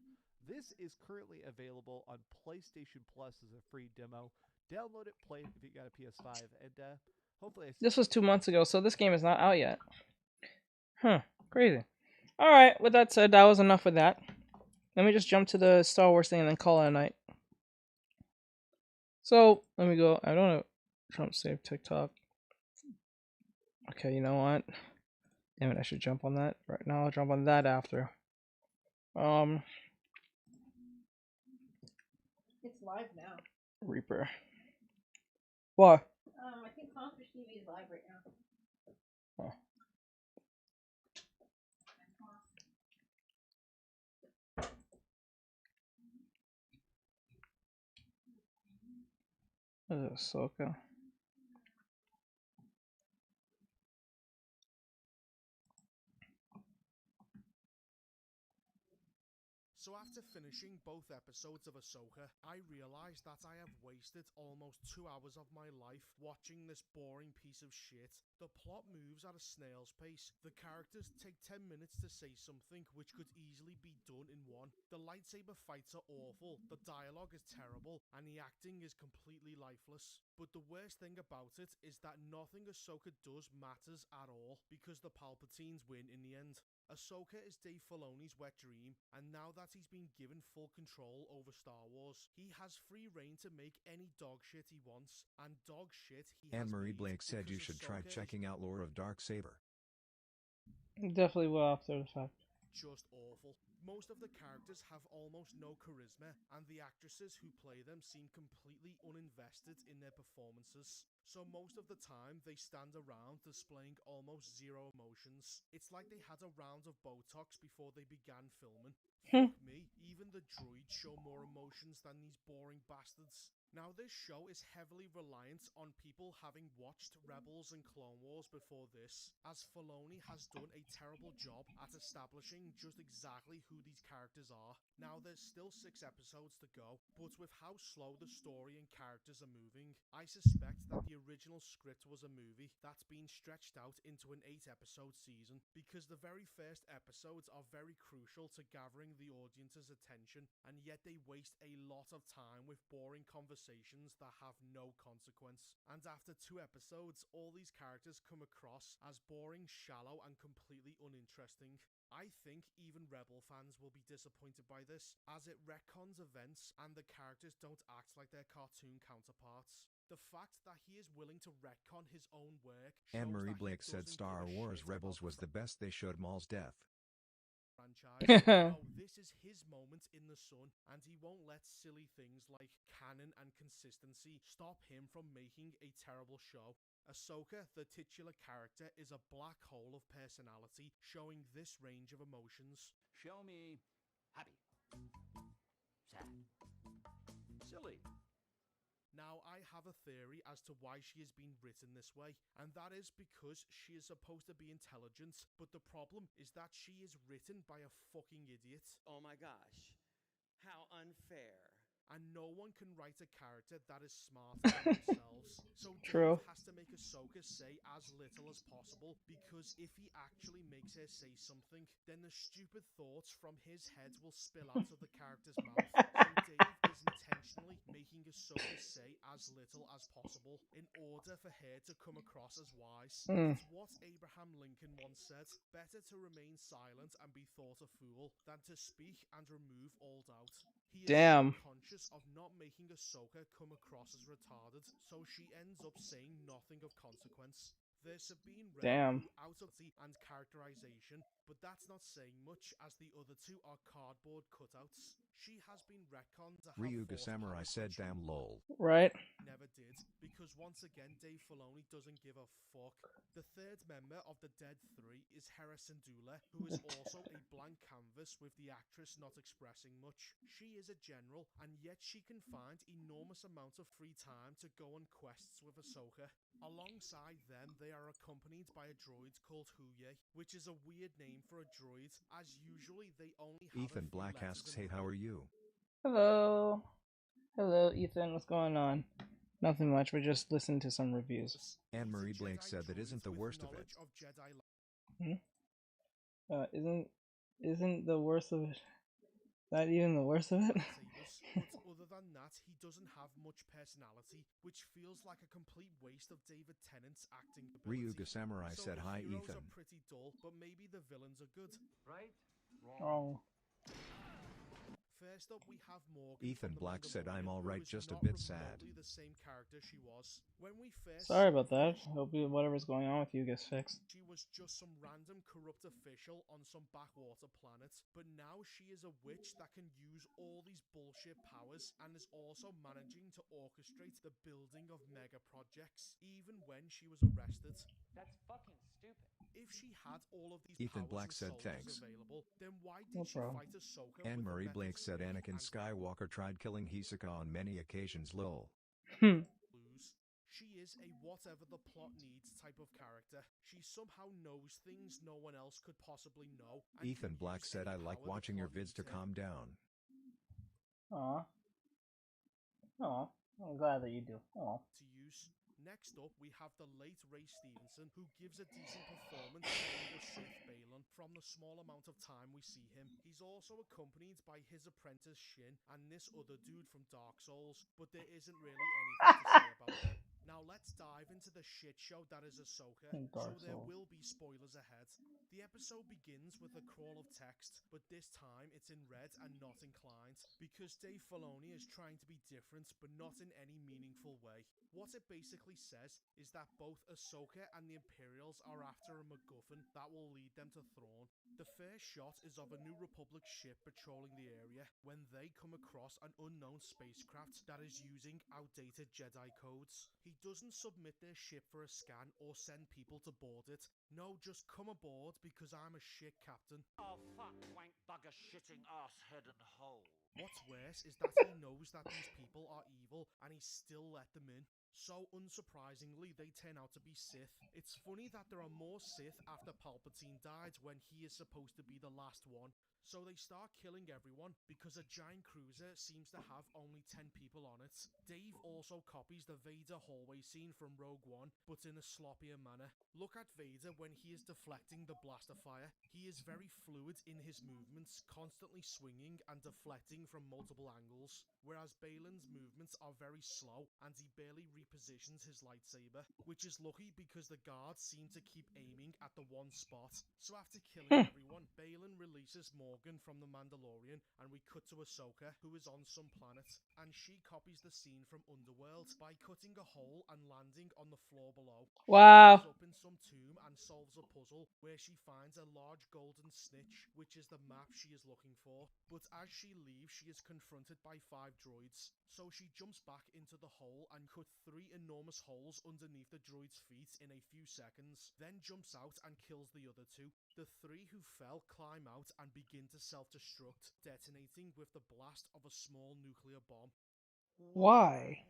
This is currently available on PlayStation Plus as a free demo. Download it, play it if you got a PS5, and hopefully This was 2 months ago, so this game is not out yet. Huh, crazy. Alright, with that said, that was enough with that. Let me just jump to the Star Wars thing and then call it a night. So, let me go. I don't know. Trump saved TikTok. Okay, you know what? Damn it, I should jump on that right now. I'll jump on that after. It's live now. Reaper. What? I think Conference TV is live right now. Oh. Ahsoka. So after finishing both episodes of Ahsoka, I realised that I have wasted almost 2 hours of my life watching this boring piece of shit. The plot moves at a snail's pace. The characters take 10 minutes to say something which could easily be done in one. The lightsaber fights are awful, the dialogue is terrible, and the acting is completely lifeless. But the worst thing about it is that nothing Ahsoka does matters at all, because the Palpatines win in the end. Ahsoka is Dave Filoni's wet dream, and now that he's been given full control over Star Wars, he has free reign to make any dog shit he wants, and dog shit he has Anne-Marie made Blake said you because should try Ahsoka is checking out Lore of Darksaber. Definitely will after the fact. just awful. Most of the characters have almost no charisma, and the actresses who play them seem completely uninvested in their performances. So most of the time, they stand around displaying almost zero emotions. It's like they had a round of Botox before they began filming. Fuck me, even the droids show more emotions than these boring bastards. Now this show is heavily reliant on people having watched Rebels and Clone Wars before this, as Filoni has done a terrible job at establishing just exactly who these characters are. Now there's still 6 episodes to go, but with how slow the story and characters are moving, I suspect that the original script was a movie that's been stretched out into an 8-episode season, because the very first episodes are very crucial to gathering the audience's attention, and yet they waste a lot of time with boring conversations that have no consequence. And after 2 episodes, all these characters come across as boring, shallow, and completely uninteresting. I think even Rebel fans will be disappointed by this, as it retcons events and the characters don't act like their cartoon counterparts. The fact that he is willing to retcon his own work shows Anne-Marie that he Blake said doesn't Star give a Wars shit Rebels about was the best. They showed Maul's death. franchise. No, this is his moment in the sun, and he won't let silly things like canon and consistency stop him from making a terrible show. Ahsoka, the titular character, is a black hole of personality, showing this range of emotions. Show me happy, sad, silly, Now, I have a theory as to why she has been written this way, and that is because she is supposed to be intelligent, but the problem is that she is written by a fucking idiot. Oh my gosh. How unfair. And no one can write a character that is smarter than themselves. So True. Dave has to make Ahsoka say as little as possible, because if he actually makes her say something, then the stupid thoughts from his head will spill out of the character's mouth. So Dave is intentionally making Ahsoka say as little as possible in order for her to come across as wise. It's what Abraham Lincoln once said: better to remain silent and be thought a fool than to speak and remove all doubt. He is so conscious of not making Ahsoka come across as retarded, so she ends up saying nothing of consequence. There's Sabine Wren out of the and characterization, but that's not saying much, as the other two are cardboard cutouts. She has been retconned to have Ryuga Samurai said damn lol. Right. Never did, because once again Dave Filoni doesn't give a fuck. The third member of the Dead Three is Hera Syndulla, who is also a blank canvas with the actress not expressing much. She is a general, and yet she can find enormous amounts of free time to go on quests with Ahsoka. Alongside them, they are accompanied by a droid called Huye, which is a weird name for a droid, as usually they only have Ethan Black asks, hey, how are you? Hello. Hello, Ethan. What's going on? Nothing much. We're just listening to some reviews. Anne-Marie Blake said that isn't the worst of it. Isn't the worst of it? Not even the worst of it? But other than that, he doesn't have much personality, which feels like a complete waste of David Tennant's acting ability. Ryuga Samurai said, hi, Ethan. Ethan. Are pretty dull, but maybe the villains are good. Right? Wrong. First up, we have Morgan. Ethan Black said, I'm alright, just a bit sad. The same character she was. When we first Sorry about that. Hope whatever's going on with you gets fixed. She was just some random corrupt official on some backwater planet, but now she is a witch that can use all these bullshit powers and is also managing to orchestrate the building of mega projects, even when she was arrested. That's fucking stupid. If she had all of these Ethan powers Black and said soldiers thanks. available, then why did she fight Ahsoka? Anne-Marie Blake said Anakin Skywalker tried killing Hisoka on many occasions, lol. She is a whatever the plot needs type of character. She somehow knows things no one else could possibly know. Ethan Black said, I like watching your vids to calm down. Aw. Aw. I'm glad that you do. Aw. To use. Next up, we have the late Ray Stevenson, who gives a decent performance playing the Sith Balin from the small amount of time we see him. He's also accompanied by his apprentice Shin and this other dude from Dark Souls, but there isn't really anything to say about them. Now let's dive into the shit show that is Ahsoka, so there will be spoilers ahead. The episode begins with a crawl of text, but this time it's in red and not inclined, because Dave Filoni is trying to be different, but not in any meaningful way. What it basically says is that both Ahsoka and the Imperials are after a MacGuffin that will lead them to Thrawn. The first shot is of a New Republic ship patrolling the area when they come across an unknown spacecraft that is using outdated Jedi codes. He doesn't submit their ship for a scan or send people to board it. No, just come aboard because I'm a shit captain. Oh fuck, wank bugger shitting ass head and hole. What's worse is that he knows that these people are evil and he still let them in. So unsurprisingly, they turn out to be Sith. It's funny that there are more Sith after Palpatine died when he is supposed to be the last one. So they start killing everyone because a giant cruiser seems to have only 10 people on it. Dave also copies the Vader hallway scene from Rogue One, but in a sloppier manner. Look at Vader when he is deflecting the blaster fire. He is very fluid in his movements, constantly swinging and deflecting from multiple angles, whereas Balin's movements are very slow and he barely repositions his lightsaber, which is lucky because the guards seem to keep aiming at the one spot. So after killing everyone, Balin releases Morgan from The Mandalorian, and we cut to Ahsoka, who is on some planet, and she copies the scene from Underworld by cutting a hole and landing on the floor below. Wow. She goes up in some tomb and solves a puzzle where she finds a large golden snitch, which is the map she is looking for. But as she leaves, she is confronted by 5 droids. So she jumps back into the hole and cut 3 enormous holes underneath the droid's feet in a few seconds, then jumps out and kills the other 2. The 3 who fell climb out and begin to self-destruct, detonating with the blast of a small nuclear bomb. Why?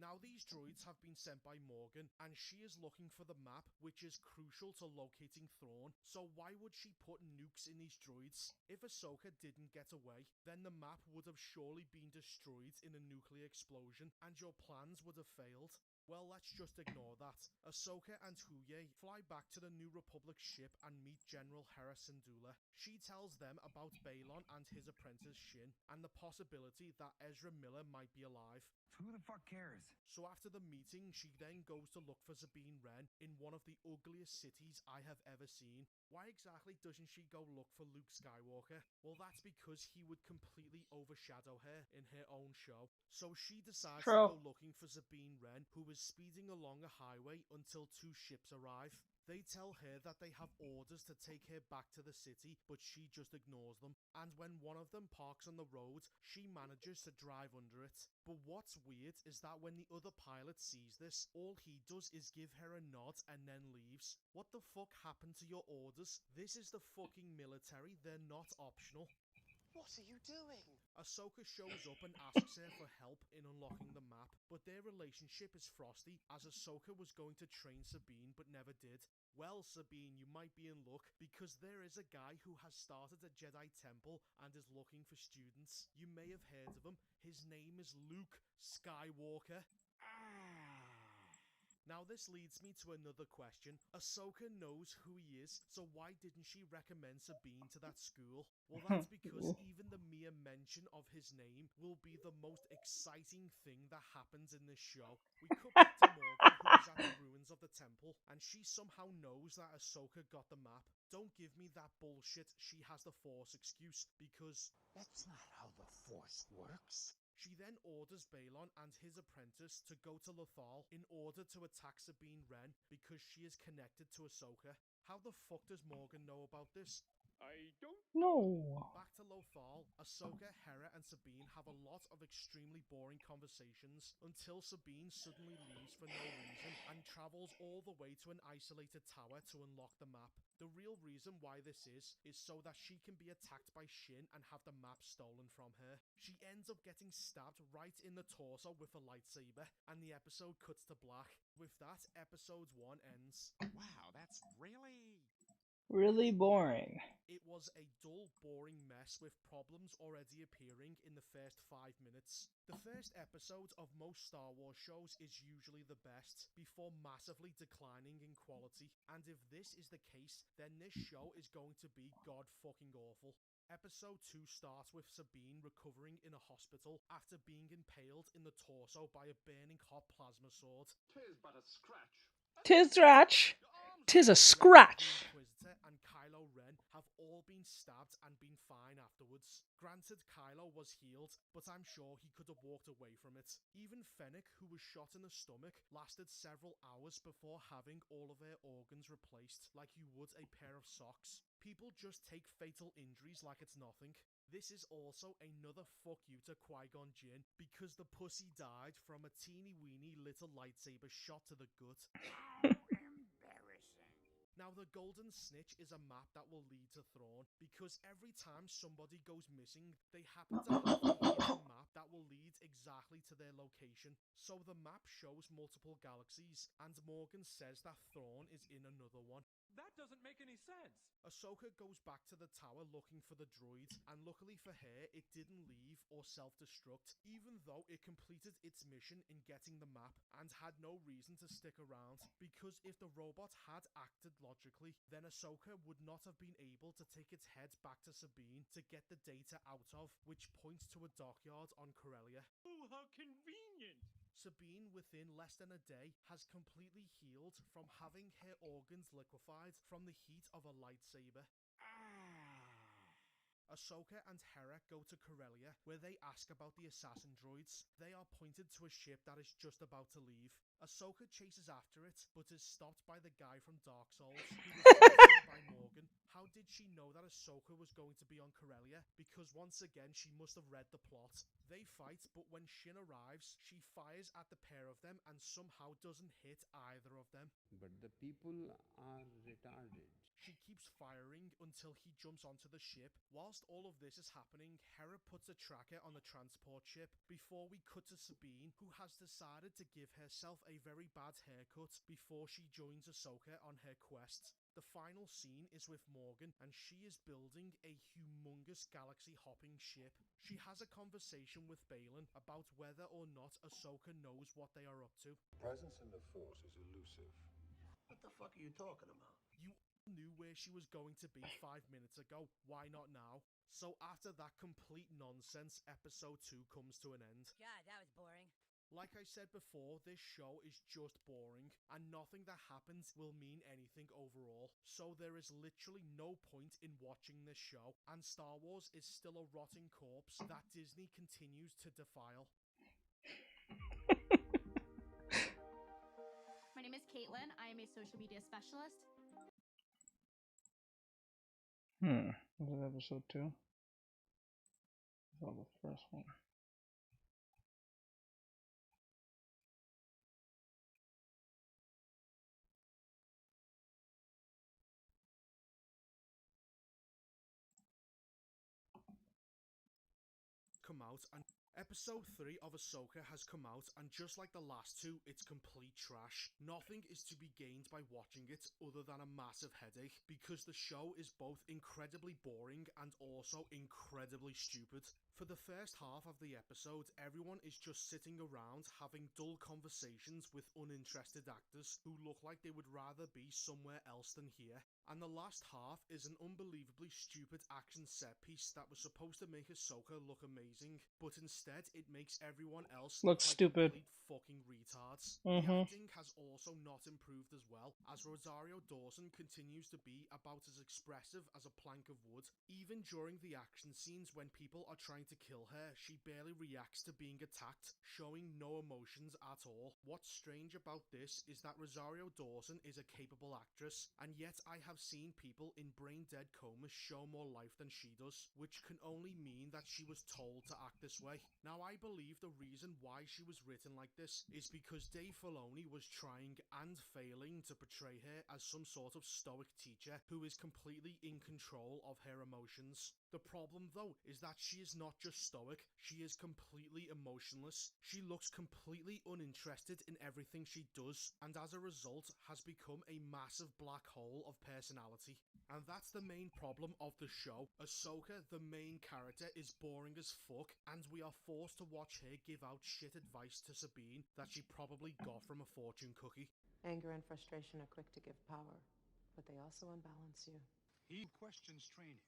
Now these droids have been sent by Morgan, and she is looking for the map, which is crucial to locating Thrawn, so why would she put nukes in these droids? If Ahsoka didn't get away, then the map would have surely been destroyed in a nuclear explosion, and your plans would have failed. Well, let's just ignore that. Ahsoka and Huye fly back to the New Republic ship and meet General Hera Syndulla. She tells them about Balon and his apprentice Shin, and the possibility that Ezra Miller might be alive. Who the fuck cares? So after the meeting, she then goes to look for Sabine Wren in one of the ugliest cities I have ever seen. Why exactly doesn't she go look for Luke Skywalker? Well, that's because he would completely overshadow her in her own show. So she decides to go looking for Sabine Wren, who is speeding along a highway until two ships arrive. They tell her that they have orders to take her back to the city, but she just ignores them. And when one of them parks on the road, she manages to drive under it. But what's weird is that when the other pilot sees this, all he does is give her a nod and then leaves. What the fuck happened to your orders? This is the fucking military, they're not optional. What are you doing? Ahsoka shows up and asks her for help in unlocking the map, but their relationship is frosty as Ahsoka was going to train Sabine but never did. Well, Sabine, you might be in luck because there is a guy who has started a Jedi temple and is looking for students. You may have heard of him. His name is Luke Skywalker. Now this leads me to another question. Ahsoka knows who he is, so why didn't she recommend Sabine to that school? Well, that's because even the mere mention of his name will be the most exciting thing that happens in this show. We cut back to Morgan, who is at the ruins of the temple, and she somehow knows that Ahsoka got the map. Don't give me that bullshit, she has the Force excuse, because that's not how the Force works. She then orders Balon and his apprentice to go to Lothal in order to attack Sabine Wren because she is connected to Ahsoka. How the fuck does Morgan know about this? I don't know. Back to Lothal, Ahsoka, Hera and Sabine have a lot of extremely boring conversations until Sabine suddenly leaves for no reason and travels all the way to an isolated tower to unlock the map. The real reason why this is so that she can be attacked by Shin and have the map stolen from her. She ends up getting stabbed right in the torso with a lightsaber, and the episode cuts to black. With that, episode 1 ends. Wow, that's really boring. It was a dull, boring mess with problems already appearing in the first 5 minutes. The first episode of most Star Wars shows is usually the best, before massively declining in quality, and if this is the case, then this show is going to be god-fucking-awful. Episode 2 starts with Sabine recovering in a hospital after being impaled in the torso by a burning hot plasma sword. "'Tis but a scratch." Tis scratch. Tis a scratch. Inquisitor and Kylo Ren have all been stabbed and been fine afterwards. Granted, Kylo was healed, but I'm sure he could have walked away from it. Even Fennec, who was shot in the stomach, lasted several hours before having all of her organs replaced, like you would a pair of socks. People just take fatal injuries like it's nothing. This is also another fuck you to Qui-Gon Jinn, because the pussy died from a teeny weeny little lightsaber shot to the gut. Now, the Golden Snitch is a map that will lead to Thrawn, because every time somebody goes missing, they happen to have a hidden map that will lead exactly to their location. So the map shows multiple galaxies, and Morgan says that Thrawn is in another one. That doesn't make any sense. Ahsoka goes back to the tower looking for the droid, and luckily for her, it didn't leave or self-destruct, even though it completed its mission in getting the map and had no reason to stick around, because if the robot had acted logically, then Ahsoka would not have been able to take its head back to Sabine to get the data out of, which points to a dockyard on Corellia. Oh, how convenient! Sabine, within less than a day, has completely healed from having her organs liquefied from the heat of a lightsaber. Ahsoka and Hera go to Corellia, where they ask about the assassin droids. They are pointed to a ship that is just about to leave. Ahsoka chases after it, but is stopped by the guy from Dark Souls, who was killed by Morgan. How did she know that Ahsoka was going to be on Corellia? Because once again, she must have read the plot. They fight, but when Shin arrives, she fires at the pair of them and somehow doesn't hit either of them. But the people are retarded. She keeps firing until he jumps onto the ship. Whilst all of this is happening, Hera puts a tracker on the transport ship before we cut to Sabine, who has decided to give herself a very bad haircut before she joins Ahsoka on her quest. The final scene is with Morgan, and she is building a humongous galaxy-hopping ship. She has a conversation with Baylan about whether or not Ahsoka knows what they are up to. Presence in the Force is elusive. What the fuck are you talking about? You knew where she was going to be 5 minutes ago. Why not now? So after that complete nonsense, episode 2 comes to an end. God, that was boring. Like I said before, this show is just boring, and nothing that happens will mean anything overall. So there is literally no point in watching this show, and Star Wars is still a rotting corpse that Disney continues to defile. My name is Caitlin. I am a social media specialist. Was it episode 2? I thought the first one. Come out, and episode 3 of Ahsoka has come out, and just like the last two, it's complete trash. Nothing is to be gained by watching it other than a massive headache, because the show is both incredibly boring and also incredibly stupid. For the first half of the episode, everyone is just sitting around having dull conversations with uninterested actors who look like they would rather be somewhere else than here. And the last half is an unbelievably stupid action set piece that was supposed to make Ahsoka look amazing, but instead it makes everyone else look like stupid. Complete fucking retards. Mhm. The acting has also not improved as well, as Rosario Dawson continues to be about as expressive as a plank of wood. Even during the action scenes when people are trying to kill her, she barely reacts to being attacked, showing no emotions at all. What's strange about this is that Rosario Dawson is a capable actress, and yet I have seen people in brain-dead comas show more life than she does, which can only mean that she was told to act this way. Now, I believe the reason why she was written like this is because Dave Filoni was trying and failing to portray her as some sort of stoic teacher who is completely in control of her emotions. The problem, though, is that she is not just stoic, she is completely emotionless. She looks completely uninterested in everything she does, and as a result has become a massive black hole of personality. And that's the main problem of the show. Ahsoka, the main character, is boring as fuck, and we are forced to watch her give out shit advice to Sabine that she probably got from a fortune cookie. Anger and frustration are quick to give power, but they also unbalance you. He questions training.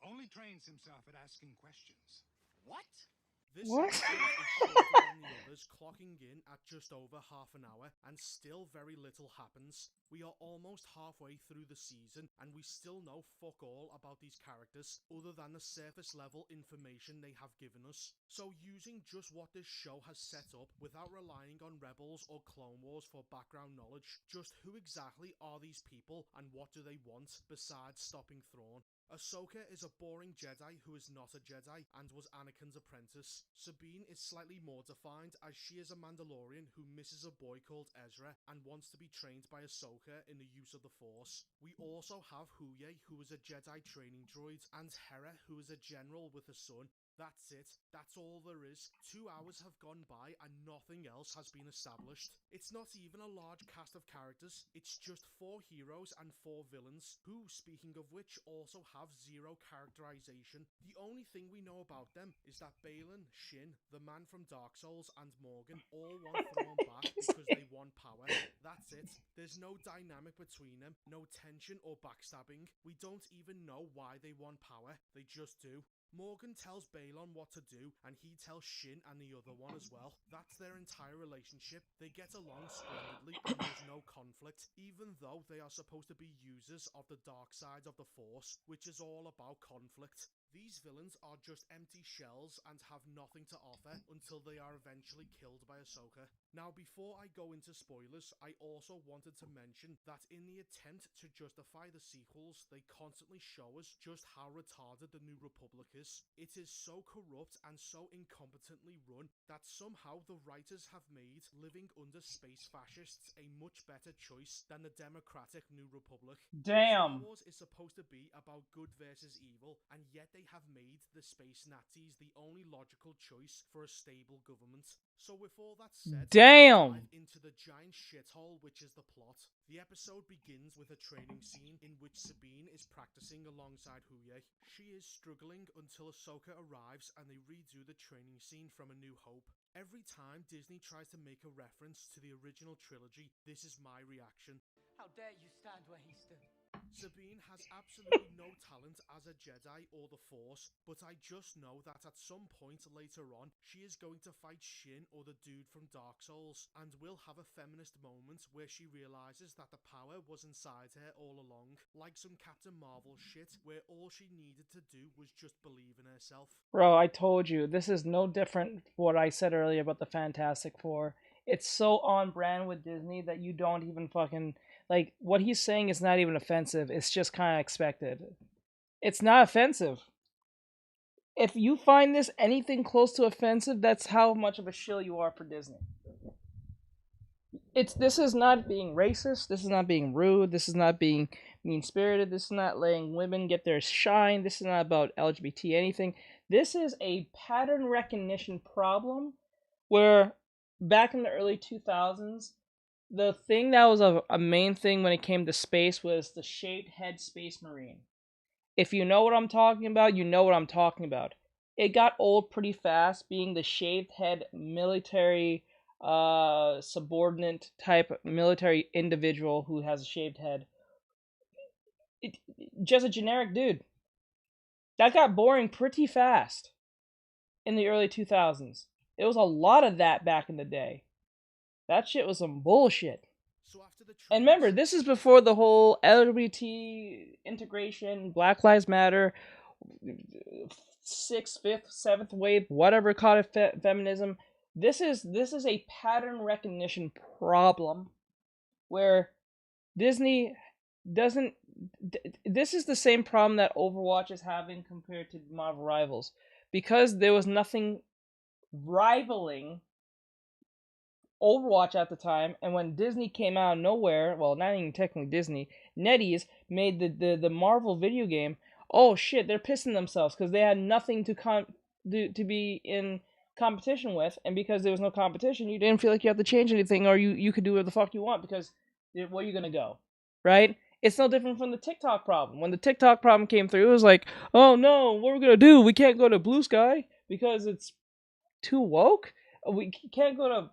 Only trains himself at asking questions. What? This episode is shorter than the others, clocking in at just over half an hour, and still very little happens. We are almost halfway through the season, and we still know fuck all about these characters, other than the surface level information they have given us. So using just what this show has set up, without relying on Rebels or Clone Wars for background knowledge, just who exactly are these people, and what do they want, besides stopping Thrawn? Ahsoka is a boring Jedi who is not a Jedi and was Anakin's apprentice. Sabine is slightly more defined, as she is a Mandalorian who misses a boy called Ezra and wants to be trained by Ahsoka in the use of the Force. We also have Huye, who is a Jedi training droid, and Hera, who is a general with a son. That's it. That's all there is. 2 hours have gone by and nothing else has been established. It's not even a large cast of characters. It's just 4 heroes and 4 villains, who, speaking of which, also have zero characterization. The only thing we know about them is that Baylan, Shin, the man from Dark Souls, and Morgan all want Thrawn back because they want power. That's it. There's no dynamic between them, no tension or backstabbing. We don't even know why they want power. They just do. Morgan tells Baylan what to do, and he tells Shin and the other one as well. That's their entire relationship. They get along splendidly, and there's no conflict, even though they are supposed to be users of the dark side of the Force, which is all about conflict. These villains are just empty shells and have nothing to offer until they are eventually killed by Ahsoka. Now, before I go into spoilers, I also wanted to mention that in the attempt to justify the sequels, they constantly show us just how retarded the New Republic is. It is so corrupt and so incompetently run that somehow the writers have made living under space fascists a much better choice than the democratic New Republic. Damn. Star Wars is supposed to be about good versus evil, and yet they have made the space Nazis the only logical choice for a stable government. So with all that said, damn, let's dive into the giant shithole which is the plot. The episode begins with a training scene in which Sabine is practicing alongside Huye. She is struggling until Ahsoka arrives and they redo the training scene from A New Hope. Every time Disney tries to make a reference to the original trilogy, this is my reaction. How dare you stand where he stood? Sabine has absolutely no talent as a Jedi or the Force, but I just know that at some point later on, she is going to fight Shin or the dude from Dark Souls, and will have a feminist moment where she realizes that the power was inside her all along, like some Captain Marvel shit, where all she needed to do was just believe in herself. Bro, I told you, this is no different from what I said earlier about the Fantastic Four. It's so on brand with Disney that you don't even fucking... Like, what he's saying is not even offensive. It's just kind of expected. It's not offensive. If you find this anything close to offensive, that's how much of a shill you are for Disney. This is not being racist. This is not being rude. This is not being mean-spirited. This is not letting women get their shine. This is not about LGBT anything. This is a pattern recognition problem where back in the early 2000s, the thing that was a main thing when it came to space was the shaved head space marine. If you know what I'm talking about, you know what I'm talking about. It got old pretty fast, being the shaved head military subordinate type military individual who has a shaved head. Just a generic dude. That got boring pretty fast in the early 2000s. There was a lot of that back in the day. That shit was some bullshit. And remember, this is before the whole LGBT integration, Black Lives Matter, 6th, 5th, 7th wave, whatever call it, feminism. This is a pattern recognition problem where Disney doesn't... This is the same problem that Overwatch is having compared to Marvel Rivals. Because there was nothing rivaling Overwatch at the time, and when Disney came out of nowhere, well, not even technically Disney, NetEase made the Marvel video game. Oh shit, they're pissing themselves because they had nothing to be in competition with, and because there was no competition, you didn't feel like you had to change anything, or you could do whatever the fuck you want because where are you gonna go, right? It's no different from the TikTok problem. When the TikTok problem came through, it was like, oh no, what are we gonna do? We can't go to Blue Sky because it's too woke. We can't go to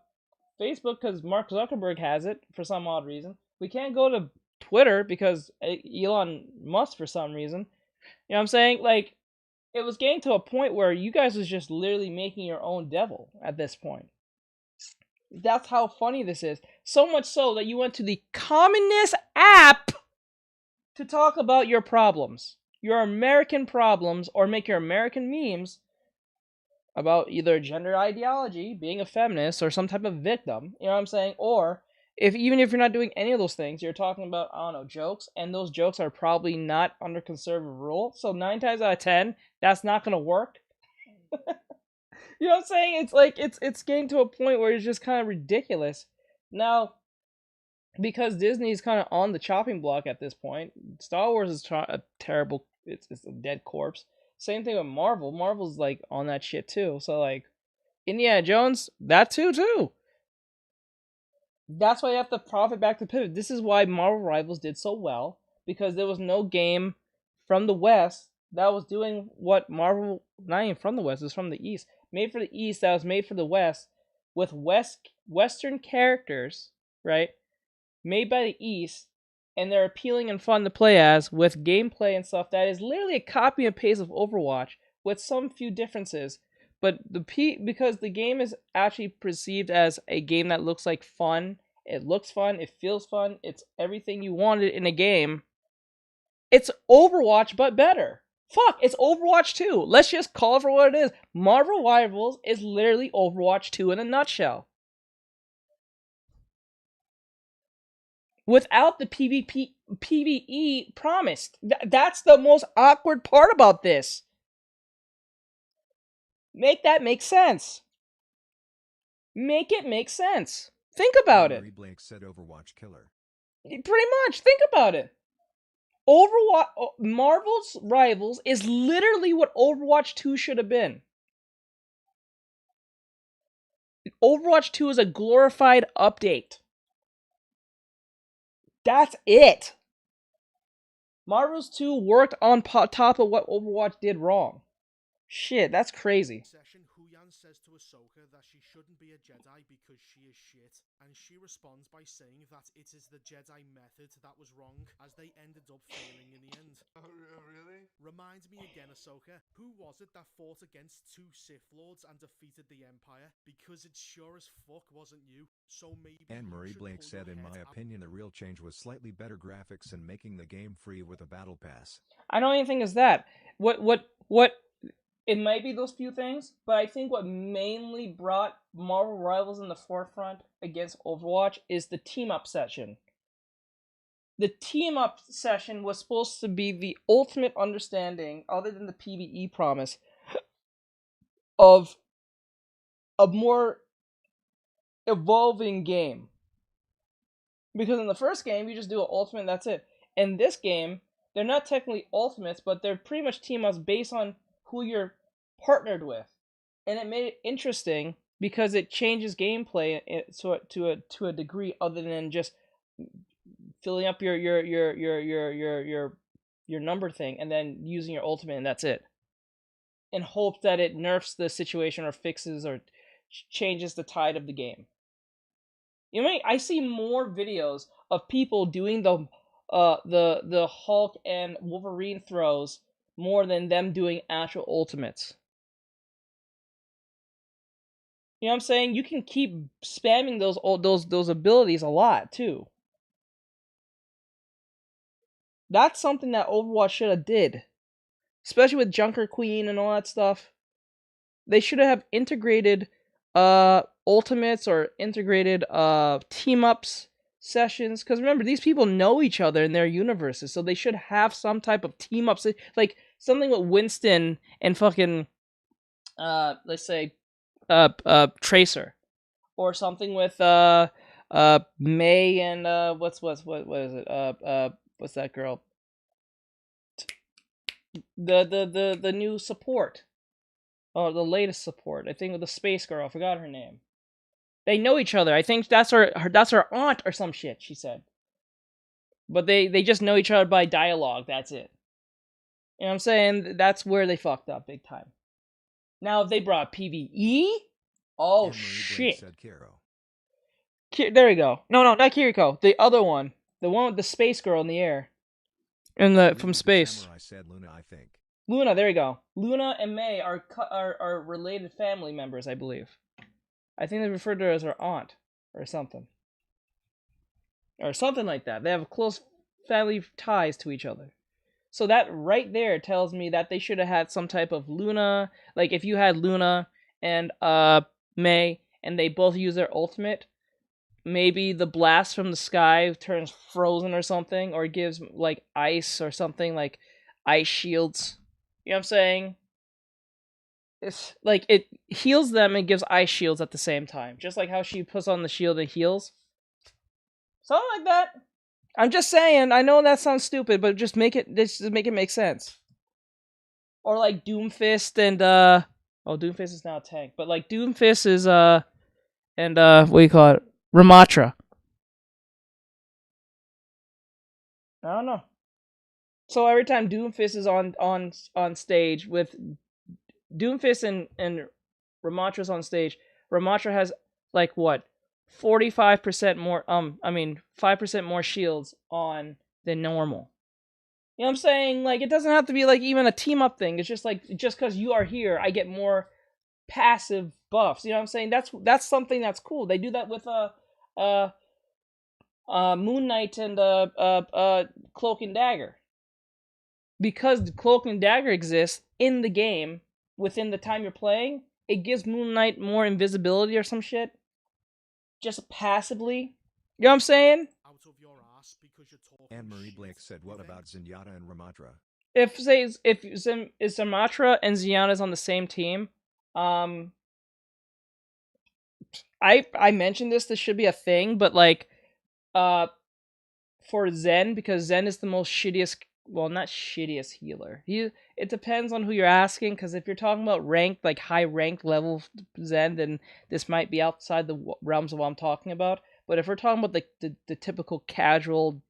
Facebook because Mark Zuckerberg has it for some odd reason. We can't go to Twitter because Elon Musk for some reason. You know what I'm saying? Like, it was getting to a point where you guys was just literally making your own devil at this point. That's how funny this is. So much so that you went to the communist app to talk about your problems. Your American problems, or make your American memes about either gender ideology, being a feminist, or some type of victim, you know what I'm saying? Or, even if you're not doing any of those things, you're talking about, I don't know, jokes, and those jokes are probably not under conservative rule, so 9 times out of 10, that's not gonna work. You know what I'm saying? It's like, it's getting to a point where it's just kind of ridiculous. Now, because Disney's kind of on the chopping block at this point, Star Wars is a terrible, it's a dead corpse. Same thing with Marvel. Marvel's like on that shit too. So like, Indiana Jones, that too. That's why you have to profit back to pivot. This is why Marvel Rivals did so well, because there was no game from the West that was doing what Marvel, not even from the West, it was from the East, made for the East that was made for the West, with Western characters, right, made by the East, and they're appealing and fun to play as, with gameplay and stuff that is literally a copy and paste of Overwatch, with some few differences. But because the game is actually perceived as a game that looks like fun, it looks fun, it feels fun, it's everything you wanted in a game. It's Overwatch, but better. Fuck, it's Overwatch 2. Let's just call it for what it is. Marvel Rivals is literally Overwatch 2 in a nutshell. Without the PvE promised. That's the most awkward part about this. Make that make sense. Make it make sense. Think about it. Blake said Overwatch killer. Pretty much. Think about it. Marvel's Rivals is literally what Overwatch 2 should have been. Overwatch 2 is a glorified update. That's it. Marvel's 2 worked on top of what Overwatch did wrong. Shit, that's crazy. Session, Huyan says to Ahsoka that she shouldn't be a Jedi because she is shit, and she responds by saying that it is the Jedi method that was wrong, as they ended up failing in the end. Oh, really? Remind me again, Ahsoka, who was it that fought against 2 Sith Lords and defeated the Empire? Because it sure as fuck wasn't you. So maybe Anne-Marie Blake said, in my opinion, the real change was slightly better graphics and making the game free with a battle pass. I don't even think it's that. What it might be those few things, but I think what mainly brought Marvel Rivals in the forefront against Overwatch is the team-up session. The team-up session was supposed to be the ultimate understanding, other than the PvE promise, of a more evolving game. Because in the first game, you just do an ultimate and that's it. In this game, they're not technically ultimates, but they're pretty much team-ups based on who you're partnered with, and it made it interesting because it changes gameplay to a degree other than just filling up your number thing and then using your ultimate and that's it, in hopes that it nerfs the situation or fixes or changes the tide of the game. You know, I see more videos of people doing the Hulk and Wolverine throws more than them doing actual ultimates. You know what I'm saying? You can keep spamming those abilities a lot too. That's something that Overwatch should have did, especially with Junker Queen and all that stuff. They should have integrated ultimates or integrated team ups sessions. Because remember, these people know each other in their universes, so they should have some type of team ups, like something with Winston and fucking let's say Tracer, or something with May and what is it? What's that girl? The new support. Oh, the latest support. I think with the space girl. I forgot her name. They know each other. I think that's her aunt or some shit, she said. But they just know each other by dialogue. That's it. You know what I'm saying? That's where they fucked up big time. Now, if they brought PvE, oh shit. Said Kiro. There we go. No, not Kiriko. The other one. The one with the space girl in the air. From space. Samurai said Luna, I think. Luna, there you go. Luna and May are related family members, I believe. I think they refer to her as her aunt or something. Or something like that. They have close family ties to each other. So that right there tells me that they should have had some type of Luna. Like if you had Luna and May and they both use their ultimate, maybe the blast from the sky turns frozen or something, or gives like ice or something, like ice shields. You know what I'm saying? It's like it heals them and gives ice shields at the same time. Just like how she puts on the shield and heals. Something like that. I'm just saying, I know that sounds stupid, but just make it make sense. Or like Doomfist and Doomfist is now a tank, but like Doomfist is and what do you call it? Ramatra. I don't know. So every time Doomfist is on stage with Doomfist and Ramatra's on stage, Ramatra has like what? 45% more 5% more shields on than normal. You know what I'm saying? Like it doesn't have to be like even a team up thing. It's just like just cuz you are here, I get more passive buffs. You know what I'm saying? That's something that's cool. They do that with Moon Knight and Cloak and Dagger. because the cloak and dagger exists in the game within the time you're playing, it gives Moon Knight more invisibility or some shit. Just passively. You know what I'm saying? Out of your ass because you're talking Anne-Marie shit. Blake said, what about Zenyatta and Ramatra? If Sumatra and Zenyatta's on the same team, I mentioned this should be a thing, but like for Zen, because Zen is the most shittiest, well, not shittiest healer. It depends on who you're asking, because if you're talking about ranked, like high ranked level Zen, then this might be outside the realms of what I'm talking about. But if we're talking about the typical casual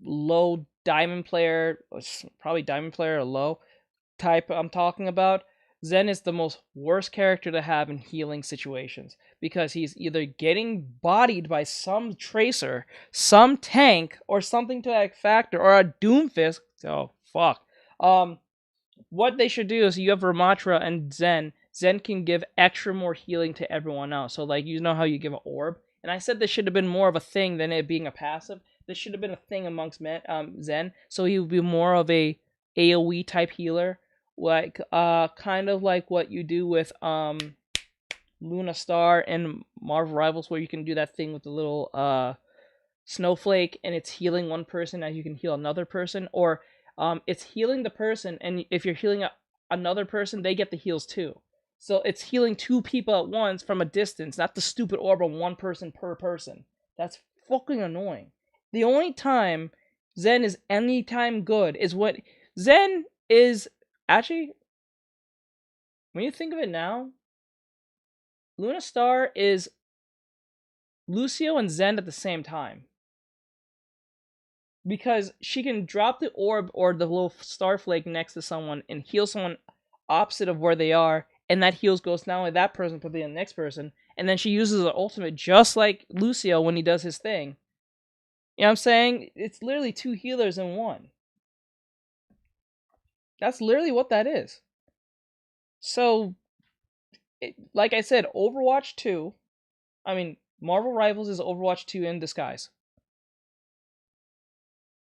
low diamond player, or probably diamond player or low type I'm talking about, Zen is the most worst character to have in healing situations, because he's either getting bodied by some tracer, some tank, or something to that factor, or a Doomfist. Oh fuck. What they should do is you have Ramatra and Zen. Zen can give extra more healing to everyone else. So like, you know how you give an orb, and I said this should have been more of a thing than it being a passive. This should have been a thing amongst Zen. So he would be more of a AoE type healer, like kind of like what you do with Luna Star and Marvel Rivals, where you can do that thing with the little snowflake, and it's healing one person as you can heal another person, or it's healing the person, and if you're healing another person, they get the heals too. So it's healing two people at once from a distance, not the stupid orb of one person per person. That's fucking annoying. The only time Zen is anytime good is when Zen is actually, when you think of it now, Luna Star is Lucio and Zen at the same time. Because she can drop the orb or the little starflake next to someone and heal someone opposite of where they are, and that heals goes not only that person but the next person, and then she uses her ultimate just like Lucio when he does his thing. You know what I'm saying? It's literally two healers in one. That's literally what that is. So, like I said, Overwatch 2, Marvel Rivals is Overwatch 2 in disguise.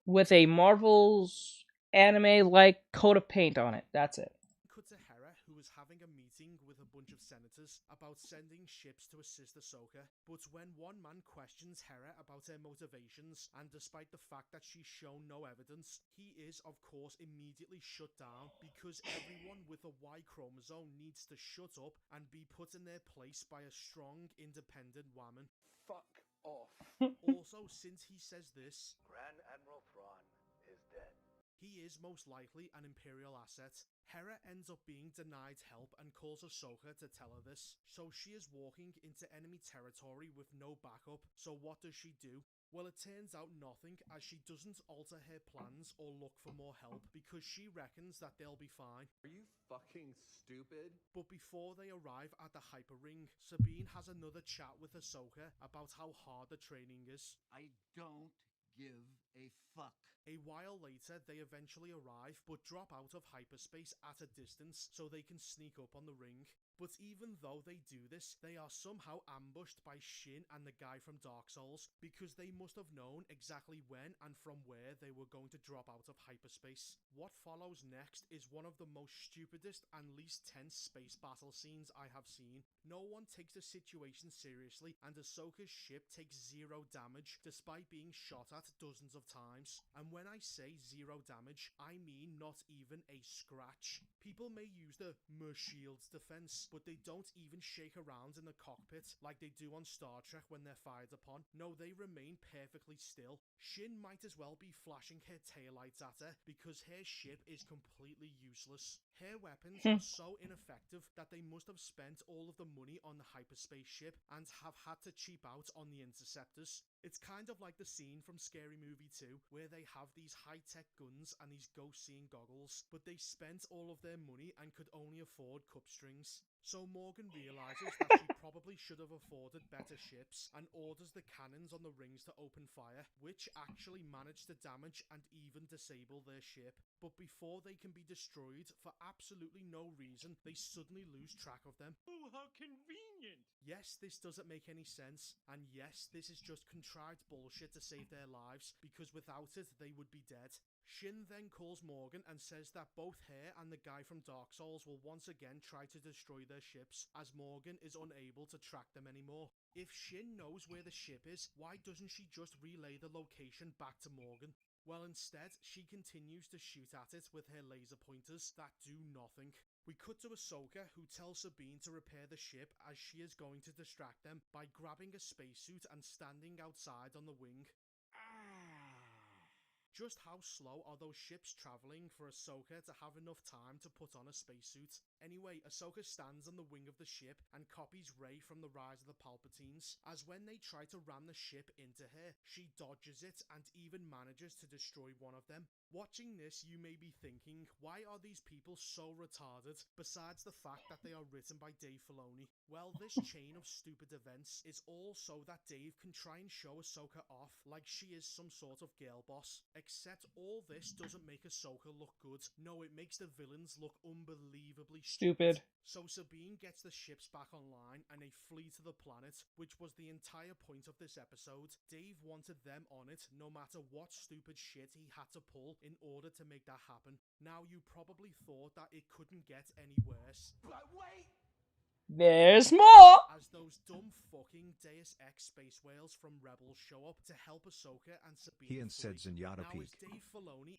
With a Marvel's anime-like coat of paint on it. That's it. Cut to Hera, who was having a meeting with a bunch of senators about sending ships to assist Ahsoka, but when one man questions Hera about her motivations, and despite the fact that she's shown no evidence, he is, of course, immediately shut down, because everyone with a Y chromosome needs to shut up and be put in their place by a strong, independent woman. Fuck off. Also, since he says this, Grand Admiral Thrawn is dead. He is most likely an Imperial asset. Hera ends up being denied help and calls Ahsoka to tell her this. So she is walking into enemy territory with no backup. So what does she do? Well, it turns out nothing, as she doesn't alter her plans or look for more help, because she reckons that they'll be fine. Are you fucking stupid? But before they arrive at the Hyper Ring, Sabine has another chat with Ahsoka about how hard the training is. I don't give a fuck. A while later, they eventually arrive, but drop out of hyperspace at a distance so they can sneak up on the ring. But even though they do this, they are somehow ambushed by Shin and the guy from Dark Souls, because they must have known exactly when and from where they were going to drop out of hyperspace. What follows next is one of the most stupidest and least tense space battle scenes I have seen. No one takes the situation seriously, and Ahsoka's ship takes 0 damage despite being shot at dozens of times. And when I say 0 damage, I mean not even a scratch. People may use the shield's defense, but they don't even shake around in the cockpit like they do on Star Trek when they're fired upon. No, they remain perfectly still. Shin might as well be flashing her taillights at her, because her ship is completely useless. Her weapons are so ineffective that they must have spent all of the money on the hyperspace ship and have had to cheap out on the interceptors. It's kind of like the scene from Scary Movie 2, where they have these high-tech guns and these ghost-seeing goggles, but they spent all of their money and could only afford cup strings. So Morgan realizes that she probably should have afforded better ships, and orders the cannons on the rings to open fire, which actually manage to damage and even disable their ship. But before they can be destroyed for absolutely no reason, they suddenly lose track of them. Oh, how convenient! Yes, this doesn't make any sense, and yes, this is just contrived bullshit to save their lives, because without it, they would be dead. Shin then calls Morgan and says that both her and the guy from Dark Souls will once again try to destroy their ships, as Morgan is unable to track them anymore. If Shin knows where the ship is, why doesn't she just relay the location back to Morgan? Well, instead, she continues to shoot at it with her laser pointers that do nothing. We cut to Ahsoka, who tells Sabine to repair the ship as she is going to distract them by grabbing a spacesuit and standing outside on the wing. Just how slow are those ships travelling for Ahsoka to have enough time to put on a spacesuit? Anyway, Ahsoka stands on the wing of the ship and copies Rey from the Rise of the Palpatines, as when they try to ram the ship into her, she dodges it and even manages to destroy one of them. Watching this, you may be thinking, why are these people so retarded, besides the fact that they are written by Dave Filoni? Well, this chain of stupid events is all so that Dave can try and show Ahsoka off like she is some sort of girl boss. Except all this doesn't make Ahsoka look good. No, it makes the villains look unbelievably Stupid. So Sabine gets the ships back online and they flee to the planet, which was the entire point of this episode. Dave wanted them on it no matter what stupid shit he had to pull in order to make that happen. Now, you probably thought that it couldn't get any worse. But wait! There's more! As those dumb fucking Deus Ex space whales from Rebels show up to help Ahsoka and Sabine. He and said Zenyatta Now, Peak. is Dave Filoni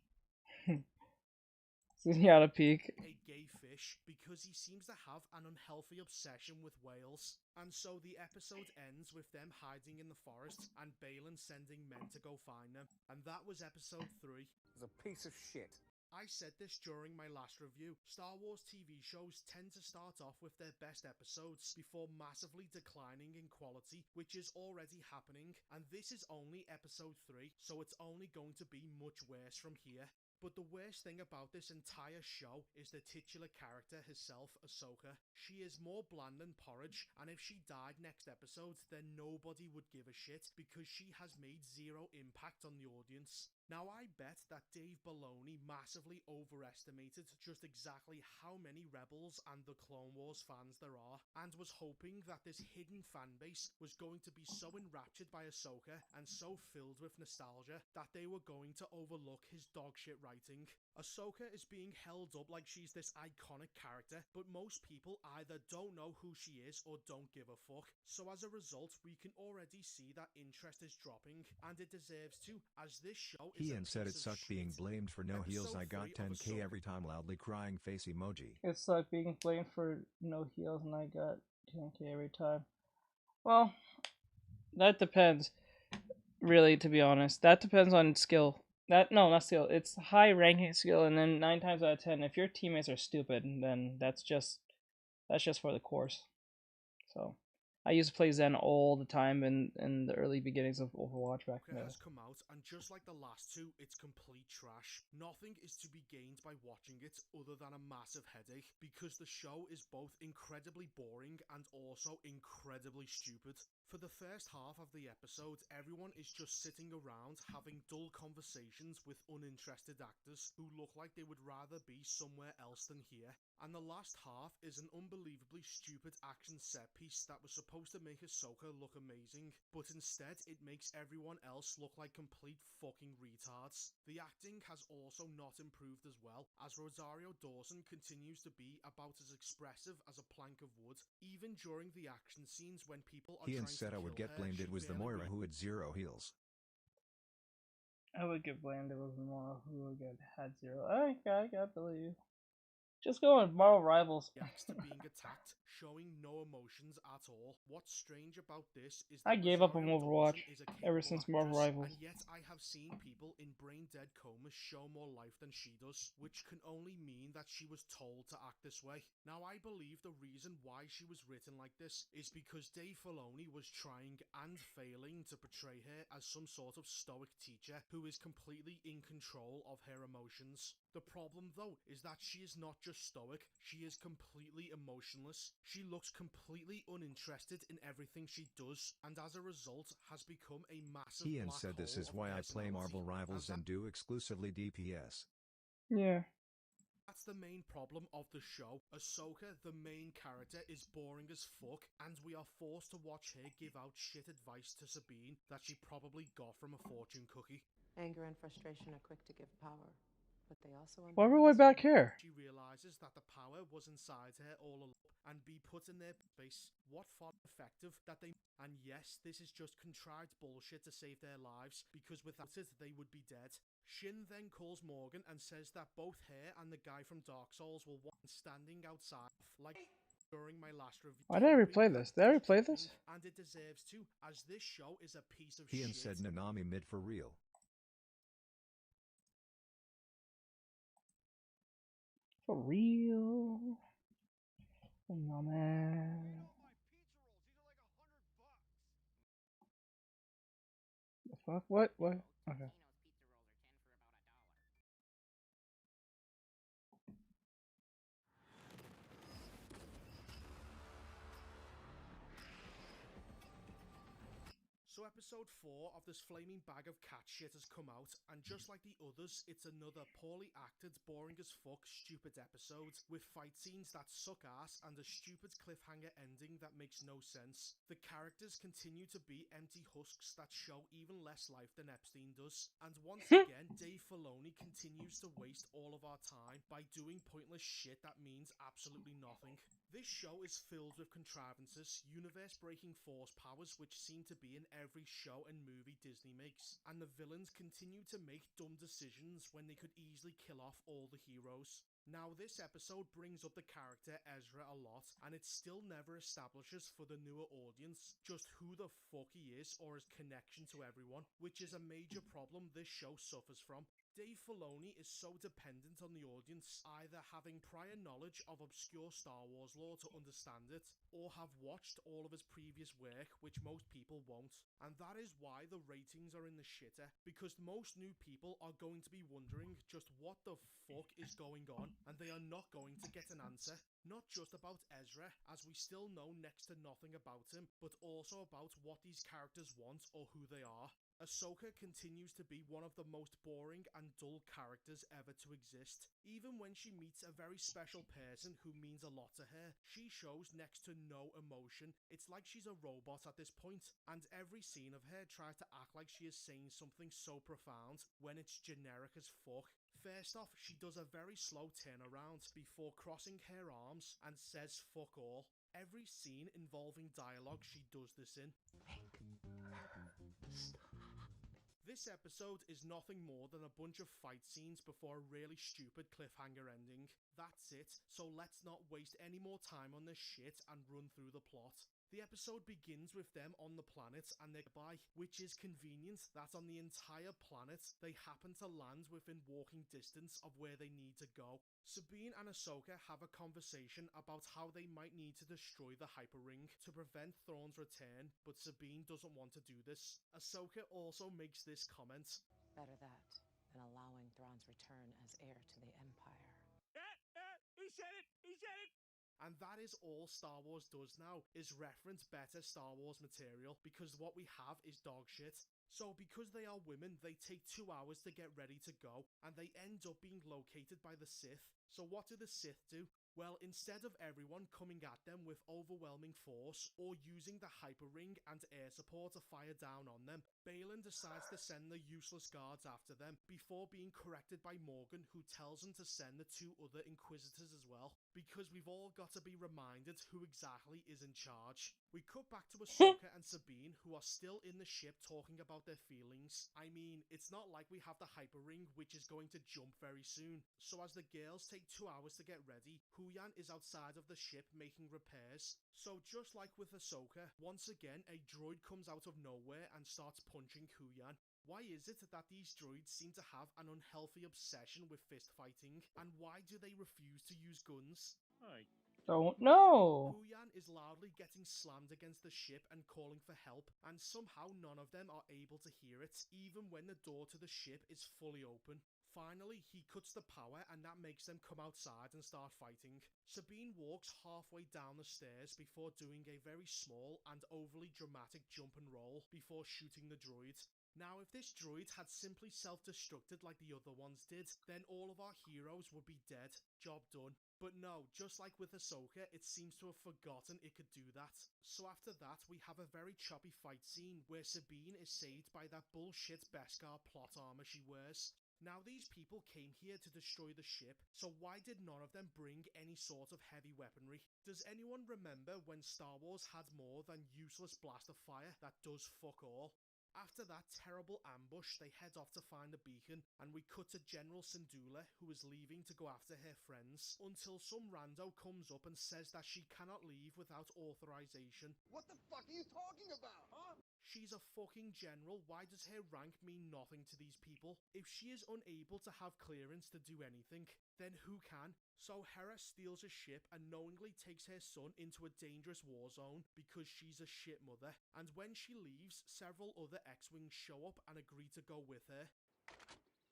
Zenyatta Peak. a gay fish because he seems to have an unhealthy obsession with whales? And so the episode ends with them hiding in the forest and Balin sending men to go find them. And that was episode 3. It's a piece of shit. I said this during my last review. Star Wars TV shows tend to start off with their best episodes before massively declining in quality, which is already happening, and this is only episode 3, so it's only going to be much worse from here. But the worst thing about this entire show is the titular character herself, Ahsoka. She is more bland than porridge, and if she died next episode, then nobody would give a shit because she has made zero impact on the audience. Now, I bet that Dave Filoni massively overestimated just exactly how many Rebels and the Clone Wars fans there are, and was hoping that this hidden fanbase was going to be so enraptured by Ahsoka and so filled with nostalgia that they were going to overlook his dogshit writing. Ahsoka is being held up like she's this iconic character, but most people either don't know who she is or don't give a fuck. So as a result, we can already see that interest is dropping, and it deserves to, as this show is He a and said it piece of sucked being shit. blamed for no heels. Episode I got 3 of 10k Ahsoka. every time. Loudly crying face emoji. It's like being blamed for no heals and I got 10k every time. Well, that depends. Really, to be honest. That depends on skill. No, not skill. It's high ranking skill, and then 9 times out of 10, if your teammates are stupid, then that's just for the course. So, I used to play Zen all the time in the early beginnings of Overwatch back in the day. Has come out, and just like the last 2, it's complete trash. Nothing is to be gained by watching it other than a massive headache, because the show is both incredibly boring and also incredibly stupid. For the first half of the episode, everyone is just sitting around having dull conversations with uninterested actors who look like they would rather be somewhere else than here. And the last half is an unbelievably stupid action set piece that was supposed to make Ahsoka look amazing, but instead it makes everyone else look like complete fucking retards. The acting has also not improved as well, as Rosario Dawson continues to be about as expressive as a plank of wood, even during the action scenes when people are He trying and said to I would kill get her, blamed. she It was the barely Moira who had 0 heals. I would get blamed if it was more who would get had 0. I got believe. Just go on Marvel Rivals. reacts to being attacked, showing no emotions at all. What's strange about this is I that gave up on Rosario Overwatch Dawson is a ever capable since Marvel actress, Rivals. and yet I have seen people in brain-dead comas show more life than she does, which can only mean that she was told to act this way. Now, I believe the reason why she was written like this is because Dave Filoni was trying and failing to portray her as some sort of stoic teacher who is completely in control of her emotions. The problem, though, is that she is not just stoic, she is completely emotionless. She looks completely uninterested in everything she does, and as a result has become a massive He and black said this hole is of why I play personality, Marvel Rivals and and do exclusively DPS. Yeah. that's the main problem of the show. Ahsoka, the main character, is boring as fuck, and we are forced to watch her give out shit advice to Sabine that she probably got from a fortune cookie. Anger and frustration are quick to give power, but they also Why are we way back here? She realizes that the power was inside her all along and be put in their space. What far effective that they. And yes, this is just contrived bullshit to save their lives, because without it, they would be dead. Shin then calls Morgan and says that both her and the guy from Dark Souls were standing outside, like during my last review. Why did I replay this? Did I replay this? And it deserves to, as this show is a piece of Ian shit. said Nanami mid for real. For real? No, man. The fuck? What? What? Okay. So episode 4 of this flaming bag of cat shit has come out, and just like the others, it's another poorly acted, boring as fuck, stupid episode, with fight scenes that suck ass and a stupid cliffhanger ending that makes no sense. The characters continue to be empty husks that show even less life than Epstein does, and once again, Dave Filoni continues to waste all of our time by doing pointless shit that means absolutely nothing. This show is filled with contrivances, universe-breaking force powers which seem to be in every show and movie Disney makes, and the villains continue to make dumb decisions when they could easily kill off all the heroes. Now, this episode brings up the character Ezra a lot, and it still never establishes for the newer audience just who the fuck he is or his connection to everyone, which is a major problem this show suffers from. Dave Filoni is so dependent on the audience either having prior knowledge of obscure Star Wars lore to understand it, or have watched all of his previous work, which most people won't. And that is why the ratings are in the shitter, because most new people are going to be wondering just what the fuck is going on, and they are not going to get an answer. Not just about Ezra, as we still know next to nothing about him, but also about what these characters want or who they are. Ahsoka continues to be one of the most boring and dull characters ever to exist. Even when she meets a very special person who means a lot to her, she shows next to no emotion. It's like she's a robot at this point, and every scene of her tries to act like she is saying something so profound when it's generic as fuck. First off, she does a very slow turnaround before crossing her arms and says fuck all. Every scene involving dialogue she does this in. This episode is nothing more than a bunch of fight scenes before a really stupid cliffhanger ending. That's it, so let's not waste any more time on this shit and run through the plot. The episode begins with them on the planet and they're by, which is convenient that on the entire planet they happen to land within walking distance of where they need to go. Sabine and Ahsoka have a conversation about how they might need to destroy the hyperring to prevent Thrawn's return, but Sabine doesn't want to do this. Ahsoka also makes this comment. Better that than allowing Thrawn's return as heir to the Empire. He said it! He said it! And that is all Star Wars does now, is reference better Star Wars material, because what we have is dog shit. So because they are women, they take 2 hours to get ready to go, and they end up being located by the Sith. So what do the Sith do? Well, instead of everyone coming at them with overwhelming force, or using the hyperring and air support to fire down on them, Baylan decides to send the useless guards after them, before being corrected by Morgan, who tells him to send the 2 other Inquisitors as well, because we've all got to be reminded who exactly is in charge. We cut back to Ahsoka and Sabine, who are still in the ship talking about their feelings. I mean, it's not like we have the hyperring, which is going to jump very soon. So as the girls take 2 hours to get ready, Huyan is outside of the ship making repairs. So just like with Ahsoka, once again a droid comes out of nowhere and starts punching Huyan. Why is it that these droids seem to have an unhealthy obsession with fist fighting, and why do they refuse to use guns? Don't know. Huyan is loudly getting slammed against the ship and calling for help, and somehow none of them are able to hear it, even when the door to the ship is fully open. Finally, he cuts the power, and that makes them come outside and start fighting. Sabine walks halfway down the stairs before doing a very small and overly dramatic jump and roll before shooting the droid. Now, if this droid had simply self-destructed like the other ones did, then all of our heroes would be dead. Job done. But no, just like with Ahsoka, it seems to have forgotten it could do that. So after that, we have a very choppy fight scene where Sabine is saved by that bullshit Beskar plot armor she wears. Now, these people came here to destroy the ship, so why did none of them bring any sort of heavy weaponry? Does anyone remember when Star Wars had more than useless blaster fire that does fuck all? After that terrible ambush, they head off to find a beacon, and we cut to General Syndulla, who is leaving to go after her friends, until some rando comes up and says that she cannot leave without authorization. What the fuck are you talking about, huh? She's a fucking general. Why does her rank mean nothing to these people? If she is unable to have clearance to do anything, then who can? So Hera steals a ship and knowingly takes her son into a dangerous war zone because she's a shit mother. And when she leaves, several other X-Wings show up and agree to go with her.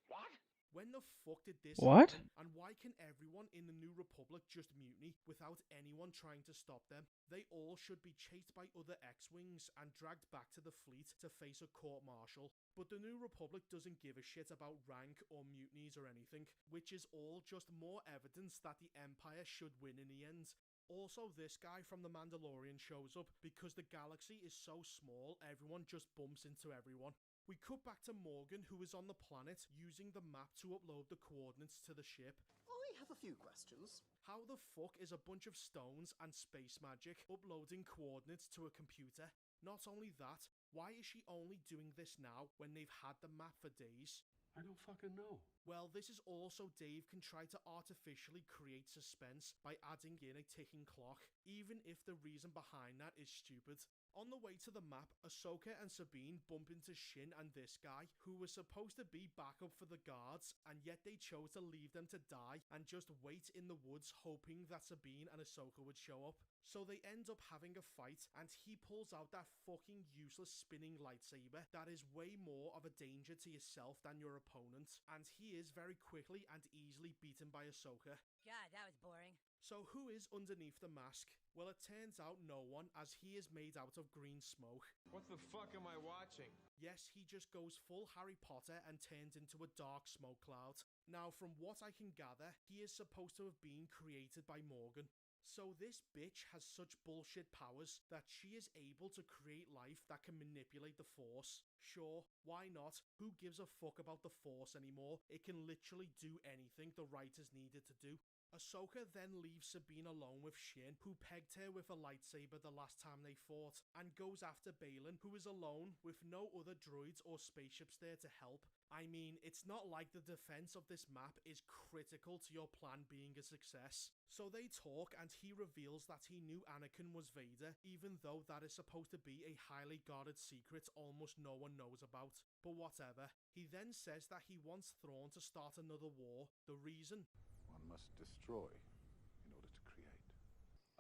What? When the fuck did this What? happen? And why can everyone in the New Republic just mutiny without anyone trying to stop them? They all should be chased by other X-Wings and dragged back to the fleet to face a court-martial. But the New Republic doesn't give a shit about rank or mutinies or anything, which is all just more evidence that the Empire should win in the end. Also, this guy from The Mandalorian shows up because the galaxy is so small, everyone just bumps into everyone. We cut back to Morgan, who is on the planet, using the map to upload the coordinates to the ship. I have a few questions. How the fuck is a bunch of stones and space magic uploading coordinates to a computer? Not only that, why is she only doing this now when they've had the map for days? I don't fucking know. Well, this is also Dave can try to artificially create suspense by adding in a ticking clock, even if the reason behind that is stupid. On the way to the map, Ahsoka and Sabine bump into Shin and this guy, who was supposed to be backup for the guards, and yet they chose to leave them to die and just wait in the woods hoping that Sabine and Ahsoka would show up. So they end up having a fight, and he pulls out that fucking useless spinning lightsaber that is way more of a danger to yourself than your opponent, and he is very quickly and easily beaten by Ahsoka. God, that was boring. So who is underneath the mask? Well, it turns out no one, as he is made out of green smoke. What the fuck am I watching? Yes, he just goes full Harry Potter and turns into a dark smoke cloud. Now, from what I can gather, he is supposed to have been created by Morgan. So this bitch has such bullshit powers that she is able to create life that can manipulate the Force. Sure, why not? Who gives a fuck about the Force anymore? It can literally do anything the writers need it to do. Ahsoka then leaves Sabine alone with Shin, who pegged her with a lightsaber the last time they fought, and goes after Baylan, who is alone with no other droids or spaceships there to help. I mean, it's not like the defense of this map is critical to your plan being a success. So they talk, and he reveals that he knew Anakin was Vader, even though that is supposed to be a highly guarded secret almost no one knows about. But whatever. He then says that he wants Thrawn to start another war. The reason? One must destroy in order to create.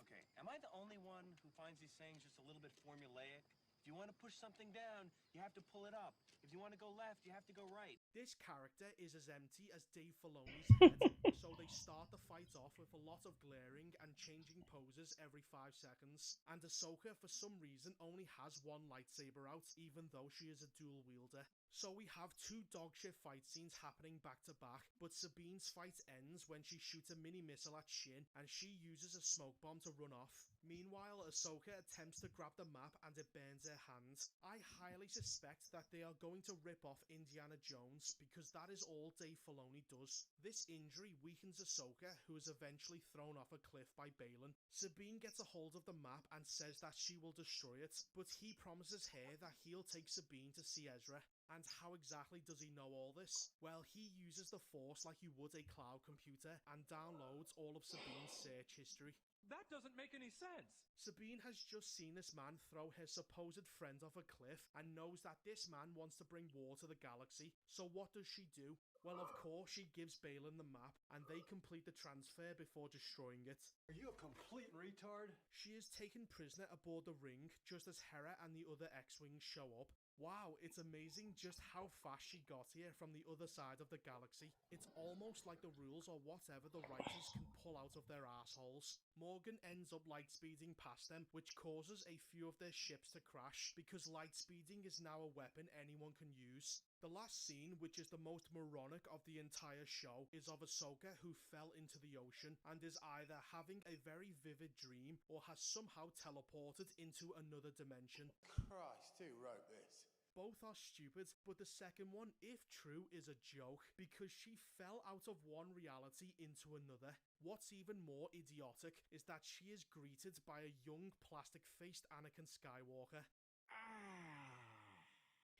Okay, am I the only one who finds these sayings just a little bit formulaic? If you want to push something down, you have to pull it up. If you want to go left, you have to go right. This character is as empty as Dave Filoni's head, so they start the fight off with a lot of glaring and changing poses every 5 seconds. And Ahsoka, for some reason, only has one lightsaber out, even though she is a dual wielder. So we have 2 dogshit fight scenes happening back to back, but Sabine's fight ends when she shoots a mini missile at Shin, and she uses a smoke bomb to run off. Meanwhile, Ahsoka attempts to grab the map and it burns her hand. I highly suspect that they are going to rip off Indiana Jones, because that is all Dave Filoni does. This injury weakens Ahsoka, who is eventually thrown off a cliff by Baylan. Sabine gets a hold of the map and says that she will destroy it, but he promises her that he'll take Sabine to see Ezra. And how exactly does he know all this? Well, he uses the Force like you would a cloud computer and downloads all of Sabine's search history. That doesn't make any sense. Sabine has just seen this man throw her supposed friend off a cliff and knows that this man wants to bring war to the galaxy. So what does she do? Well, of course, she gives Baylan the map, and they complete the transfer before destroying it. Are you a complete retard? She is taken prisoner aboard the ring, just as Hera and the other X-Wings show up, Wow, it's amazing just how fast she got here from the other side of the galaxy. It's almost like the rules are whatever the writers can pull out of their assholes. Morgan ends up lightspeeding past them, which causes a few of their ships to crash, because lightspeeding is now a weapon anyone can use. The last scene, which is the most moronic of the entire show, is of Ahsoka who fell into the ocean and is either having a very vivid dream or has somehow teleported into another dimension. Christ, who wrote this? Both are stupid, but the second one, if true, is a joke because she fell out of one reality into another. What's even more idiotic is that she is greeted by a young plastic-faced Anakin Skywalker.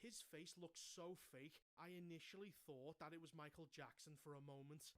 His face looks so fake, I initially thought that it was Michael Jackson for a moment.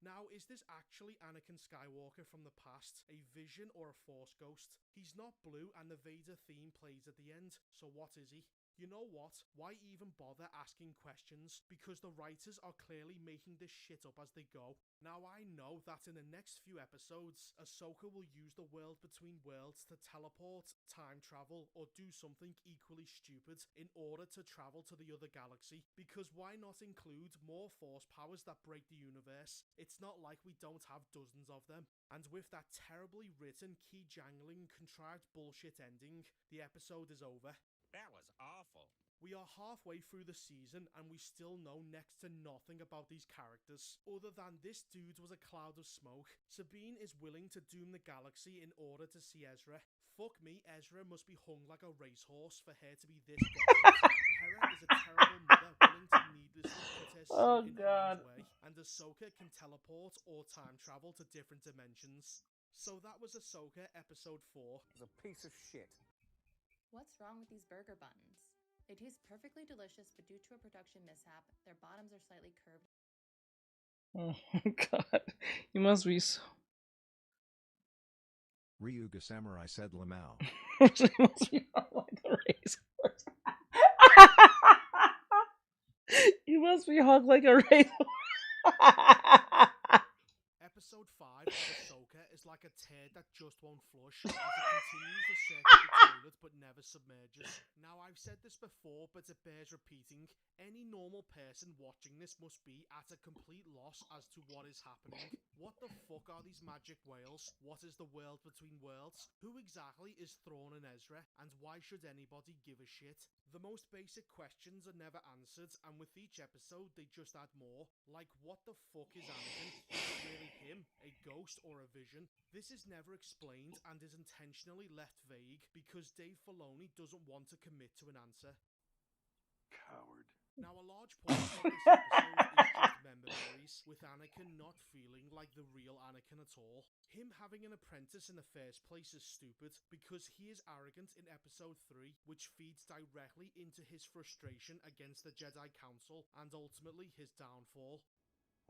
Now, is this actually Anakin Skywalker from the past, a vision or a Force ghost? He's not blue and the Vader theme plays at the end, so what is he? You know what? Why even bother asking questions? Because the writers are clearly making this shit up as they go. Now I know that in the next few episodes, Ahsoka will use the world between worlds to teleport, time travel, or do something equally stupid in order to travel to the other galaxy. Because why not include more Force powers that break the universe? It's not like we don't have dozens of them. And with that terribly written, key-jangling, contrived bullshit ending, the episode is over. That was awful. We are halfway through the season and we still know next to nothing about these characters, other than this dude was a cloud of smoke. Sabine is willing to doom the galaxy in order to see Ezra. Fuck me, Ezra must be hung like a racehorse for her to be this desperate. Hera is a terrible mother willing to needlessly put her son in harm's way, and Ahsoka can teleport or time travel to different dimensions. So that was Ahsoka episode 4. It's a piece of shit. What's wrong with these burger buns? They taste perfectly delicious, but due to a production mishap, their bottoms are slightly curved. Oh my god. You must be so... Ryuga Samurai said Lamau. You must be hung like a racehorse. You must be hung like a racehorse. Episode 5 of Ahsoka is like a turd that just won't flush as it continues to circle the toilet but never submerges. Now I've said this before but it bears repeating. Any normal person watching this must be at a complete loss as to what is happening. What the fuck are these magic whales? What is the world between worlds? Who exactly is Thrawn and Ezra? And why should anybody give a shit? The most basic questions are never answered, and with each episode they just add more. Like, what the fuck is Anakin? Is it really him? A ghost or a vision? This is never explained and is intentionally left vague because Dave Filoni doesn't want to commit to an answer. Coward. Now, a large portion of this episode is just memories, with Anakin not feeling like the real Anakin at all. Him having an apprentice in the first place is stupid, because he is arrogant in episode 3, which feeds directly into his frustration against the Jedi Council, and ultimately his downfall.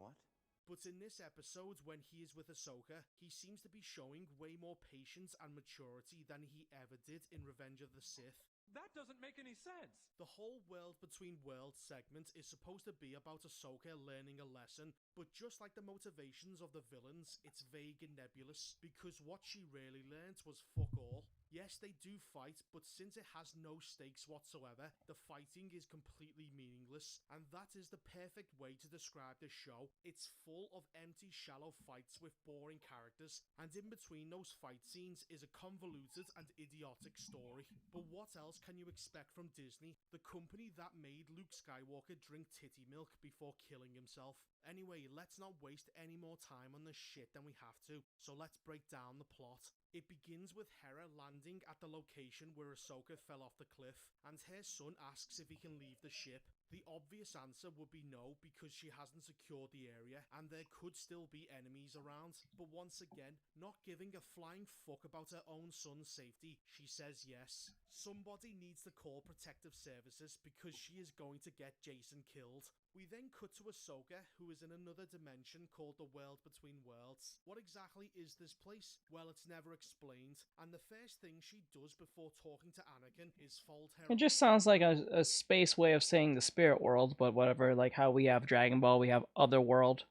What? But in this episode, when he is with Ahsoka, he seems to be showing way more patience and maturity than he ever did in Revenge of the Sith. That doesn't make any sense. The whole World Between Worlds segment is supposed to be about Ahsoka learning a lesson, but just like the motivations of the villains, it's vague and nebulous, because what she really learnt was fuck all. Yes, they do fight, but since it has no stakes whatsoever, the fighting is completely meaningless, and that is the perfect way to describe this show. It's full of empty, shallow fights with boring characters, and in between those fight scenes is a convoluted and idiotic story. But what else can you expect from Disney, the company that made Luke Skywalker drink titty milk before killing himself? Anyway, let's not waste any more time on this shit than we have to, so let's break down the plot. It begins with Hera landing at the location where Ahsoka fell off the cliff, and her son asks if he can leave the ship. The obvious answer would be no, because she hasn't secured the area, and there could still be enemies around. But once again, not giving a flying fuck about her own son's safety, she says yes. Somebody needs to call protective services because she is going to get Jason killed. We then cut to Ahsoka, who is in another dimension called the World Between Worlds. What exactly is this place? Well, it's never explained, and the first thing she does before talking to Anakin is fold her... It just sounds like a space way of saying the spirit world, but whatever, like how we have Dragon Ball, we have Otherworld.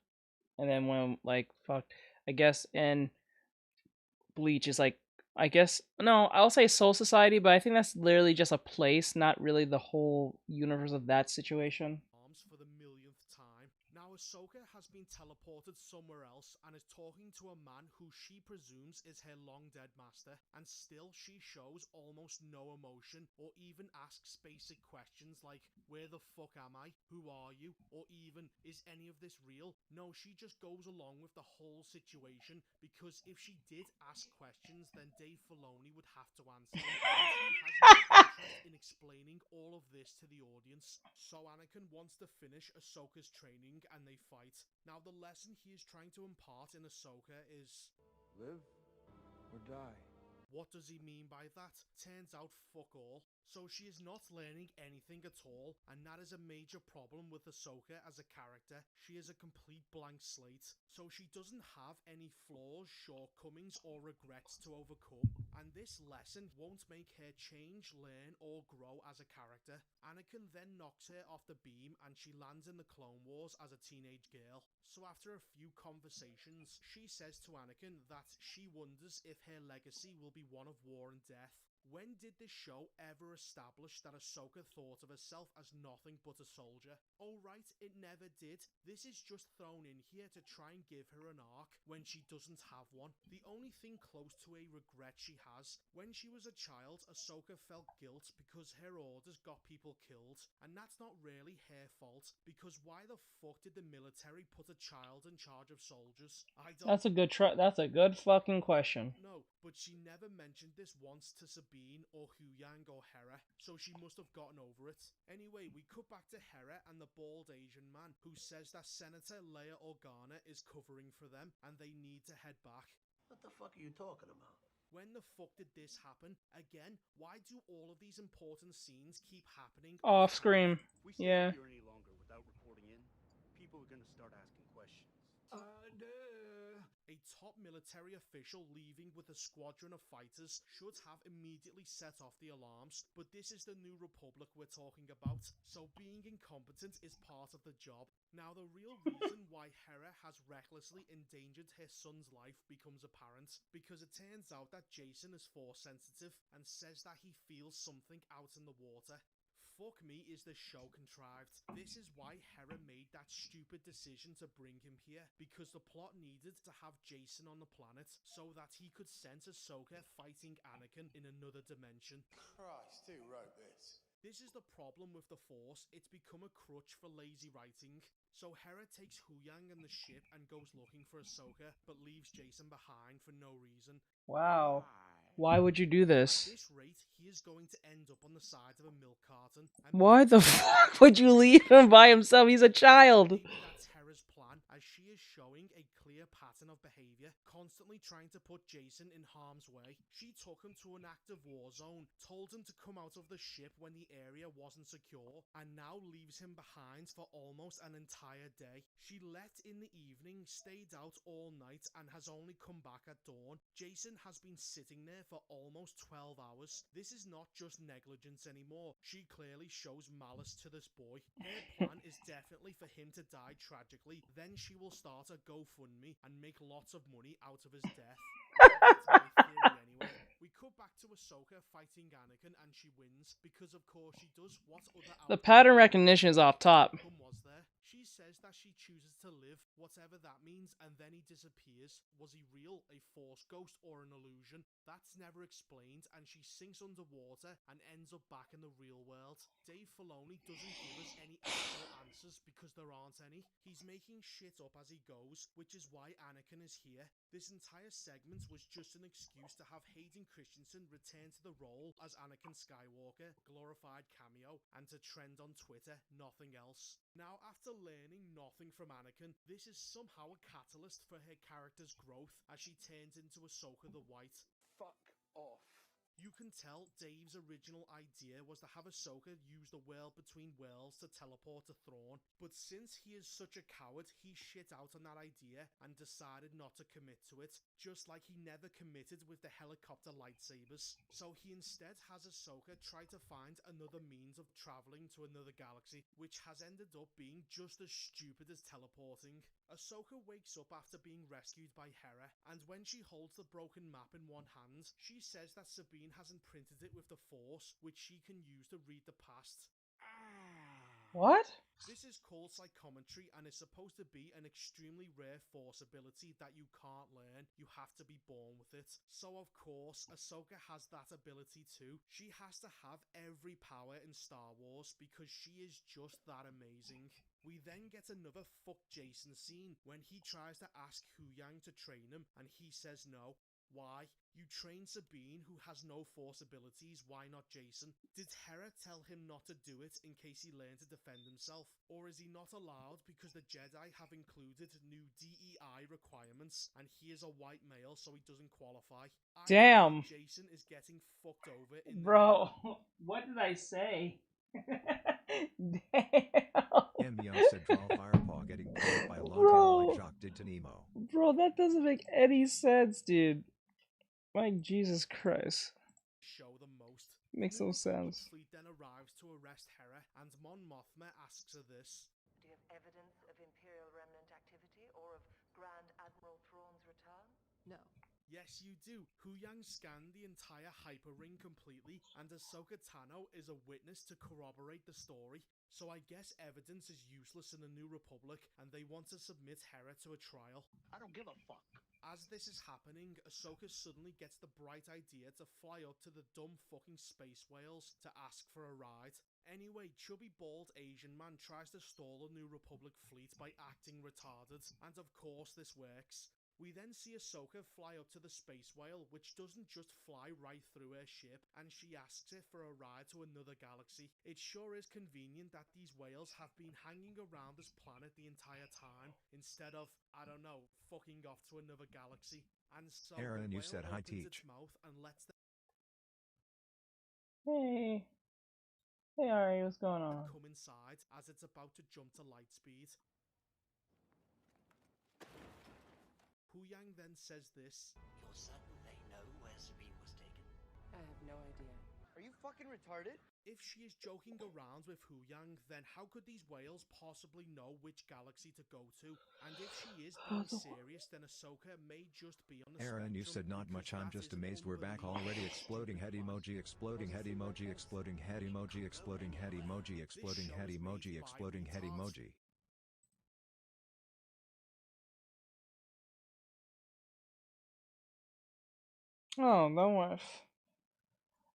And then when, like, fuck, I guess in Bleach is like I guess no, I'll say Soul Society, but I think that's literally just a place, not really the whole universe of that situation. For the millionth time. Now Ahsoka has been teleported somewhere else and is talking to a man who she presumes is her long dead master, and still she shows almost no emotion or even asks basic questions like, where the fuck am I? Who are you? Or even, is any of this real? No, she just goes along with the whole situation, because if she did ask questions, then Dave Filoni would have to answer them, and he has no interest in explaining all of this to the audience. So Anakin wants to finish Ahsoka's training and they fight. Now the lesson he is trying to impart in Ahsoka is live or die. What does he mean by that? Turns out fuck all. So she is not learning anything at all, and that is a major problem with Ahsoka as a character. She is a complete blank slate, so she doesn't have any flaws, shortcomings, or regrets to overcome, and this lesson won't make her change, learn, or grow as a character. Anakin then knocks her off the beam, and she lands in the Clone Wars as a teenage girl. So after a few conversations, she says to Anakin that she wonders if her legacy will be one of war and death. When did this show ever establish that Ahsoka thought of herself as nothing but a soldier? Oh right, it never did. This is just thrown in here to try and give her an arc when she doesn't have one. The only thing close to a regret she has, when she was a child, Ahsoka felt guilt because her orders got people killed, and that's not really her fault, because why the fuck did the military put a child in charge of soldiers? That's a good fucking question. No, but she never mentioned this once to Sabine or Huyang or Hera, so she must have gotten over it. Anyway, we cut back to Hera and the bald Asian man who says that Senator Leia Organa is covering for them and they need to head back. What the fuck are you talking about? When the fuck did this happen? Again, why do all of these important scenes keep happening off screen? We Yeah. Here any longer without reporting in, people are gonna start asking questions. A top military official leaving with a squadron of fighters should have immediately set off the alarms, but this is the New Republic we're talking about, so being incompetent is part of the job. Now the real reason why Hera has recklessly endangered her son's life becomes apparent, because it turns out that Jason is force sensitive and says that he feels something out in the water. Fuck me, is this show contrived. This is why Hera made that stupid decision to bring him here, because the plot needed to have Jason on the planet so that he could sense Ahsoka fighting Anakin in another dimension. Christ, who wrote this? This is the problem with the Force, it's become a crutch for lazy writing. So Hera takes Huyang and the ship and goes looking for Ahsoka, but leaves Jason behind for no reason. Wow. Why would you do this? At this rate, he is going to end up on the side of a milk carton. Why the fuck would you leave him by himself? He's a child. That's Hera's plan, as she is showing a clear pattern of behavior, constantly trying to put Jason in harm's way. She took him to an active war zone, told him to come out of the ship when the area wasn't secure, and now leaves him behind for almost an entire day. She left in the evening, stayed out all night, and has only come back at dawn. Jason has been sitting there for almost 12 hours. This is not just negligence anymore. She clearly shows malice to this boy. Her plan is definitely for him to die tragically, then she will start a GoFundMe and make lots of money out of his death. That's my theory anyway. We cut back to Ahsoka fighting Anakin and she wins, because of course she does what other The pattern recognition is off top. was there. She says that she chooses to live, whatever that means, and then he disappears. Was he real, a force ghost, or an illusion? That's never explained, and she sinks underwater and ends up back in the real world. Dave Filoni doesn't give us any actual answers because there aren't any. He's making shit up as he goes, which is why Anakin is here. This entire segment was just an excuse to have Hayden Christensen return to the role as Anakin Skywalker, glorified cameo, and to trend on Twitter, nothing else. Now, after learning nothing from Anakin, this is somehow a catalyst for her character's growth as she turns into Ahsoka the White. Fuck off. You can tell Dave's original idea was to have Ahsoka use the world between worlds to teleport to Thrawn, but since he is such a coward, he shit out on that idea and decided not to commit to it, just like he never committed with the helicopter lightsabers. So he instead has Ahsoka try to find another means of traveling to another galaxy, which has ended up being just as stupid as teleporting. Ahsoka wakes up after being rescued by Hera, and when she holds the broken map in one hand, she says that Sabine has imprinted it with the Force, which she can use to read the past. What? This is called psychometry and is supposed to be an extremely rare Force ability that you can't learn. You have to be born with it. So of course, Ahsoka has that ability too. She has to have every power in Star Wars because she is just that amazing. We then get another fuck Jason scene when he tries to ask Huyang to train him and he says no. Why? You train Sabine, who has no Force abilities, why not Jason? Did Hera tell him not to do it in case he learned to defend himself? Or is he not allowed because the Jedi have included new DEI requirements and he is a white male so he doesn't qualify? Damn! Jason is getting fucked over in Bro, what did I say? M. Young said draw Firepaw getting played by a long tail like Jacques did to Nemo. Bro, that doesn't make any sense, dude. Like, Jesus Christ. Show the most. Makes no sense. Fleet then arrives to arrest Hera, and Mon Mothma asks her this. Do you have evidence of Imperial remnant activity or of Grand Admiral Thrawn's return? No. Yes, you do. Huyang scanned the entire hyperring completely, and Ahsoka Tano is a witness to corroborate the story. So I guess evidence is useless in the New Republic, and they want to submit Hera to a trial. I don't give a fuck. As this is happening, Ahsoka suddenly gets the bright idea to fly up to the dumb fucking space whales to ask for a ride. Anyway, chubby bald Asian man tries to stall a New Republic fleet by acting retarded, and of course this works. We then see Ahsoka fly up to the space whale, which doesn't just fly right through her ship, and she asks it for a ride to another galaxy. It sure is convenient that these whales have been hanging around this planet the entire time, instead of, I don't know, fucking off to another galaxy. And so Aaron, the you whale said hi, opens Teach. its mouth and lets them Hey. Hey, Ari, what's going on? come inside as it's about to jump to light speed. Huyang then says this. You're certain they know where Sabine was taken? I have no idea. Are you fucking retarded? If she is joking around with Huyang, then how could these whales possibly know which galaxy to go to? And if she is being serious, then Ahsoka may just be on the Aaron, you spectrum, said not much. I'm just amazed we're back already. Exploding head emoji, exploding head emoji, exploding head emoji, exploding head emoji, exploding head emoji, exploding head emoji. Oh, don't worry.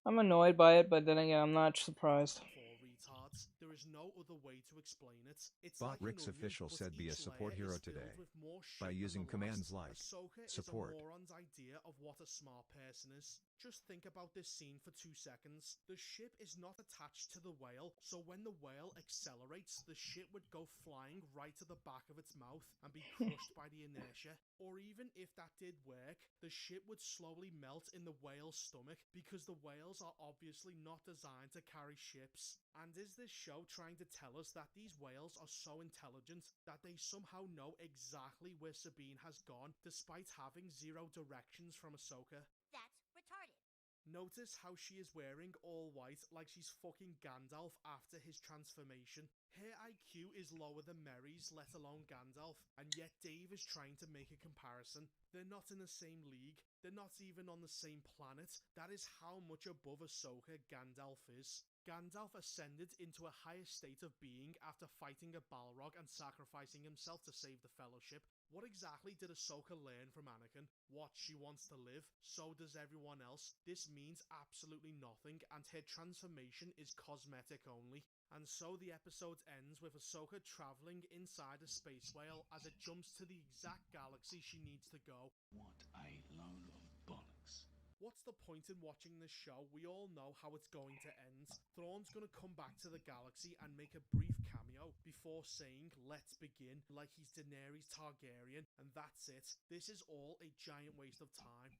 I'm annoyed by it, but then again, I'm not surprised. Retards. There is no other way to explain it. It's Bot like Rick's an onion, official but said be a each support layer hero is filled today with more by shit using than the commands last. like Ahsoka support. is a moron's idea of what a smart person is. Just think about this scene for 2 seconds. The ship is not attached to the whale, so when the whale accelerates, the ship would go flying right to the back of its mouth and be crushed by the inertia. Or even if that did work, the ship would slowly melt in the whale's stomach because the whales are obviously not designed to carry ships. And is this show trying to tell us that these whales are so intelligent that they somehow know exactly where Sabine has gone despite having zero directions from Ahsoka? That's retarded. Notice how she is wearing all white like she's fucking Gandalf after his transformation. Her IQ is lower than Merry's, let alone Gandalf, and yet Dave is trying to make a comparison. They're not in the same league, they're not even on the same planet. That is how much above Ahsoka Gandalf is. Gandalf ascended into a higher state of being after fighting a Balrog and sacrificing himself to save the Fellowship. What exactly did Ahsoka learn from Anakin? What, she wants to live? So does everyone else. This means absolutely nothing, and her transformation is cosmetic only. And so the episode ends with Ahsoka traveling inside a space whale as it jumps to the exact galaxy she needs to go. What a load of bollocks. What's the point in watching this show? We all know how it's going to end. Thrawn's gonna come back to the galaxy and make a brief cameo before saying, "Let's begin," like he's Daenerys Targaryen, and that's it. This is all a giant waste of time.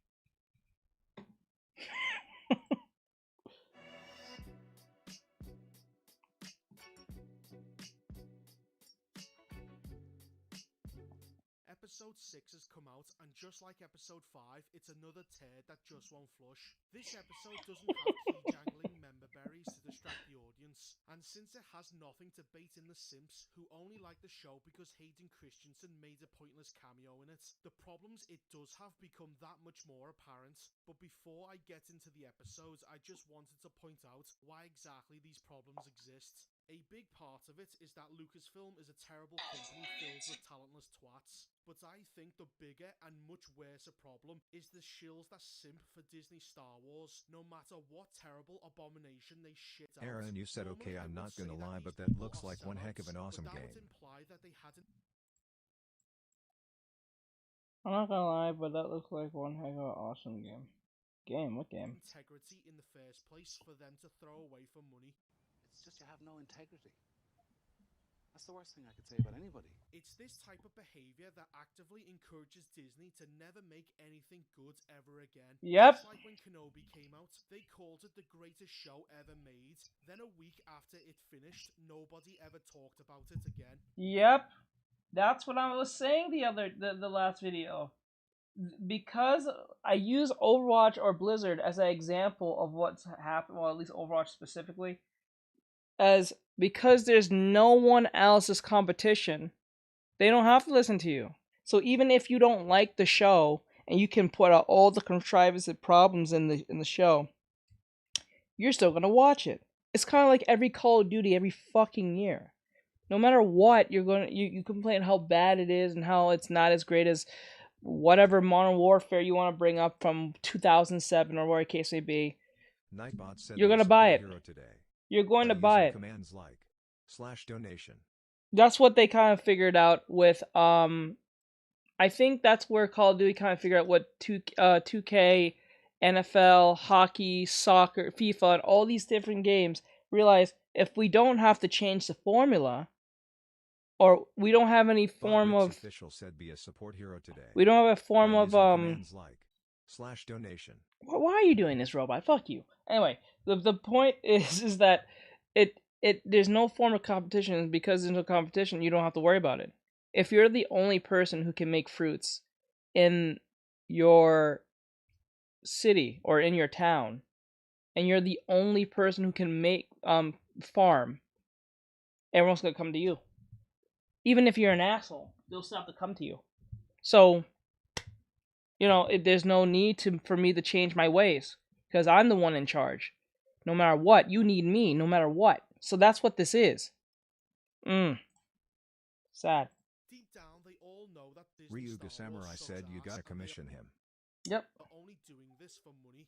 Episode 6 has come out, and just like Episode 5, it's another turd that just won't flush. This episode doesn't have key jangling member berries to distract the audience. audience. And since it has nothing to bait in the simps who only like the show because Hayden Christensen made a pointless cameo in it, the problems it does have become that much more apparent. But before I get into the episodes, I just wanted to point out why exactly these problems exist. A big part of it is that Lucasfilm is a terrible company filled with talentless twats. But I think the bigger and much worse problem is the shills that simp for Disney Star Wars, no matter what terrible abomination they shit out. Aaron, you said Normally, okay, I I'm would not say gonna that lie, these but that people looks are like one heck of an sellouts, awesome but that game. would imply that they hadn't. I'm not gonna lie, but that looks like one heck of an awesome game. What game? Integrity in the first place for them to throw away for money. It's just you have no integrity. That's the worst thing I could say about anybody. It's this type of behavior that actively encourages Disney to never make anything good ever again. Yep. Just like when Kenobi came out, they called it the greatest show ever made. Then a week after it finished, nobody ever talked about it again. Yep. That's what I was saying the last video. Because I use Overwatch or Blizzard as an example of what's happened, well, at least Overwatch specifically, as because there's no one else's competition, they don't have to listen to you. So even if you don't like the show and you can put out all the contrivances and problems in the show, you're still gonna watch it. It's kind of like every Call of Duty every fucking year. No matter what, you complain how bad it is and how it's not as great as whatever Modern Warfare you want to bring up from 2007 or whatever case may be. Nightbot said you're gonna buy it. Today. You're going to buy it. Commands like /donation. That's what they kind of figured out with I think that's where Call of Duty kind of figured out what 2K, NFL, hockey, soccer, FIFA, and all these different games realize if we don't have to change the formula, or we don't have any form of official said be a support hero today. We don't have a form of commands like /donation. Why are you doing this, robot? Fuck you. Anyway, the point is that there's no form of competition. Because there's no competition, you don't have to worry about it. If you're the only person who can make fruits in your city or in your town, and you're the only person who can make farm, everyone's gonna come to you. Even if you're an asshole, they'll still have to come to you. So, there's no need for me to change my ways, because I'm the one in charge. No matter what, you need me, no matter what. So that's what this is. Sad. Deep down, they all know that Ryuga Samurai said you gotta commission him. Yep. Are only doing this for money,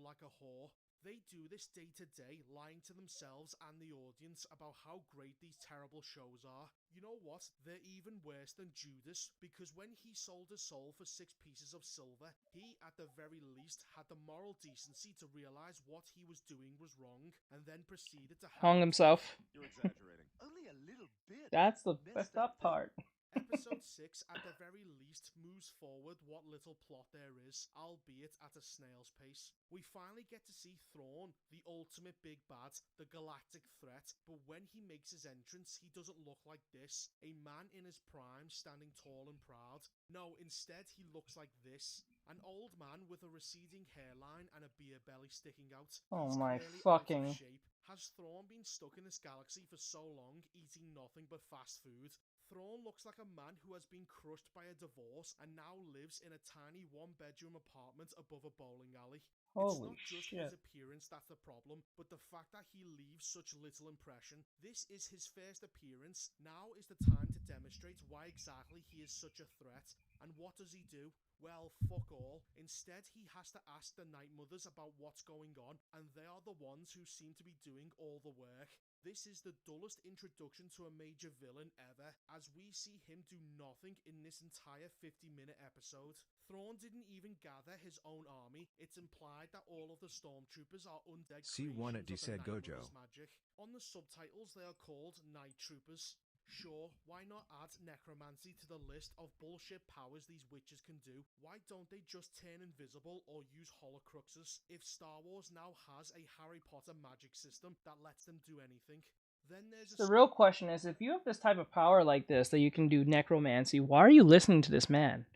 like a whore. They do this day to day, lying to themselves and the audience about how great these terrible shows are. You know what? They're even worse than Judas, because when he sold his soul for 6 pieces of silver, he, at the very least, had the moral decency to realize what he was doing was wrong, and then proceeded to hang himself. You're exaggerating. Only a little bit. That's the best up part. Episode 6, at the very least, moves forward what little plot there is, albeit at a snail's pace. We finally get to see Thrawn, the ultimate big bad, the galactic threat, but when he makes his entrance, he doesn't look like this, a man in his prime standing tall and proud. No, instead he looks like this, an old man with a receding hairline and a beer belly sticking out. Oh He's my clearly fucking... out of shape. Has Thrawn been stuck in this galaxy for so long, eating nothing but fast food? Thrawn looks like a man who has been crushed by a divorce and now lives in a tiny one-bedroom apartment above a bowling alley. It's not just his appearance that's the problem, but the fact that he leaves such little impression. This is his first appearance. Now is the time to demonstrate why exactly he is such a threat. And what does he do? Well, fuck all. Instead, he has to ask the Night Mothers about what's going on, and they are the ones who seem to be doing all the work. This is the dullest introduction to a major villain ever, as we see him do nothing in this entire 50-minute episode. Thrawn didn't even gather his own army. It's implied that all of the stormtroopers are undead C1 at creations said of the Night Gojo. Mother's magic. On the subtitles, they are called Night Troopers. Sure, why not add necromancy to the list of bullshit powers these witches can do? Why don't they just turn invisible or use holocruxes? If Star Wars now has a Harry Potter magic system that lets them do anything, then there's the real question is, if you have this type of power like this, that you can do necromancy, why are you listening to this man?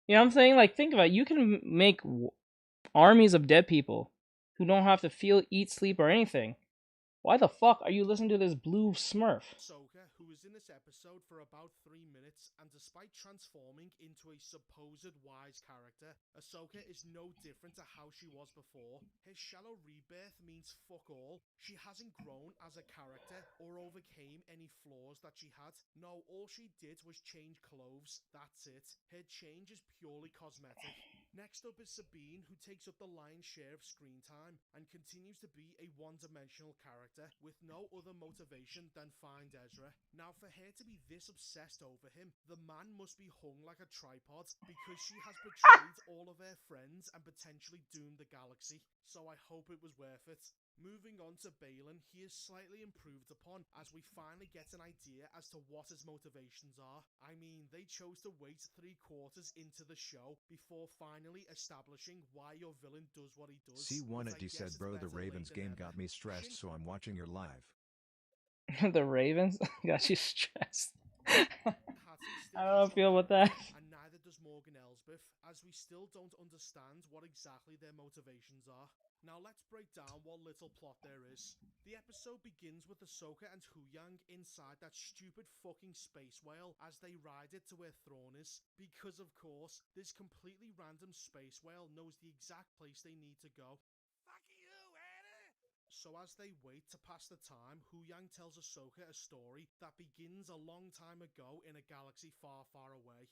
You know what I'm saying? Like, think about it. You can make armies of dead people who don't have to feel, eat, sleep, or anything. Why the fuck are you listening to this blue Smurf? Ahsoka, who is in this episode for about 3 minutes, and despite transforming into a supposed wise character, Ahsoka is no different to how she was before. Her shallow rebirth means fuck all. She hasn't grown as a character or overcame any flaws that she had. No, all she did was change clothes. That's it. Her change is purely cosmetic. Next up is Sabine, who takes up the lion's share of screen time and continues to be a one-dimensional character with no other motivation than find Ezra. Now, for her to be this obsessed over him, the man must be hung like a tripod because she has betrayed all of her friends and potentially doomed the galaxy. So I hope it was worth it. Moving on to Balin, he is slightly improved upon as we finally get an idea as to what his motivations are. I mean, they chose to wait 3/4 into the show before finally establishing why your villain does what he does. C1 said, bro, the Ravens game got me stressed, so I'm watching your live. The Ravens got you stressed. I don't feel with that. And neither does Morgan Elsbeth, as we still don't understand what exactly their motivations are. Now let's break down what little plot there is. The episode begins with Ahsoka and Huyang inside that stupid fucking space whale as they ride it to where Thrawn is. Because of course, this completely random space whale knows the exact place they need to go. Fuck you, Anna! So as they wait to pass the time, Huyang tells Ahsoka a story that begins a long time ago in a galaxy far, far away.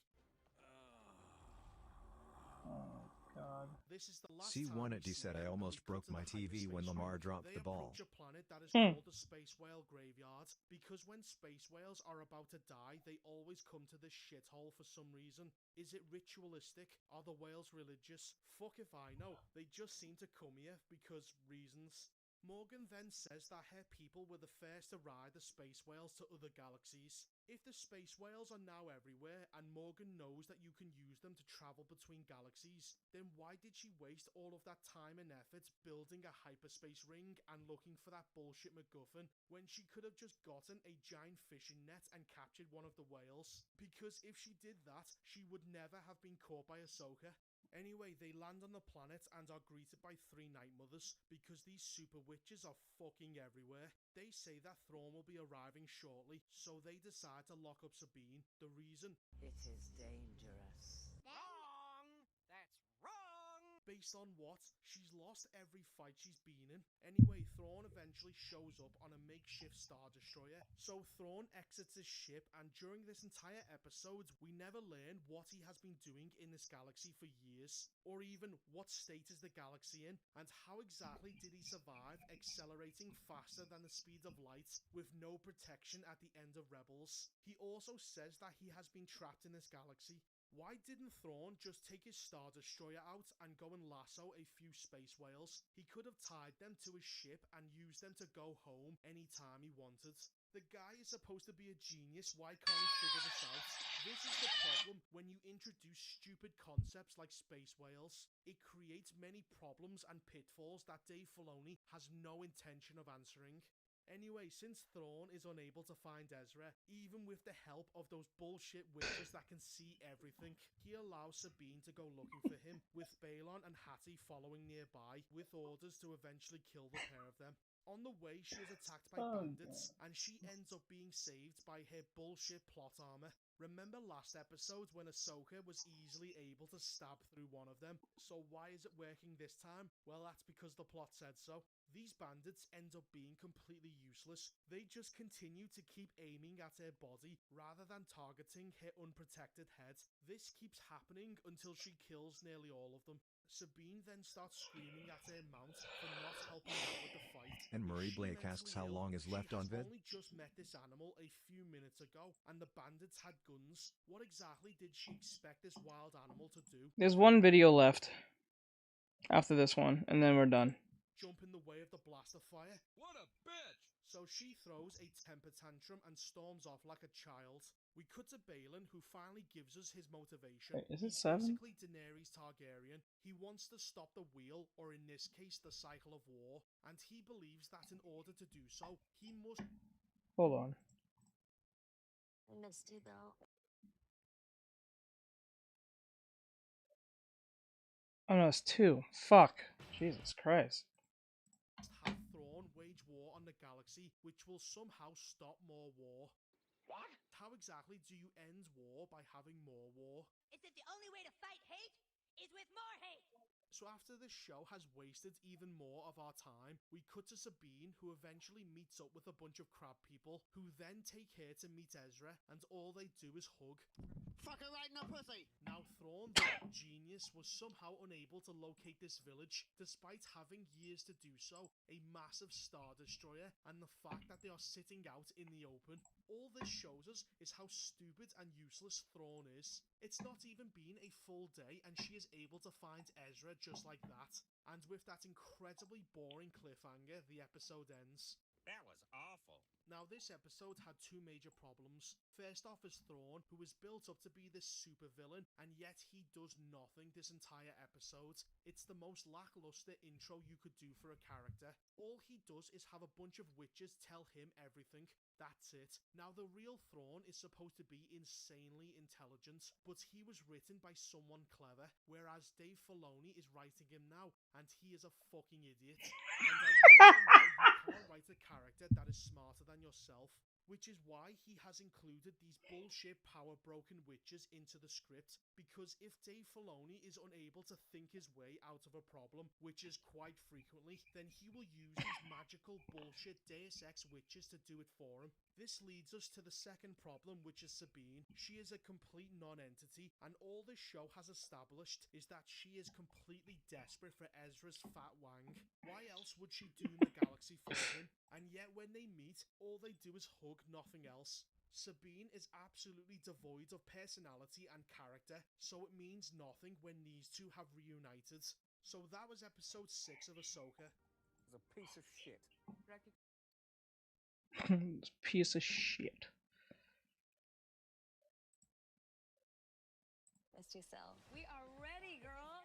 Oh God. This is the last C1 said, I almost broke my TV when Lamar dropped the ball. They approach a planet that is called the Space Whale Graveyard, because when space whales are about to die, they always come to this shithole for some reason. Is it ritualistic? Are the whales religious? Fuck if I know. They just seem to come here because reasons. Morgan then says that her people were the first to ride the space whales to other galaxies. If the space whales are now everywhere and Morgan knows that you can use them to travel between galaxies, then why did she waste all of that time and effort building a hyperspace ring and looking for that bullshit MacGuffin when she could have just gotten a giant fishing net and captured one of the whales? Because if she did that, she would never have been caught by Ahsoka. Anyway, they land on the planet and are greeted by 3 Night Mothers because these super witches are fucking everywhere. They say that Thrawn will be arriving shortly, so they decide to lock up Sabine. The reason? It is dangerous. Wrong! That's wrong! Based on what? She's lost every fight she's been in. Anyway, Thrawn eventually shows up on a makeshift Star Destroyer. So Thrawn exits his ship, and during this entire episode, we never learn what he has been doing in this galaxy for years, or even what state is the galaxy in, and how exactly did he survive accelerating faster than the speed of light with no protection at the end of Rebels. He also says that he has been trapped in this galaxy. Why didn't Thrawn just take his Star Destroyer out and go and lasso a few space whales? He could have tied them to his ship and used them to go home anytime he wanted. The guy is supposed to be a genius, why can't he figure this out? This is the problem when you introduce stupid concepts like space whales. It creates many problems and pitfalls that Dave Filoni has no intention of answering. Anyway, since Thrawn is unable to find Ezra, even with the help of those bullshit witches that can see everything, he allows Sabine to go looking for him, with Balon and Hattie following nearby, with orders to eventually kill the pair of them. On the way, she is attacked by bandits, and she ends up being saved by her bullshit plot armor. Remember last episode when Ahsoka was easily able to stab through one of them? So why is it working this time? Well, that's because the plot said so. These bandits end up being completely useless. They just continue to keep aiming at her body rather than targeting her unprotected head. This keeps happening until she kills nearly all of them. Sabine then starts screaming at her mount for not helping out with the fight. And Marie Blake asks how long is left on vid? She has only just met this animal a few minutes ago, and the bandits had guns. What exactly did she expect this wild animal to do? There's one video left after this one, and then we're done. Jump in the way of the blaster fire? What a bitch! So she throws a temper tantrum and storms off like a child. We cut to Balin, who finally gives us his motivation. Wait, is it He's 7? basically Daenerys Targaryen. He wants to stop the wheel, or in this case, the cycle of war, and he believes that in order to do so, he must... Hold on. I missed you, though. Oh no, it's 2. Fuck. Jesus Christ. have Thrawn wage war on the the galaxy which will somehow stop more war. What? How exactly do you end war by having more war? Is it the only way to fight hate? Is with more hate! So after this show has wasted even more of our time, we cut to Sabine, who eventually meets up with a bunch of crab people, who then take her to meet Ezra, and all they do is hug. Fuck her right in the pussy! Now Thrawn, the genius, was somehow unable to locate this village, despite having years to do so, a massive Star Destroyer, and the fact that they are sitting out in the open. All this shows us is how stupid and useless Thrawn is. It's not even been a full day, and she is able to find Ezra just like that. And with that incredibly boring cliffhanger, the episode ends. That was awful. Now, this episode had two major problems. First off is Thrawn, who is built up to be this super villain, and yet he does nothing this entire episode. It's the most lackluster intro you could do for a character. All he does is have a bunch of witches tell him everything. That's it. Now, the real Thrawn is supposed to be insanely intelligent, but he was written by someone clever, whereas Dave Filoni is writing him now, and he is a fucking idiot. And as you all know, you can't write a character that is smarter than yourself, which is why he has included these bullshit power-broken witches into the script, because if Dave Filoni is unable to think his way out of a problem, which is quite frequently, then he will use these magical bullshit Deus Ex witches to do it for him. This leads us to the second problem, which is Sabine. She is a complete non-entity, and all this show has established is that she is completely desperate for Ezra's fat wang. Why else would she doom the galaxy for him? And yet when they meet, all they do is hug, nothing else. Sabine is absolutely devoid of personality and character, so it means nothing when these two have reunited. So that was episode 6 of Ahsoka. It's a piece of shit. Piece of shit. Missed you, Sel. We are ready, girl!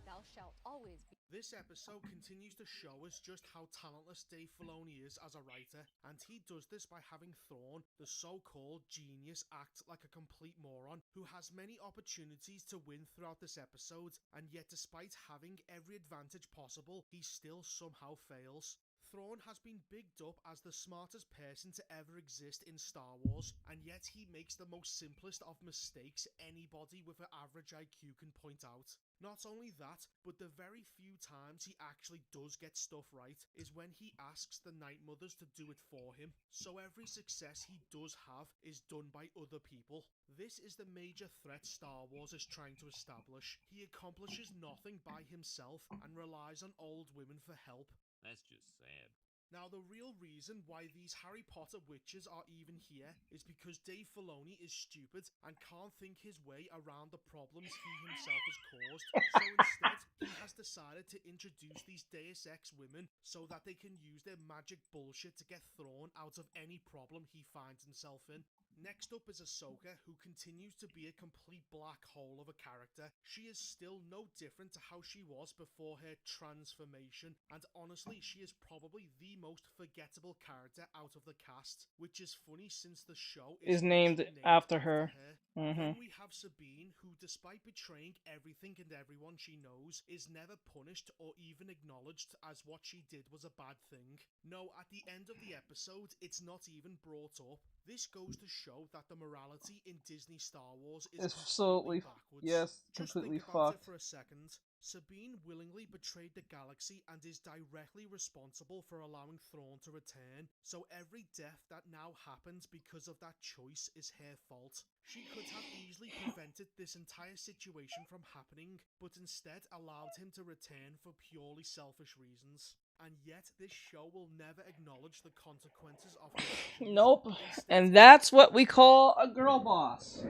Thou shalt always be. This episode continues to show us just how talentless Dave Filoni is as a writer, and he does this by having Thrawn, the so-called genius, act like a complete moron who has many opportunities to win throughout this episode, and yet despite having every advantage possible, he still somehow fails. Thrawn has been bigged up as the smartest person to ever exist in Star Wars, and yet he makes the most simplest of mistakes anybody with an average IQ can point out. Not only that, but the very few times he actually does get stuff right is when he asks the Night Mothers to do it for him, so every success he does have is done by other people. This is the major threat Star Wars is trying to establish. He accomplishes nothing by himself and relies on old women for help. That's just sad. Now, the real reason why these Harry Potter witches are even here is because Dave Filoni is stupid and can't think his way around the problems he himself has caused. So instead, he has decided to introduce these Deus Ex women so that they can use their magic bullshit to get Thrawn out of any problem he finds himself in. Next up is Ahsoka, who continues to be a complete black hole of a character. She is still no different to how she was before her transformation, and honestly, she is probably the most forgettable character out of the cast, which is funny since the show is named after her. Then we have Sabine, who despite betraying everything and everyone she knows, is never punished or even acknowledged as what she did was a bad thing. No, at the end of the episode, it's not even brought up. This goes to show that the morality in Disney Star Wars is absolutely backwards. yes, Just completely think about fucked. it for a second. Sabine willingly betrayed the galaxy and is directly responsible for allowing Thrawn to return, so every death that now happens because of that choice is her fault. She could have easily prevented this entire situation from happening, but instead allowed him to return for purely selfish reasons. And yet, this show will never acknowledge the consequences of her actions. Nope. And that's what we call a girl boss.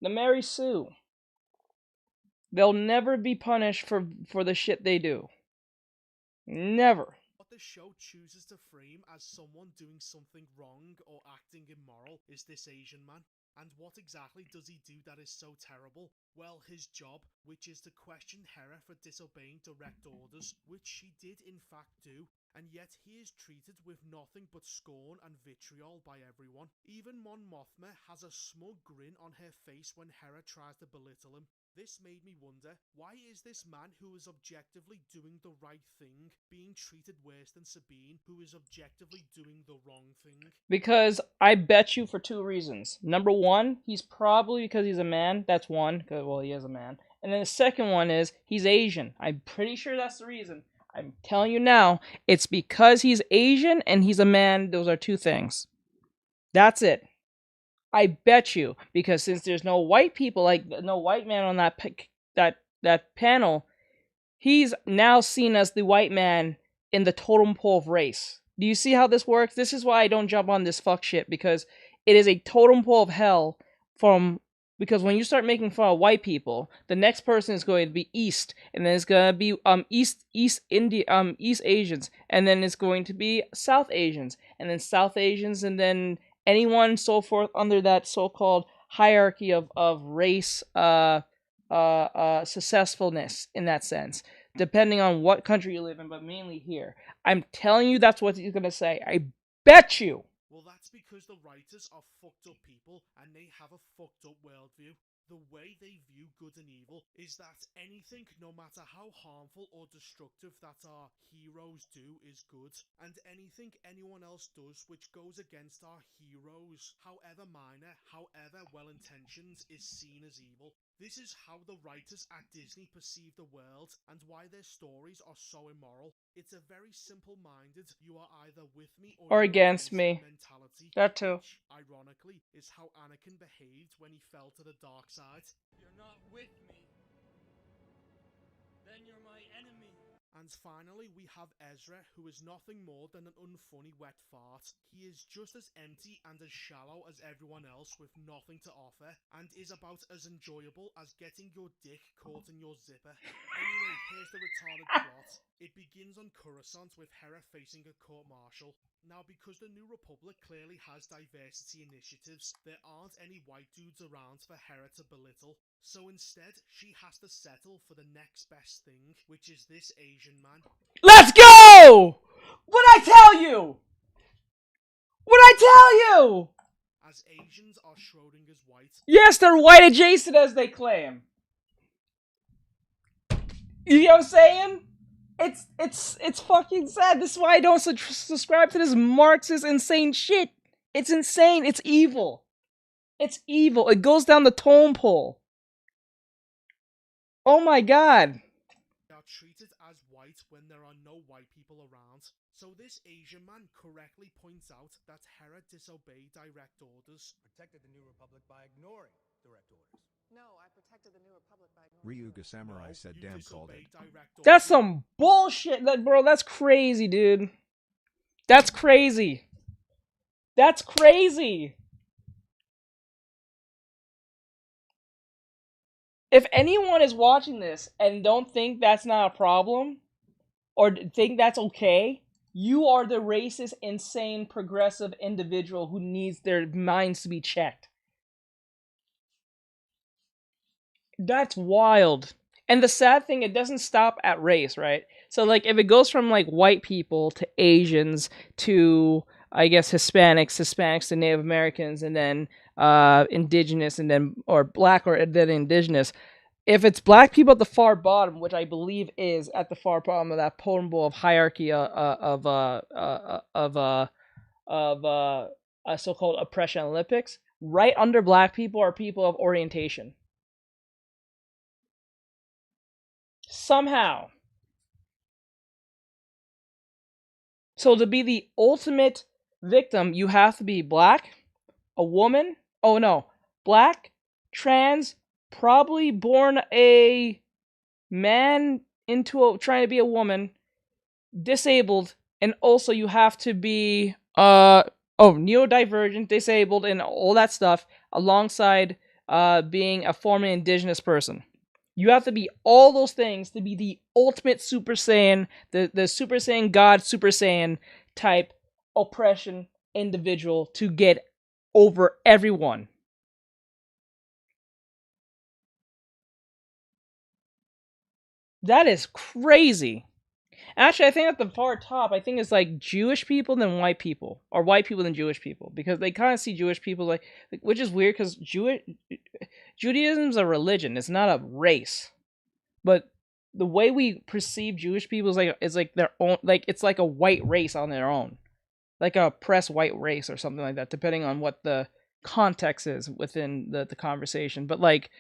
The Mary Sue. They'll never be punished for the shit they do. Never. What the show chooses to frame as someone doing something wrong or acting immoral is this Asian man. And what exactly does he do that is so terrible? Well, his job, which is to question Hera for disobeying direct orders, which she did in fact do, and yet he is treated with nothing but scorn and vitriol by everyone. Even Mon Mothma has a smug grin on her face when Hera tries to belittle him. This made me wonder, why is this man who is objectively doing the right thing being treated worse than Sabine, who is objectively doing the wrong thing? Because I bet you for two reasons. Number one, he's probably because he's a man. That's one, because, well, he is a man. And then the second one is he's Asian. I'm pretty sure that's the reason. I'm telling you now, it's because he's Asian and he's a man. Those are two things. That's it. I bet you, because since there's no white people, like no white man on that panel, he's now seen as the white man in the totem pole of race. Do you see how this works? This is why I don't jump on this fuck shit, because it is a totem pole of hell because when you start making fun of white people, the next person is going to be East, and then it's going to be East Asians, and then it's going to be South Asians, and then South Asians, and then anyone so forth under that so-called hierarchy of race successfulness in that sense, depending on what country you live in, but mainly here. I'm telling you, that's what he's gonna say. I bet you. Well, that's because the writers are fucked up people and they have a fucked up worldview. The way they view good and evil is that anything, no matter how harmful or destructive that our heroes do, is good, and anything anyone else does which goes against our heroes, however minor, however well-intentioned, is seen as evil. This is how the writers at Disney perceive the world and why their stories are so immoral. It's a very simple-minded, you are either with me or against me mentality. That too. Which, ironically, is how Anakin behaved when he fell to the dark side. You're not with me. Then you're my enemy. And finally, we have Ezra, who is nothing more than an unfunny wet fart. He is just as empty and as shallow as everyone else with nothing to offer, and is about as enjoyable as getting your dick caught in your zipper. Anyway, here's the retarded plot. It begins on Coruscant with Hera facing a court-martial. Now, because the New Republic clearly has diversity initiatives, there aren't any white dudes around for Hera to belittle. So instead, she has to settle for the next best thing, which is this Asian man. Let's go! What'd I tell you? What'd I tell you? As Asians are Schrodinger's white. Yes, they're white adjacent as they claim. You know what I'm saying? It's fucking sad. This is why I don't subscribe to this Marxist insane shit. It's insane. It's evil. It's evil. It goes down the tone pole. Oh my god. They are treated as white when there are no white people around. So this Asian man correctly points out that Hera disobeyed direct orders. Protected the New Republic by ignoring direct orders. No, I protected the New Republic by ignoring Ryuga Samurai said damn called it. That's some bullshit, bro. That's crazy, dude. That's crazy. That's crazy. If anyone is watching this and don't think that's not a problem, or think that's okay, you are the racist, insane, progressive individual who needs their minds to be checked. That's wild. And the sad thing, it doesn't stop at race, right? So, like, if it goes from, like, white people to Asians to, I guess, Hispanics to Native Americans, and then indigenous, and then, or black, or then indigenous. If it's black people at the far bottom, which I believe is at the far bottom of that totem pole of hierarchy of so-called oppression Olympics, right under black people are people of orientation. Somehow. So to be the ultimate victim, you have to be black, a woman, black, trans, probably born a man into trying to be a woman, disabled, and also you have to be neurodivergent, disabled, and all that stuff, alongside being a former indigenous person. You have to be all those things to be the ultimate Super Saiyan, the Super Saiyan God, Super Saiyan type oppression individual to get over everyone. That is crazy. Actually, I think at the far top, I think it's like Jewish people than white people, or white people than Jewish people, because they kind of see Jewish people like which is weird because Judaism's a religion, it's not a race. But the way we perceive Jewish people is like their own, like it's like a white race on their own, like a oppressed white race or something like that, depending on what the context is within the conversation. But like,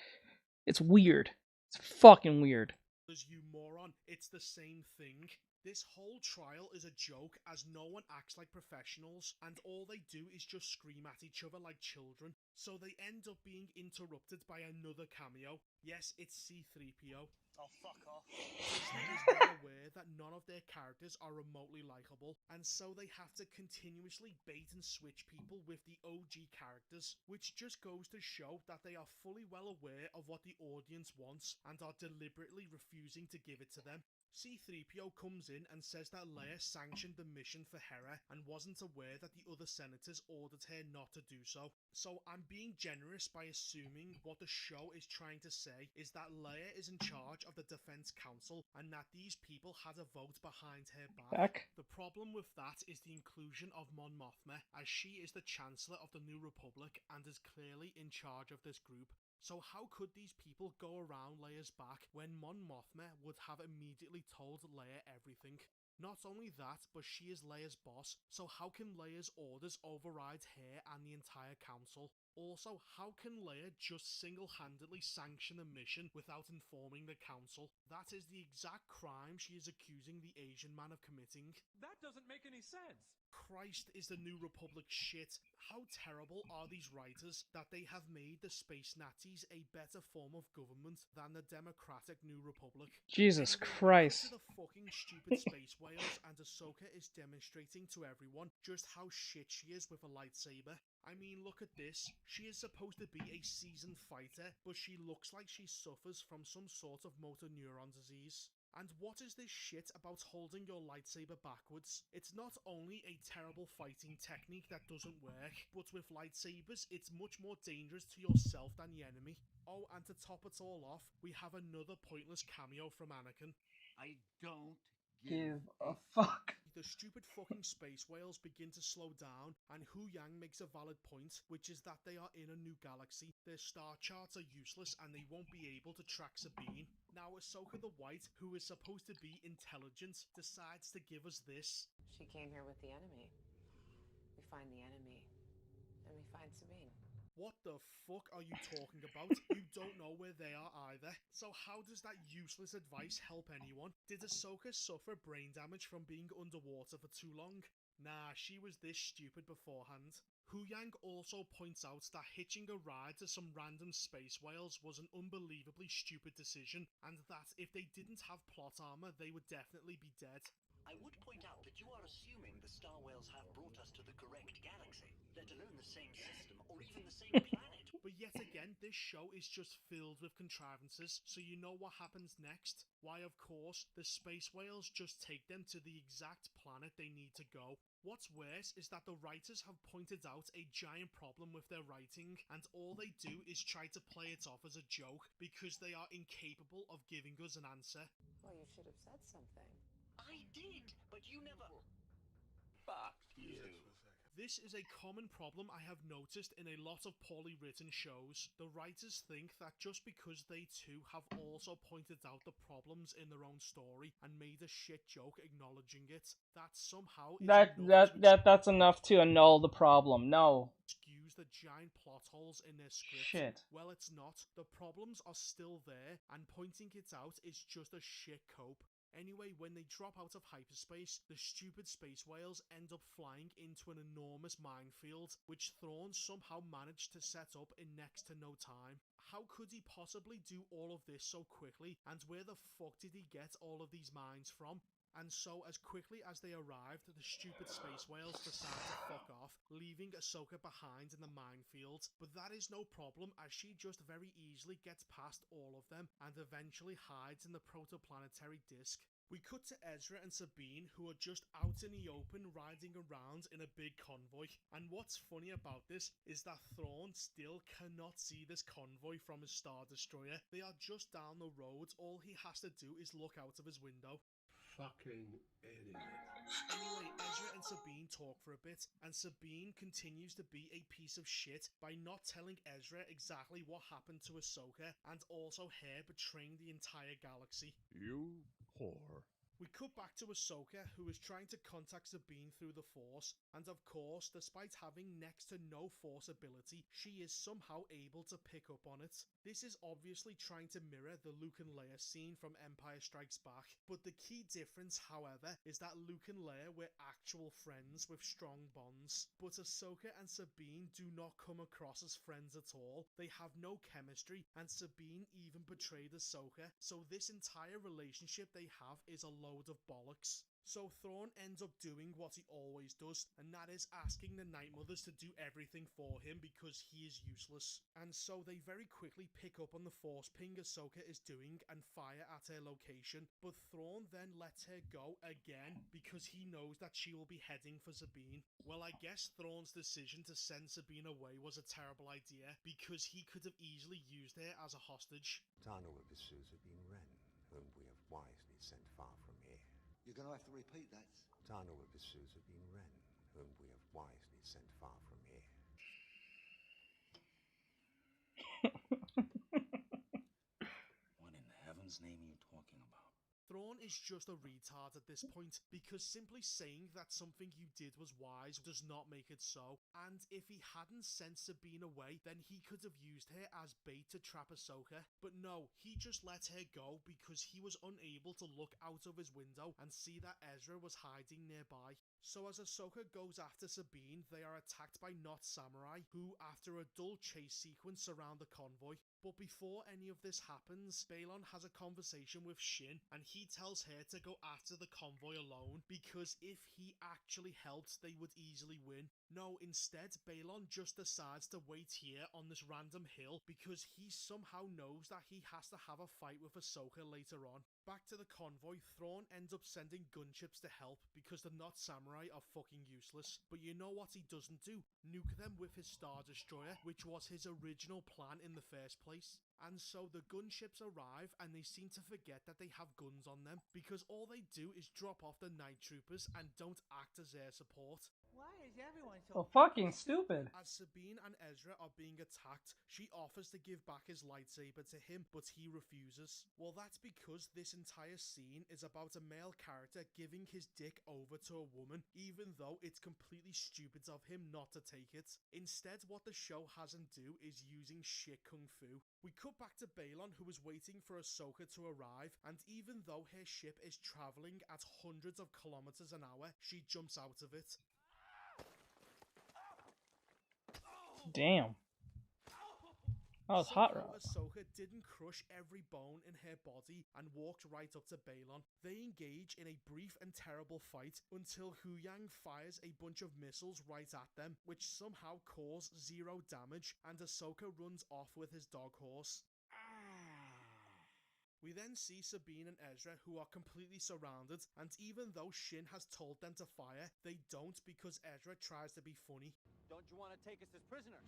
it's weird. It's fucking weird. You moron, it's the same thing. This whole trial is a joke as no one acts like professionals and all they do is just scream at each other like children. So they end up being interrupted by another cameo. Yes, it's C-3PO. Oh, fuck off. Disney is well aware that none of their characters are remotely likable, and so they have to continuously bait and switch people with the OG characters, which just goes to show that they are fully well aware of what the audience wants and are deliberately refusing to give it to them. C-3PO comes in and says that Leia sanctioned the mission for Hera and wasn't aware that the other senators ordered her not to do so. So I'm being generous by assuming what the show is trying to say is that Leia is in charge of the Defense Council and that these people had a vote behind her back. The problem with that is the inclusion of Mon Mothma, as she is the Chancellor of the New Republic and is clearly in charge of this group. So how could these people go around Leia's back when Mon Mothma would have immediately told Leia everything? Not only that, but she is Leia's boss, so how can Leia's orders override her and the entire council? Also, how can Leia just single-handedly sanction a mission without informing the council? That is the exact crime she is accusing the Asian man of committing. That doesn't make any sense. Christ, is the New Republic shit. How terrible are these writers that they have made the Space Nazis a better form of government than the democratic New Republic? Jesus Christ. The fucking stupid space whales, and Ahsoka is demonstrating to everyone just how shit she is with a lightsaber. I mean, look at this. She is supposed to be a seasoned fighter, but she looks like she suffers from some sort of motor neuron disease. And what is this shit about holding your lightsaber backwards? It's not only a terrible fighting technique that doesn't work, but with lightsabers, it's much more dangerous to yourself than the enemy. Oh, and to top it all off, we have another pointless cameo from Anakin. I don't give a fuck. The stupid fucking space whales begin to slow down, and Hu Yang makes a valid point, which is that they are in a new galaxy. Their star charts are useless and they won't be able to track Sabine. Now Ahsoka the White, who is supposed to be intelligent, decides to give us this. She came here with the enemy. We find the enemy, and we find Sabine. What the fuck are you talking about? You don't know where they are either. So how does that useless advice help anyone? Did Ahsoka suffer brain damage from being underwater for too long? Nah, she was this stupid beforehand. Hu Yang also points out that hitching a ride to some random space whales was an unbelievably stupid decision, and that if they didn't have plot armor, they would definitely be dead. I would point out that you are assuming the star whales have brought us to the correct galaxy, let alone the same system or even the same planet. But yet again, this show is just filled with contrivances, so you know what happens next? Why, of course, the space whales just take them to the exact planet they need to go. What's worse is that the writers have pointed out a giant problem with their writing, and all they do is try to play it off as a joke because they are incapable of giving us an answer. Well, you should have said something. I did, but you never... Fuck you. This is a common problem I have noticed in a lot of poorly written shows. The writers think that just because they too have also pointed out the problems in their own story and made a shit joke acknowledging it, that somehow that's enough to annul the problem. No. Excuse the giant plot holes in their script. Shit. Well, it's not. The problems are still there, and pointing it out is just a shit cope. Anyway, when they drop out of hyperspace, the stupid space whales end up flying into an enormous minefield, which Thrawn somehow managed to set up in next to no time. How could he possibly do all of this so quickly, and where the fuck did he get all of these mines from? And so, as quickly as they arrived, the stupid space whales decide to fuck off, leaving Ahsoka behind in the minefield. But that is no problem, as she just very easily gets past all of them, and eventually hides in the protoplanetary disk. We cut to Ezra and Sabine, who are just out in the open riding around in a big convoy. And what's funny about this is that Thrawn still cannot see this convoy from his Star Destroyer. They are just down the road, all he has to do is look out of his window. fucking idiot. Anyway, Ezra and Sabine talk for a bit, and Sabine continues to be a piece of shit by not telling Ezra exactly what happened to Ahsoka, and also her betraying the entire galaxy. You whore. We cut back to Ahsoka, who is trying to contact Sabine through the Force, and of course, despite having next to no Force ability, she is somehow able to pick up on it. This is obviously trying to mirror the Luke and Leia scene from Empire Strikes Back, but the key difference, however, is that Luke and Leia were actual friends with strong bonds, but Ahsoka and Sabine do not come across as friends at all. They have no chemistry, and Sabine even betrayed Ahsoka, so this entire relationship they have is a load of bollocks. So Thrawn ends up doing what he always does, and that is asking the Night Mothers to do everything for him because he is useless. And so they very quickly pick up on the Force ping Ahsoka is doing and fire at her location, but Thrawn then lets her go again because he knows that she will be heading for Sabine. Well, I guess Thrawn's decision to send Sabine away was a terrible idea because he could have easily used her as a hostage. Tana will pursue Sabine Wren, whom we have wisely sent far from here. You're gonna have to repeat that. Tana will pursue Sabine Wren, whom we have wisely sent far from here. What in heaven's name are you talking about? Thrawn is just a retard at this point, because simply saying that something you did was wise does not make it so, and if he hadn't sent Sabine away, then he could have used her as bait to trap Ahsoka, but no, he just let her go because he was unable to look out of his window and see that Ezra was hiding nearby. So as Ahsoka goes after Sabine, they are attacked by Not Samurai, who after a dull chase sequence surround the convoy. But before any of this happens, Balon has a conversation with Shin, and he tells her to go after the convoy alone, because if he actually helped, they would easily win. No, instead, Balon just decides to wait here on this random hill because he somehow knows that he has to have a fight with Ahsoka later on. Back to the convoy, Thrawn ends up sending gunships to help because the Not Samurai are fucking useless. But you know what he doesn't do? Nuke them with his Star Destroyer, which was his original plan in the first place. And so the gunships arrive and they seem to forget that they have guns on them because all they do is drop off the night troopers and don't act as air support. Why is everyone so fucking stupid? As Sabine and Ezra are being attacked, she offers to give back his lightsaber to him, but he refuses. Well, that's because this entire scene is about a male character giving his dick over to a woman, even though it's completely stupid of him not to take it. Instead, what the show has him do is using shit kung fu. We cut back to Balon, who is waiting for Ahsoka to arrive, and even though her ship is travelling at hundreds of kilometers an hour, she jumps out of it. Damn. That was hot rod. Ahsoka didn't crush every bone in her body and walked right up to Balon. They engage in a brief and terrible fight until Huyang fires a bunch of missiles right at them, which somehow cause 0 damage, and Ahsoka runs off with his dog horse. We then see Sabine and Ezra, who are completely surrounded, and even though Shin has told them to fire, they don't because Ezra tries to be funny. Don't you want to take us as prisoners?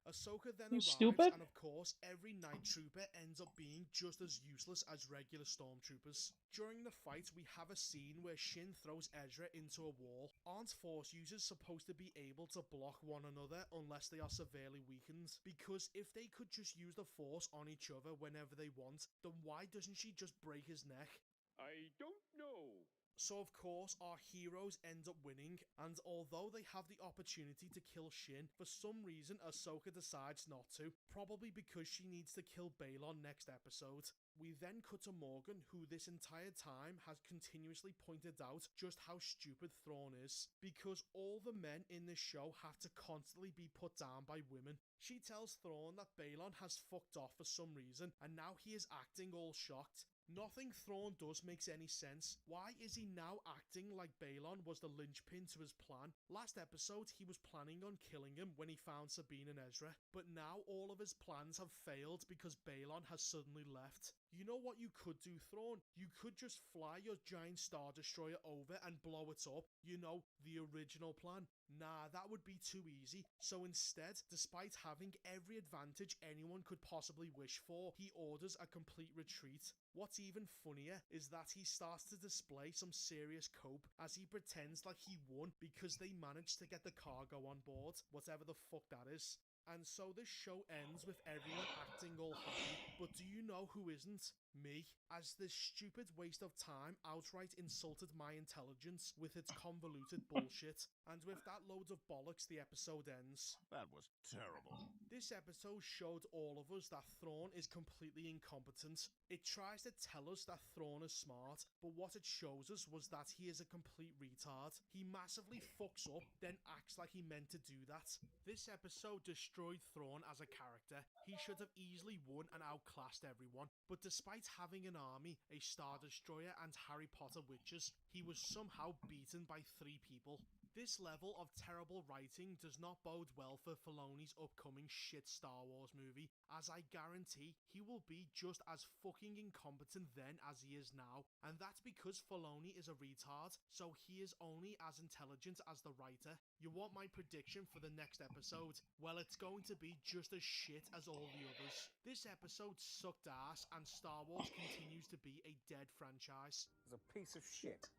Ahsoka then You arrives, stupid? and of course, every night trooper ends up being just as useless as regular stormtroopers. During the fight, we have a scene where Shin throws Ezra into a wall. Aren't Force users supposed to be able to block one another unless they are severely weakened? Because if they could just use the Force on each other whenever they want, then why doesn't she just break his neck? I don't know. So of course our heroes end up winning, and although they have the opportunity to kill Shin, for some reason Ahsoka decides not to, probably because she needs to kill Balon next episode. We then cut to Morgan, who this entire time has continuously pointed out just how stupid Thrawn is, because all the men in this show have to constantly be put down by women. She tells Thrawn that Balon has fucked off for some reason, and now he is acting all shocked. Nothing Thrawn does makes any sense. Why is he now acting like Balon was the linchpin to his plan? Last episode, he was planning on killing him when he found Sabine and Ezra, but now all of his plans have failed because Balon has suddenly left. You know what you could do, Thrawn? You could just fly your giant Star Destroyer over and blow it up. You know, the original plan. Nah, that would be too easy. So instead, despite having every advantage anyone could possibly wish for, he orders a complete retreat. What's even funnier is that he starts to display some serious cope as he pretends like he won because they managed to get the cargo on board, whatever the fuck that is. And so this show ends with everyone acting all happy, but do you know who isn't? Me, as this stupid waste of time outright insulted my intelligence with its convoluted bullshit. And with that load of bollocks, the episode ends. That was terrible. This episode showed all of us that Thrawn is completely incompetent. It tries to tell us that Thrawn is smart, but what it shows us was that he is a complete retard. He massively fucks up, then acts like he meant to do that. This episode destroyed Thrawn as a character. He should have easily won and outclassed everyone, but despite having an army, a Star Destroyer and Harry Potter witches, he was somehow beaten by 3 people. This level of terrible writing does not bode well for Filoni's upcoming shit Star Wars movie, as I guarantee he will be just as fucking incompetent then as he is now, and that's because Filoni is a retard, so he is only as intelligent as the writer. You want my prediction for the next episode? Well, it's going to be just as shit as all the others. This episode sucked ass, and Star Wars continues to be a dead franchise. It's a piece of shit.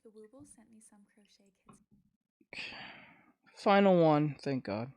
The Wooble sent me some crochet kits. Final one, thank God.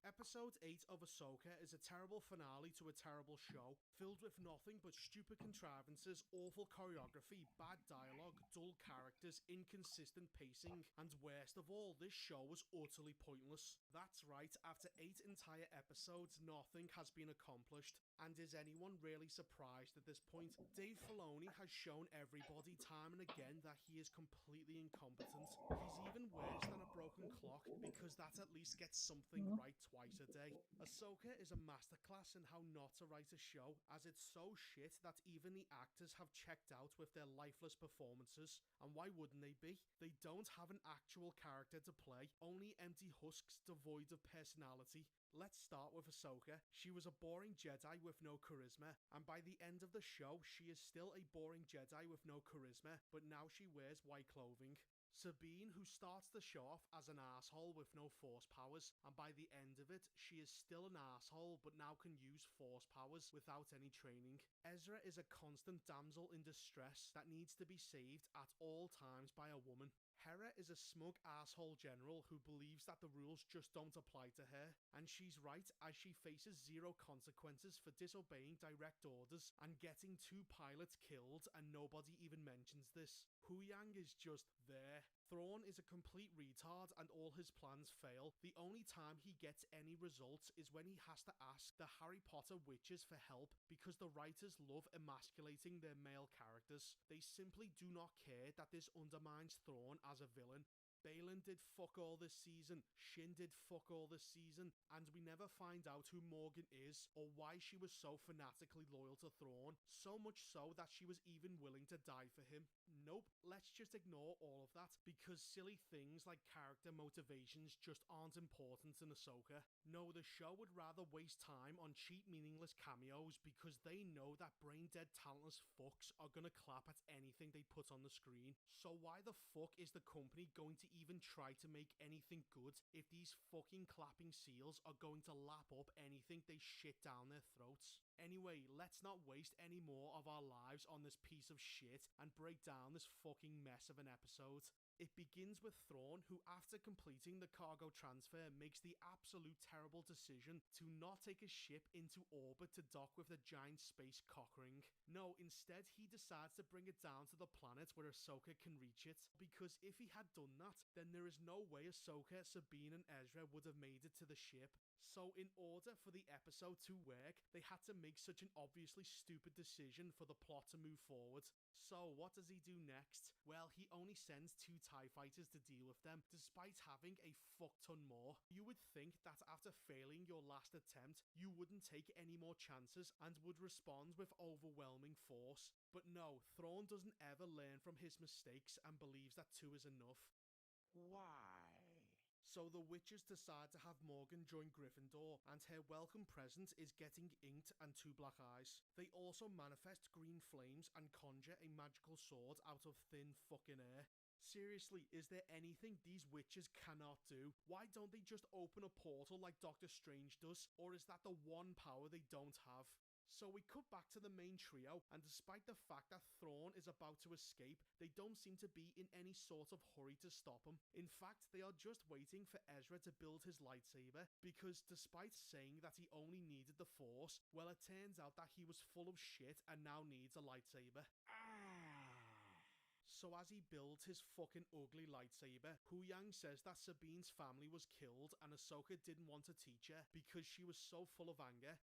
Episode 8 of Ahsoka is a terrible finale to a terrible show, filled with nothing but stupid contrivances, awful choreography, bad dialogue, dull characters, inconsistent pacing, and worst of all, this show was utterly pointless. That's right, after 8 entire episodes, nothing has been accomplished. And is anyone really surprised at this point? Dave Filoni has shown everybody time and again that he is completely incompetent. He's even worse than a broken clock, because that at least gets something right twice a day. Ahsoka is a masterclass in how not to write a show, as it's so shit that even the actors have checked out with their lifeless performances. And why wouldn't they be? They don't have an actual character to play, only empty husks devoid of personality. Let's start with Ahsoka. She was a boring Jedi with no charisma, and by the end of the show, she is still a boring Jedi with no charisma, but now she wears white clothing. Sabine, who starts the show off as an asshole with no force powers, and by the end of it, she is still an asshole but now can use force powers without any training. Ezra is a constant damsel in distress that needs to be saved at all times by a woman. Hera is a smug asshole general who believes that the rules just don't apply to her, and she's right, as she faces 0 consequences for disobeying direct orders and getting 2 pilots killed, and nobody even mentions this. Huyang is just there. Thrawn is a complete retard and all his plans fail. The only time he gets any results is when he has to ask the Harry Potter witches for help because the writers love emasculating their male characters. They simply do not care that this undermines Thrawn as a villain. Balin did fuck all this season, Shin did fuck all this season, and we never find out who Morgan is or why she was so fanatically loyal to Thrawn, so much so that she was even willing to die for him. Nope, let's just ignore all of that because silly things like character motivations just aren't important in Ahsoka. No, the show would rather waste time on cheap meaningless cameos because they know that brain-dead talentless fucks are gonna clap at anything they put on the screen. So why the fuck is the company going to even try to make anything good if these fucking clapping seals are going to lap up anything they shit down their throats? Anyway, let's not waste any more of our lives on this piece of shit and break down this fucking mess of an episode. It begins with Thrawn, who after completing the cargo transfer makes the absolute terrible decision to not take his ship into orbit to dock with the giant space cock ring. No, instead he decides to bring it down to the planet where Ahsoka can reach it, because if he had done that, then there is no way Ahsoka, Sabine and Ezra would have made it to the ship. So in order for the episode to work, they had to make such an obviously stupid decision for the plot to move forward. So what does he do next? Well, he only sends 2 TIE fighters to deal with them, despite having a fuck ton more. You would think that after failing your last attempt, you wouldn't take any more chances and would respond with overwhelming force. But no, Thrawn doesn't ever learn from his mistakes and believes that 2 is enough. Why? So the witches decide to have Morgan join Gryffindor, and her welcome present is getting inked and 2 black eyes. They also manifest green flames and conjure a magical sword out of thin fucking air. Seriously, is there anything these witches cannot do? Why don't they just open a portal like Doctor Strange does? Or is that the one power they don't have? So we cut back to the main trio, and despite the fact that Thrawn is about to escape, they don't seem to be in any sort of hurry to stop him. In fact, they are just waiting for Ezra to build his lightsaber, because despite saying that he only needed the Force, well, it turns out that he was full of shit and now needs a lightsaber. So as he builds his fucking ugly lightsaber, Huyang says that Sabine's family was killed and Ahsoka didn't want to teach her because she was so full of anger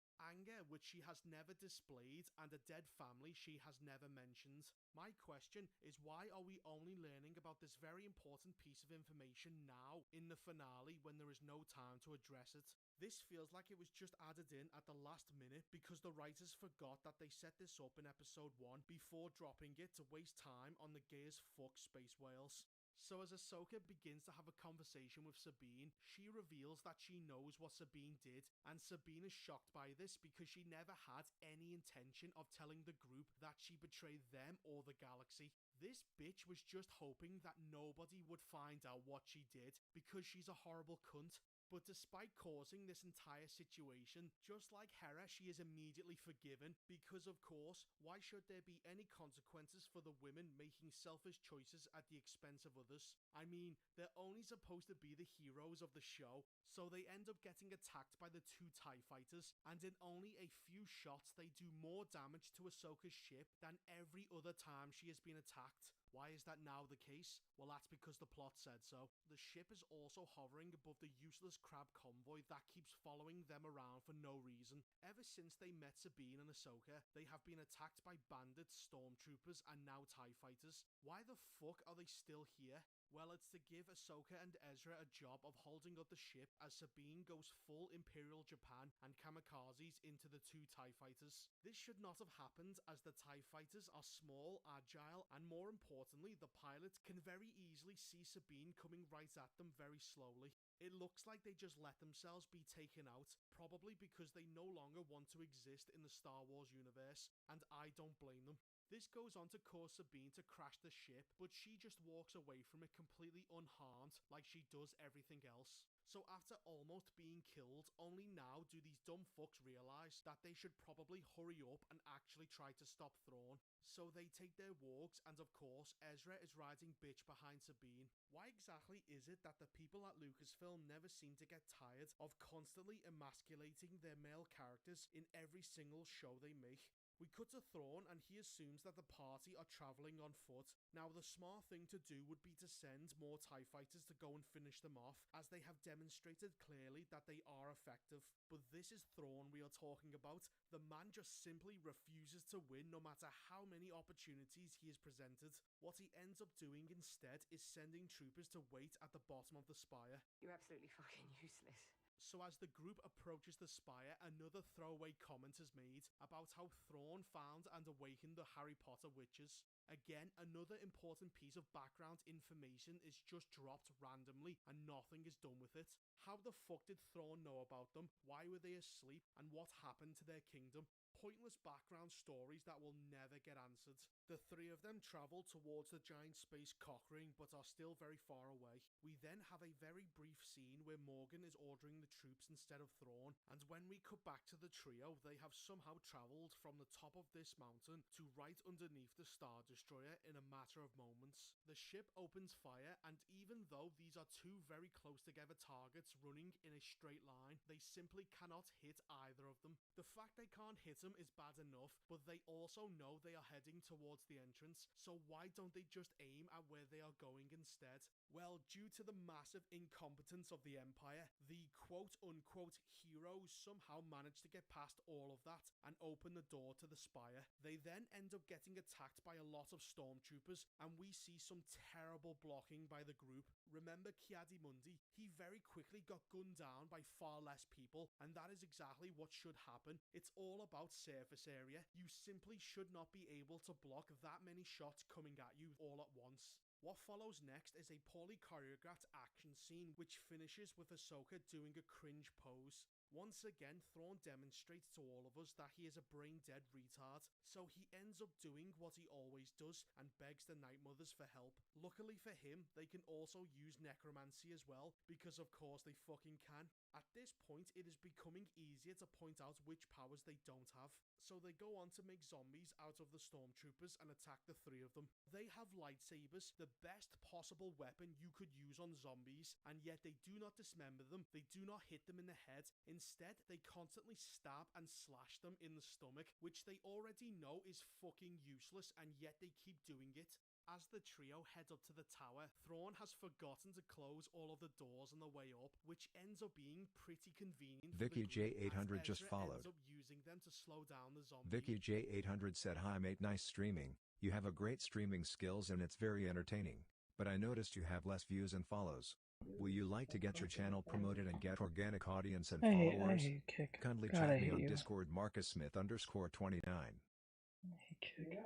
which she has never displayed, and a dead family she has never mentioned. My question is, why are we only learning about this very important piece of information now in the finale when there is no time to address it? This feels like it was just added in at the last minute because the writers forgot that they set this up in episode 1 before dropping it to waste time on the gay as fuck space whales. So as Ahsoka begins to have a conversation with Sabine, she reveals that she knows what Sabine did, and Sabine is shocked by this because she never had any intention of telling the group that she betrayed them or the galaxy. This bitch was just hoping that nobody would find out what she did because she's a horrible cunt. But despite causing this entire situation, just like Hera, she is immediately forgiven because, of course, why should there be any consequences for the women making selfish choices at the expense of others? I mean, they're only supposed to be the heroes of the show, so they end up getting attacked by the 2 TIE fighters, and in only a few shots they do more damage to Ahsoka's ship than every other time she has been attacked. Why is that now the case? Well, that's because the plot said so. The ship is also hovering above the useless crab convoy that keeps following them around for no reason. Ever since they met Sabine and Ahsoka, they have been attacked by bandits, stormtroopers, and now TIE fighters. Why the fuck are they still here? Well, it's to give Ahsoka and Ezra a job of holding up the ship as Sabine goes full Imperial Japan and kamikazes into the 2 TIE fighters. This should not have happened as the TIE fighters are small, agile, and more importantly, the pilot can very easily see Sabine coming right at them very slowly. It looks like they just let themselves be taken out, probably because they no longer want to exist in the Star Wars universe, and I don't blame them. This goes on to cause Sabine to crash the ship, but she just walks away from it completely unharmed, like she does everything else. So after almost being killed, only now do these dumb fucks realise that they should probably hurry up and actually try to stop Thrawn. So they take their wargs, and of course, Ezra is riding bitch behind Sabine. Why exactly is it that the people at Lucasfilm never seem to get tired of constantly emasculating their male characters in every single show they make? We cut to Thrawn and he assumes that the party are travelling on foot. Now the smart thing to do would be to send more TIE fighters to go and finish them off, as they have demonstrated clearly that they are effective. But this is Thrawn we are talking about. The man just simply refuses to win no matter how many opportunities he is presented. What he ends up doing instead is sending troopers to wait at the bottom of the spire. You're absolutely fucking useless. So as the group approaches the spire, another throwaway comment is made about how Thrawn found and awakened the Harry Potter witches. Again, another important piece of background information is just dropped randomly and nothing is done with it. How the fuck did Thrawn know about them? Why were they asleep? And what happened to their kingdom? Pointless background stories that will never get answered. The 3 of them travel towards the giant space cock ring but are still very far away. We then have a very brief scene where Morgan is ordering the troops instead of Thrawn, and when we cut back to the trio, they have somehow travelled from the top of this mountain to right underneath the Star Destroyer in a matter of moments. The ship opens fire, and even though these are 2 very close together targets running in a straight line, they simply cannot hit either of them. The fact they can't hit them is bad enough, but they also know they are heading towards the entrance, so why don't they just aim at where they are going instead? Well, due to the massive incompetence of the Empire, the quote-unquote heroes somehow manage to get past all of that and open the door to the spire. They then end up getting attacked by a lot of stormtroopers, and we see some terrible blocking by the group. Remember Ki-Adi-Mundi? He very quickly got gunned down by far less people, and that is exactly what should happen. It's all about surface area. You simply should not be able to block that many shots coming at you all at once. What follows next is a poorly choreographed action scene which finishes with Ahsoka doing a cringe pose. Once again, Thrawn demonstrates to all of us that he is a brain-dead retard, so he ends up doing what he always does and begs the Night Mothers for help. Luckily for him, they can also use necromancy as well, because of course they fucking can. At this point, it is becoming easier to point out which powers they don't have, so they go on to make zombies out of the stormtroopers and attack the three of them. They have lightsabers, the best possible weapon you could use on zombies, and yet they do not dismember them, they do not hit them in the head. Instead, they constantly stab and slash them in the stomach, which they already know is fucking useless, and yet they keep doing it. As the trio head up to the tower, Thrawn has forgotten to close all of the doors on the way up, which ends up being pretty convenient. Vicky J800 just followed. Ends up using them to slow down the zombies. Vicky J800 said, "Hi mate, nice streaming. You have a great streaming skills and it's very entertaining. But I noticed you have less views and follows. Will you like to get your channel promoted and get organic audience and followers? I hate Kick. Kindly God, chat I me hate on you. Discord Marcus Smith_29. I hate Kick.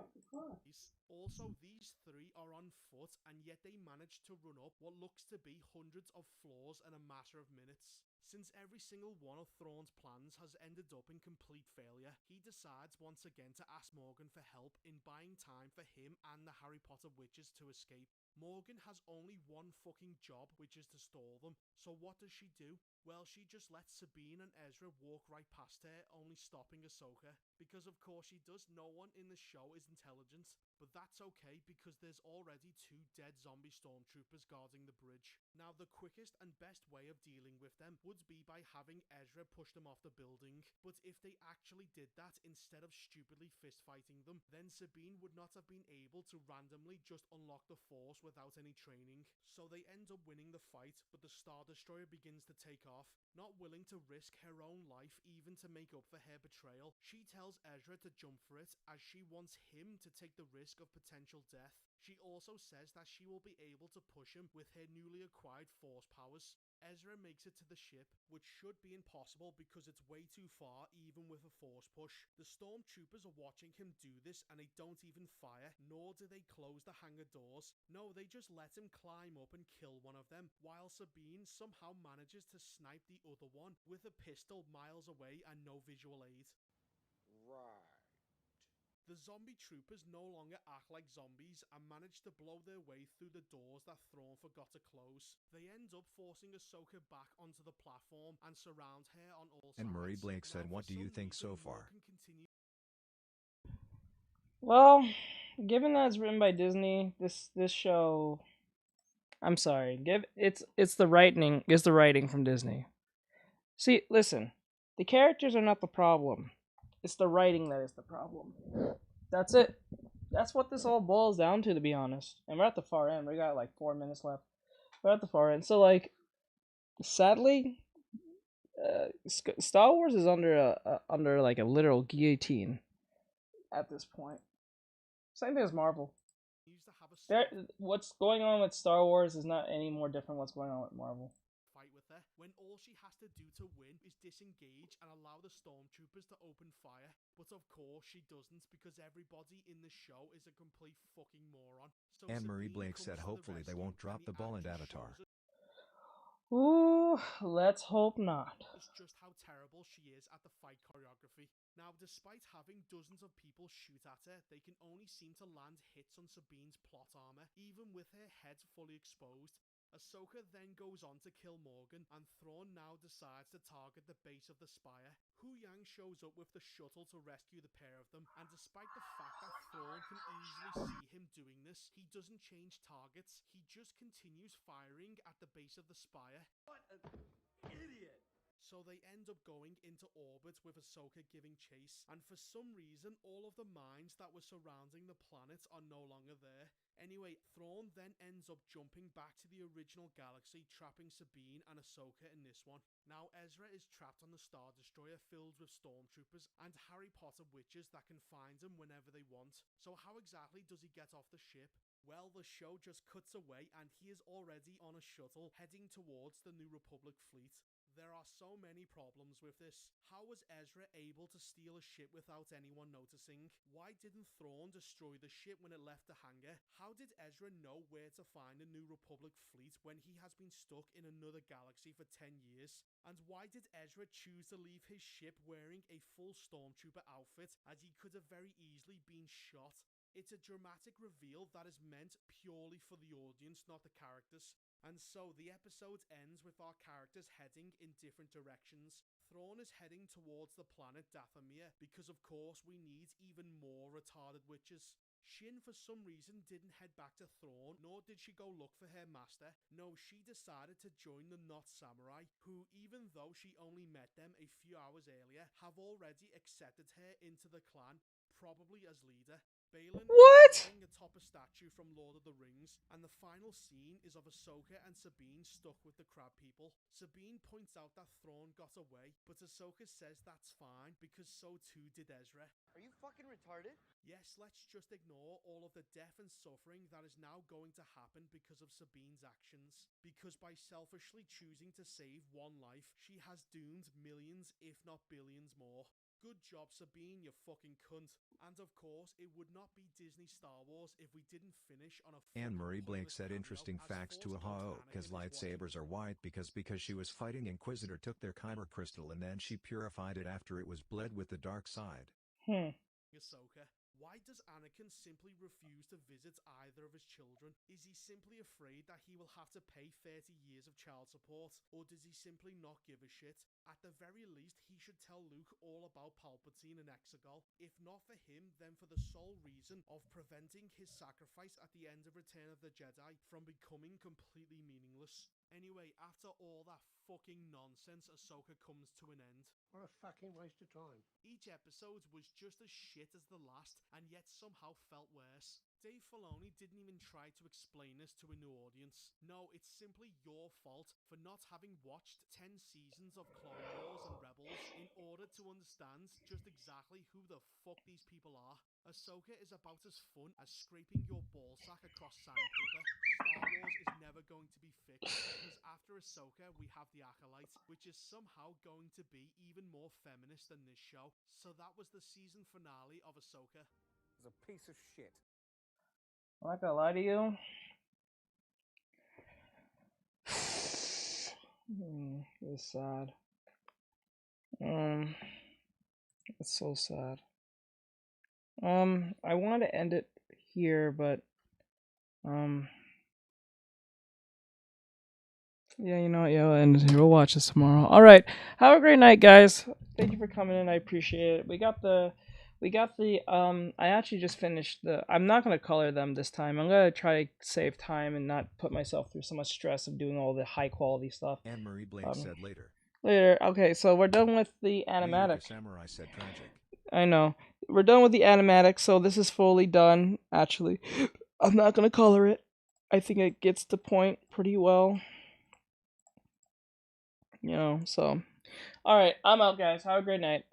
Also, these three are on foot, and yet they manage to run up what looks to be hundreds of floors in a matter of minutes. Since every single one of Thrawn's plans has ended up in complete failure, he decides once again to ask Morgan for help in buying time for him and the Harry Potter witches to escape. Morgan has only one fucking job, which is to stall them. So what does she do? Well, she just lets Sabine and Ezra walk right past her, only stopping Ahsoka. Because of course she does, no one in the show is intelligent. But that's okay, because there's already 2 dead zombie stormtroopers guarding the bridge. Now, the quickest and best way of dealing with them would be by having Ezra push them off the building. But if they actually did that instead of stupidly fist-fighting them, then Sabine would not have been able to randomly just unlock the Force without any training. So they end up winning the fight, but the Star Destroyer begins to take off. Not willing to risk her own life even to make up for her betrayal, she tells Ezra to jump for it, as she wants him to take the risk of potential death. She also says that she will be able to push him with her newly acquired Force powers. Ezra makes it to the ship, which should be impossible because it's way too far even with a Force push. The stormtroopers are watching him do this and they don't even fire, nor do they close the hangar doors. No, they just let him climb up and kill one of them, while Sabine somehow manages to snipe the other one with a pistol miles away and no visual aid. Right. The zombie troopers no longer act like zombies and manage to blow their way through the doors that Thrawn forgot to close. They end up forcing Ahsoka back onto the platform and surround her on all sides. And Marie Blake said, "What do you think so far?" Well, given that it's written by Disney, this show, I'm sorry, it's the writing from Disney. See, listen, the characters are not the problem. It's the writing that is the problem. That's it. That's what this all boils down to be honest. And we're at the far end. We got like 4 minutes left. We're at the far end. So like, sadly, Star Wars is under like a literal guillotine at this point. Same thing as Marvel. What's going on with Star Wars is not any more different what's going on with Marvel. Fight with her when all she has to do to win is disengage and allow the stormtroopers to open fire. But of course she doesn't, because everybody in the show is a complete fucking moron. So And Marie Blake said, "Hopefully they won't drop the ball in Avatar." Ooh, let's hope not. It's just how terrible she is at the fight choreography. Now, despite having dozens of people shoot at her, they can only seem to land hits on Sabine's plot armor, even with her head fully exposed. Ahsoka then goes on to kill Morgan, and Thrawn now decides to target the base of the spire. Hu Yang shows up with the shuttle to rescue the pair of them, and despite the fact that Thrawn can easily see him doing this, he doesn't change targets, he just continues firing at the base of the spire. What an idiot! So they end up going into orbit with Ahsoka giving chase, and for some reason all of the mines that were surrounding the planet are no longer there. Anyway, Thrawn then ends up jumping back to the original galaxy, trapping Sabine and Ahsoka in this one. Now Ezra is trapped on the Star Destroyer filled with stormtroopers and Harry Potter witches that can find him whenever they want. So how exactly does he get off the ship? Well, the show just cuts away and he is already on a shuttle heading towards the New Republic fleet. There are so many problems with this. How was Ezra able to steal a ship without anyone noticing? Why didn't Thrawn destroy the ship when it left the hangar? How did Ezra know where to find a New Republic fleet when he has been stuck in another galaxy for 10 years? And why did Ezra choose to leave his ship wearing a full stormtrooper outfit, as he could have very easily been shot? It's a dramatic reveal that is meant purely for the audience, not the characters. And so the episode ends with our characters heading in different directions. Thrawn is heading towards the planet Dathomir because of course we need even more retarded witches. Shin for some reason didn't head back to Thrawn, nor did she go look for her master. No, she decided to join the Not Samurai, who even though she only met them a few hours earlier, have already accepted her into the clan, probably as leader. Balin is standing atop a statue from Lord of the Rings, and the final scene is of Ahsoka and Sabine stuck with the crab people. Sabine points out that Thrawn got away, but Ahsoka says that's fine because so too did Ezra. Are you fucking retarded? Yes, let's just ignore all of the death and suffering that is now going to happen because of Sabine's actions. Because by selfishly choosing to save one life, she has doomed millions, if not billions more. Good job, Sabine, you fucking cunt. And of course, it would not be Disney Star Wars if we didn't finish on a Anne-Marie Blake said interesting facts to Ahsoka's lightsabers are white because she was fighting Inquisitor took their kyber crystal and then she purified it after it was bled with the dark side. Ahsoka. Why does Anakin simply refuse to visit either of his children? Is he simply afraid that he will have to pay 30 years of child support? Or does he simply not give a shit? At the very least, he should tell Luke all about Palpatine and Exegol. If not for him, then for the sole reason of preventing his sacrifice at the end of Return of the Jedi from becoming completely meaningless. Anyway, after all that fucking nonsense, Ahsoka comes to an end. What a fucking waste of time. Each episode was just as shit as the last, and yet somehow felt worse. Dave Filoni didn't even try to explain this to a new audience. No, it's simply your fault for not having watched 10 seasons of Clone Wars and Rebels in order to understand just exactly who the fuck these people are. Ahsoka is about as fun as scraping your ballsack across sandpaper. Star Wars is never going to be fixed, because after Ahsoka we have the Acolyte, which is somehow going to be even more feminist than this show. So that was the season finale of Ahsoka. It's a piece of shit. I'm not gonna lie to you. It's sad. It's so sad. I want to end it here, but yeah, you know what? Yeah, we'll end it here. We'll watch this tomorrow. All right. Have a great night, guys. Thank you for coming in. I appreciate it. We got the I actually just finished I'm not gonna color them this time. I'm gonna try to save time and not put myself through so much stress of doing all the high quality stuff. Anne-Marie Blake said later. Okay, so we're done with the animatic. Samurai said tragic. I know. We're done with the animatic, so this is fully done, actually. I'm not gonna color it. I think it gets the point pretty well. You know, so. Alright, I'm out, guys. Have a great night.